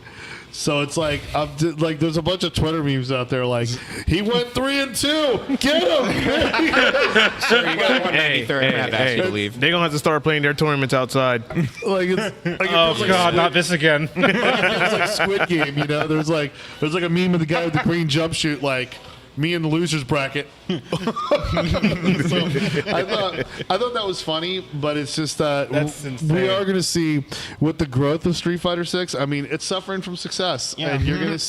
So it's like, there's a bunch of Twitter memes out there like, he went 3-2, get him. Sure, you got 193rd. I'm gonna have to ask you to leave. They're gonna have to start playing their tournaments outside. Like it's like Oh it's like God, not this again. it's like Squid Game, you know. There's like a meme of the guy with the green jumpsuit, like me in the losers bracket. So, I thought that was funny, but it's just that That's we insane. are going to see with the growth of Street Fighter 6. I mean, it's suffering from success, and you're going to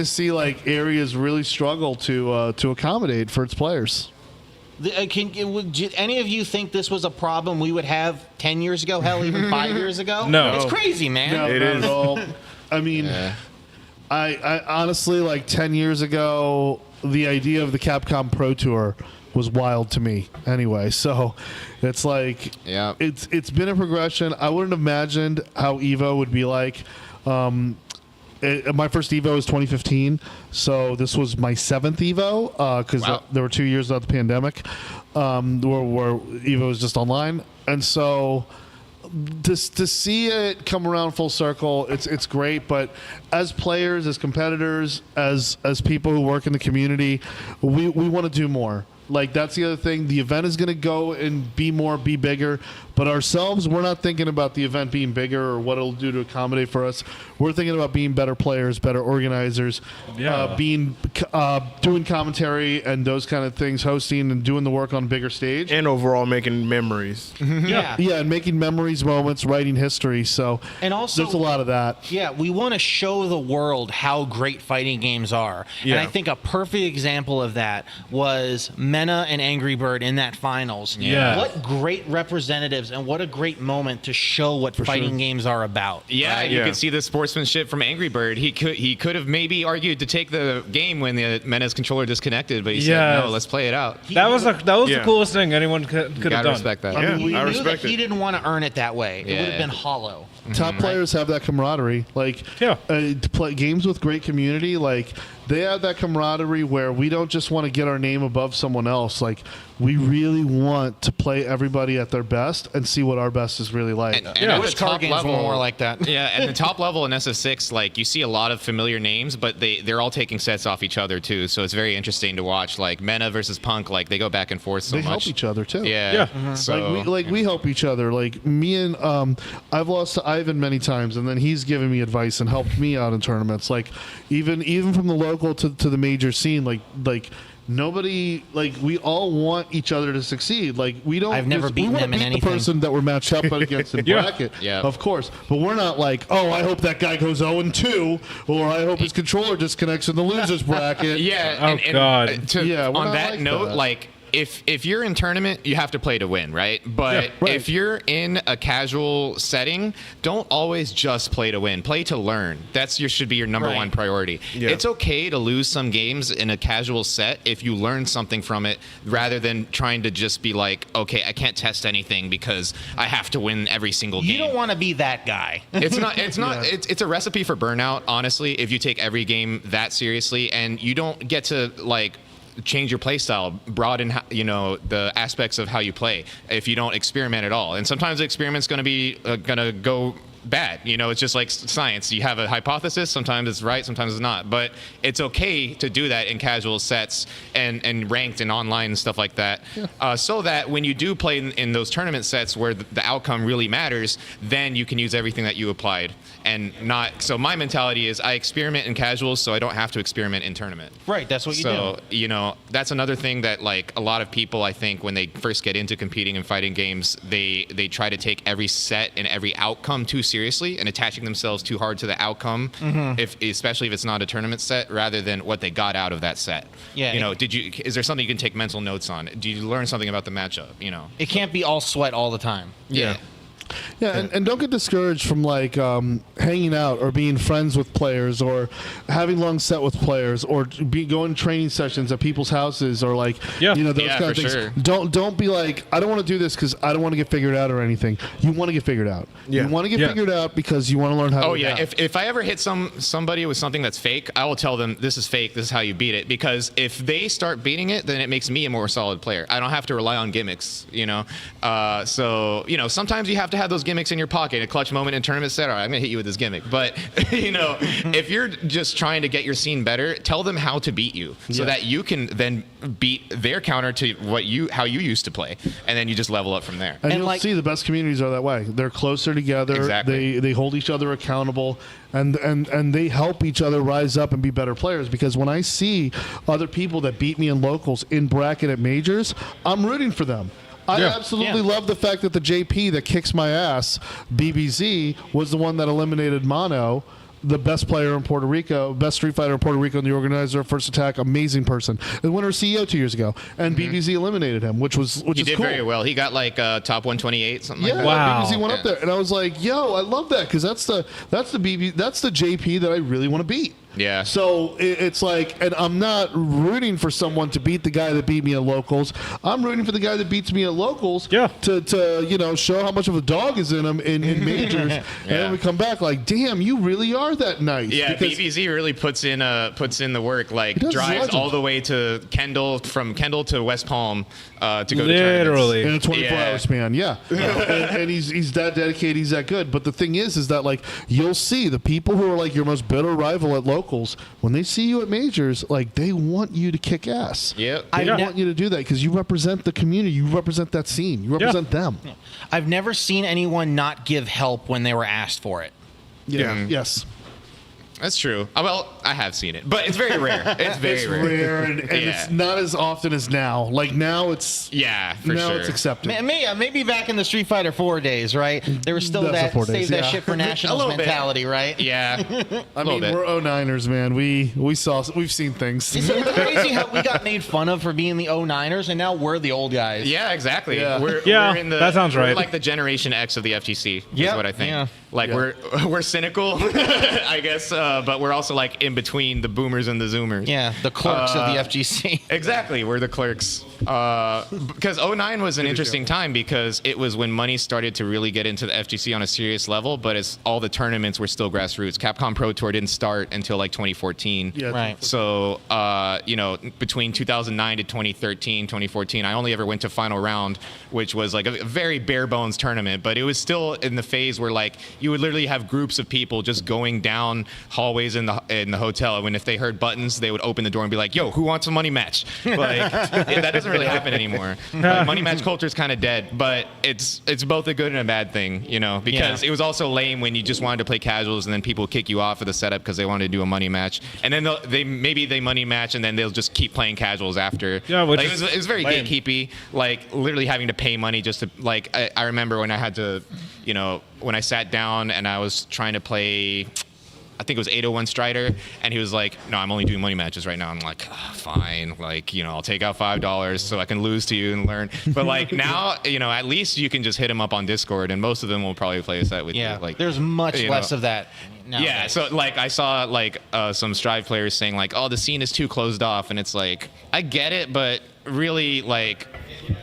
see like areas really struggle to accommodate for its players. Would any of you think this was a problem we would have 10 years ago? Hell, even 5 years ago? No. It's crazy, man. No, It not is. at all. I mean, I honestly, like 10 years ago, the idea of the Capcom Pro Tour was wild to me anyway. So it's like, Yeah. it's been a progression. I wouldn't have imagined how EVO would be like. My first EVO was 2015, so this was my 7th EVO because Wow. there were 2 years without the pandemic where EVO was just online. And so to see it come around full circle, it's great. But as players, as competitors, as people who work in the community, we want to do more. Like, that's the other thing. The event is going to go and be bigger. But ourselves, we're not thinking about the event being bigger or what it'll do to accommodate for us. We're thinking about being better players, better organizers, doing commentary and those kind of things, hosting and doing the work on a bigger stage. And overall making memories. Yeah. Yeah, and making memories, moments, writing history. So And also- there's a lot of that. Yeah, we want to show the world how great fighting games are. Yeah. And I think a perfect example of that was Mena and Angry Bird in that finals. Yeah. What great representatives and what a great moment to show what fighting games are about. Yeah, right? you Yeah. could see the sportsmanship from Angry Bird. He could have maybe argued to take the game when the Menace controller disconnected, but he said, Yes. no, let's play it out. That was the Yeah. coolest thing anyone could have Gotta done. respect that. Yeah, We I knew respect that he it. didn't want to earn it that way. It would Yeah. have been hollow. Top players have that camaraderie. Like, Yeah. to play games with great community, like, they have that camaraderie where we don't just want to get our name above someone else. Like, we really want to play everybody at their best and see what our best is really like. And Yeah. at Wish the card top games were level, more like that. Yeah, at the top level in SF6, like, you see a lot of familiar names, but they're all taking sets off each other too. So it's very interesting to watch. Like Mena versus Punk, like they go back and forth so They much. help each other too. Yeah. Yeah. So we help each other. Like, me and I've lost to Ivan many times, and then he's given me advice and helped me out in tournaments. Like, even from the local to the major scene, like nobody, like, we all want each other to succeed. Like, we don't. I've never we beaten wanna them in beat anything. The person that we're matched up against in Yeah. bracket, Yeah. of course. But we're not like, oh, I hope that guy goes 0-2, or I hope his controller disconnects in the losers bracket. Yeah. Oh, God. Yeah, we're on not that like note, that. like if you're in tournament, you have to play to win, right? But Yeah, right. if you're in a casual setting, don't always just play to win. Play to learn. Should be your number Right. one priority. Yeah. It's okay to lose some games in a casual set if you learn something from it, rather than trying to just be like, okay, I can't test anything because I have to win every single game. You don't want to be that guy. It's not. It's a recipe for burnout. Honestly, if you take every game that seriously, and you don't get to like change your play style, broaden the aspects of how you play if you don't experiment at all. And sometimes the experiment's going to be going to go bad. It's just like science. You have a hypothesis. Sometimes it's right, sometimes it's not. But it's okay to do that in casual sets and ranked and online and stuff like that. So that when you do play in those tournament sets where the outcome really matters, then you can use everything that you applied and not. So my mentality is I experiment in casuals so I don't have to experiment in tournament. Right, that's what you do. So, that's another thing that, like, a lot of people, I think, when they first get into competing and fighting games, they try to take every set and every outcome too seriously. seriously and attaching themselves too hard to the outcome, especially if it's not a tournament set, rather than what they got out of that set. Yeah. You know, is there something you can take mental notes on? Do you learn something about the matchup? You know, It can't be all sweat all the time. yeah. Yeah, and don't get discouraged from like hanging out or being friends with players or having long set with players or going to training sessions at people's houses or like those kind of things. Sure. Don't be like, I don't want to do this because I don't want to get figured out or anything. You want to get figured out. Yeah. You want to get figured out because you want to learn how. Oh to yeah, adapt. if I ever hit somebody with something that's fake, I will tell them this is fake. This is how you beat it. Because if they start beating it, then it makes me a more solid player. I don't have to rely on gimmicks. You know, so you know sometimes you have to have those gimmicks in your pocket. A clutch moment in tournament set. All right, I'm gonna hit you with this gimmick. But you know, if you're just trying to get your scene better, tell them how to beat you so that you can then beat their counter to how you used to play, and then you just level up from there. And And you'll like- see the best communities are that way. They're closer together. Exactly. They hold each other accountable, and they help each other rise up and be better players. Because when I see other people that beat me in locals in bracket at majors, I'm rooting for them. I absolutely love the fact that the JP that kicks my ass, BBZ, was the one that eliminated Mono, the best player in Puerto Rico, best Street Fighter in Puerto Rico, and the organizer of First Attack, amazing person, the winner of CEO 2 years ago, and BBZ eliminated him, which He is did cool. very well. He got like top 128, something Yeah, like that. Wow. BBC went up there, and I was like, "Yo, I love that because that's the JP that I really want to beat." Yeah. So it's like, and I'm not rooting for someone to beat the guy that beat me at locals. I'm rooting for the guy that beats me at locals. Yeah. To show how much of a dog is in him in majors, and then we come back like, "Damn, you really are that nice." Yeah, Because- BBZ really puts in the work. Like does drives legend. all the way to Kendall, from Kendall to West Palm to go to Literally. in a 24 Yeah. hour span, yeah. And he's that dedicated, he's that good. But the thing is that like you'll see the people who are like your most bitter rival at locals, when they see you at majors, like they want you to kick ass. Yep. They Yeah. want you to do that because you represent the community, you represent that scene, you represent them. I've never seen anyone not give help when they were asked for it. Yeah. Yes. That's true. Well, I have seen it, but it's very rare. It's very It's rare. rare and it's not as often as now. Like now it's Yeah, for now sure. it's accepted. Maybe back in the Street Fighter 4 days, right? There was still That's the that 4 save days, that yeah. shit for nationals little bit. mentality, right? Yeah, I mean, bit. we're 09ers, man. We've seen things. Isn't it crazy how we got made fun of for being the 09ers and now we're the old guys? Yeah, exactly. Yeah. We're in the, that sounds we're right. like the Generation X of the FGC. Yep, Is what I think. yeah. Like Yeah. we're cynical, I guess, but we're also like in between the boomers and the zoomers. Yeah, the clerks of the FGC. Exactly, we're the clerks. Because 09 was an interesting time because it was when money started to really get into the FGC on a serious level, but it's all the tournaments were still grassroots. Capcom Pro Tour didn't start until like 2014. Yeah, Right. So, between 2009 to 2013, 2014, I only ever went to final round, which was like a very bare bones tournament, but it was still in the phase where like you would literally have groups of people just going down hallways in the hotel. When if they heard buttons, they would open the door and be like, "Yo, who wants a money match?" Like that doesn't really happen anymore. Like, money match culture is kind of dead, but it's both a good and a bad thing, because it was also lame when you just wanted to play casuals and then people would kick you off of the setup because they wanted to do a money match, and then they money match and then they'll just keep playing casuals after. Yeah, which like, is it was very lame. gatekeepy, like literally having to pay money just to like. I remember when I had to, when I sat down and I was trying to play. I think it was 801 Strider, and he was like, "No, I'm only doing money matches right now." I'm like, "Fine, like, I'll take out $5 so I can lose to you and learn." But like now, at least you can just hit him up on Discord, and most of them will probably play a set with Yeah, you. Like, there's much less of that. Nowadays. yeah, so like I saw like some Strive players saying like, "Oh, the scene is too closed off," and it's like, I get it, but really like.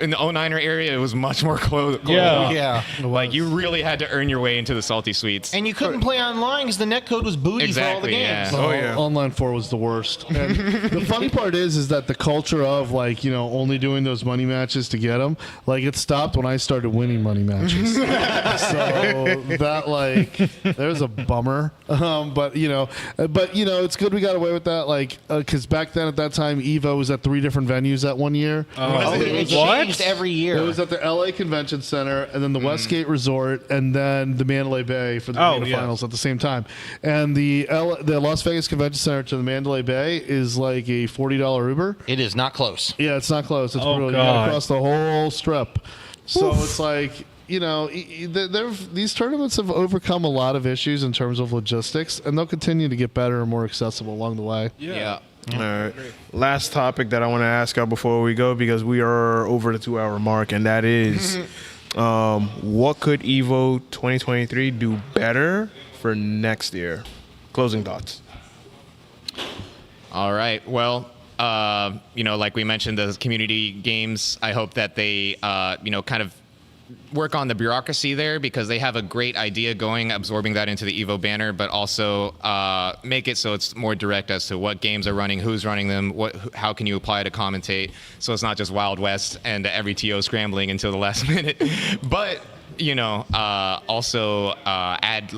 In the 09er area, it was much more closed. Yeah. Yeah. Like you really had to earn your way into the salty suites. And you couldn't play online because the netcode was booty for all the Exactly, yeah. games. Oh, yeah. Online 4 was the worst. And the funny part is that the culture of like, only doing those money matches to get them, like it stopped when I started winning money matches. So that like, there's a bummer. But it's good we got away with that. Like, because back then at that time, EVO was at 3 different venues that one year. It changed every year. It was at the LA Convention Center, and then the Westgate Resort, and then the Mandalay Bay for the finals at the same time. And the Las Vegas Convention Center to the Mandalay Bay is like a $40 Uber. It is not close. Yeah, it's not close. It's Oh, brutal. You God. gotta cross the whole strip. So it's like, these tournaments have overcome a lot of issues in terms of logistics, and they'll continue to get better and more accessible along the way. Yeah. All right. Last topic that I want to ask y'all before we go, because we are over the 2-hour mark, and that is, what could EVO 2023 do better for next year? Closing thoughts. All right. Well, like we mentioned, the community games, I hope that they, kind of work on the bureaucracy there, because they have a great idea going, absorbing that into the EVO banner, but also make it so it's more direct as to what games are running, who's running them, how can you apply to commentate, so it's not just Wild West and every TO scrambling until the last minute. But, also add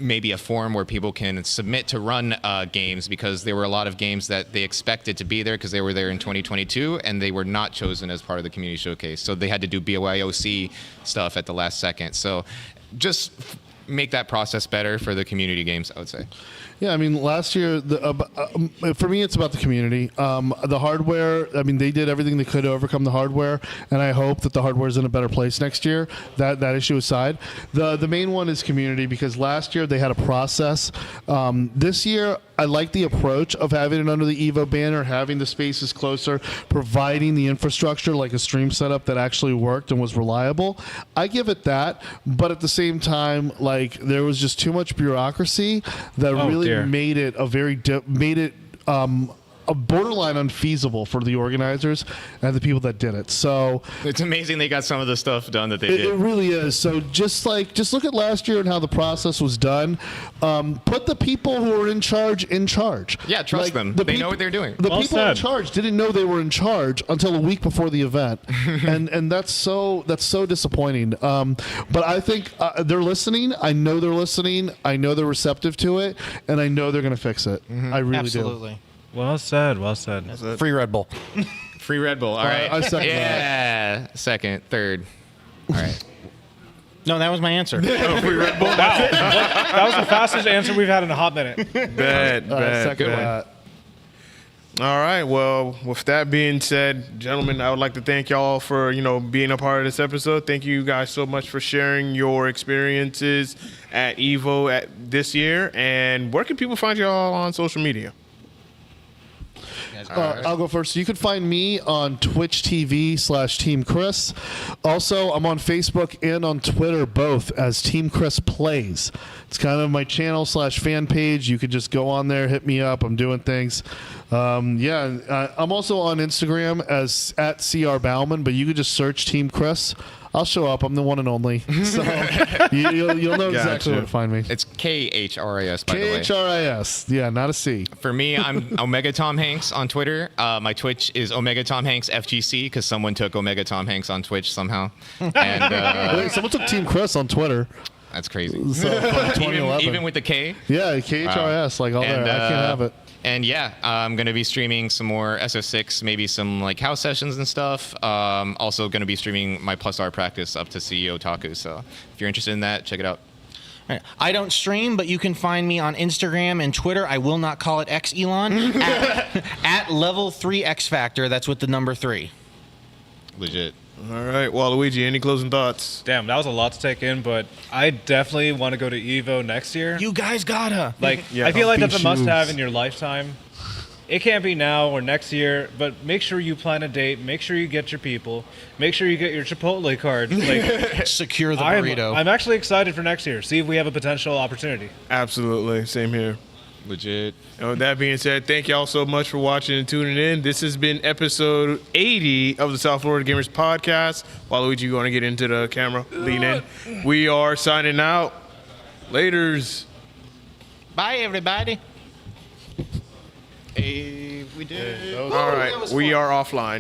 maybe a forum where people can submit to run games, because there were a lot of games that they expected to be there because they were there in 2022 and they were not chosen as part of the community showcase. So they had to do BYOC stuff at the last second. So just make that process better for the community games, I would say. Yeah, I mean, last year, for me, it's about the community. The hardware, I mean, they did everything they could to overcome the hardware, and I hope that the hardware is in a better place next year, that issue aside. The main one is community, because last year they had a process. This year, I like the approach of having it under the EVO banner, having the spaces closer, providing the infrastructure like a stream setup that actually worked and was reliable. I give it that, but at the same time, there was just too much bureaucracy that really made it a borderline unfeasible for the organizers and the people that did it. So it's amazing they got some of the stuff done that they did. It really is. So just look at last year and how the process was done. Put the people who are in charge in charge. Yeah, trust them. They know what they're doing. The people in charge didn't know they were in charge until a week before the event, and that's so disappointing. But I think they're listening. I know they're listening. I know they're receptive to it, and I know they're going to fix it. I really Absolutely. do. Well said. Well said. Free Red Bull. Free Red Bull. All right. I second that. Second, third. All right. No, that was my answer. Free Red Bull. That was the fastest answer we've had in a hot minute. Bad. Second Good one. that. All right. Well, with that being said, gentlemen, I would like to thank y'all for, being a part of this episode. Thank you guys so much for sharing your experiences at EVO this year. And where can people find y'all on social media? I'll go first. You can find me on Twitch TV/Team Chris. Also, I'm on Facebook and on Twitter both as Team Chris Plays. It's kind of my channel/fan page. You could just go on there, hit me up. I'm doing things. I'm also on Instagram as @CR Bauman, but you could just search Team Chris. I'll show up. I'm the one and only. So you'll know exactly where to find me. It's KHRIS, by the way. KHRIS. Yeah, not a C. For me, I'm Omega Tom Hanks on Twitter. My Twitch is Omega Tom Hanks FGC, because someone took Omega Tom Hanks on Twitch somehow. And Wait, someone took Team Chris on Twitter. that's crazy. So, from 2011. Even with the K. Yeah, KHRS, all there. I can't have it. And yeah, I'm going to be streaming some more SF6, maybe some house sessions and stuff. Also going to be streaming my Plus R practice up to CEO Otaku. So if you're interested in that, check it out. I don't stream, but you can find me on Instagram and Twitter. I will not call it X Elon at level 3 X Factor. That's with the number 3. Legit. All right. Waluigi, any closing thoughts? Damn, that was a lot to take in, but I definitely want to go to EVO next year. You guys gotta. I feel like that's a Shoes. must-have in your lifetime. It can't be now or next year, but make sure you plan a date. Make sure you get your people. Make sure you get your Chipotle card. Secure the burrito. I'm actually excited for next year. See if we have a potential opportunity. Absolutely. Same here. Legit. And with that being said, thank y'all so much for watching and tuning in. This has been episode 80 of the South Florida Gamers Podcast. Waluigi, you want to get into the camera? Lean in. We are signing out. Laters. Bye, everybody. Hey, we did. All right. We are offline.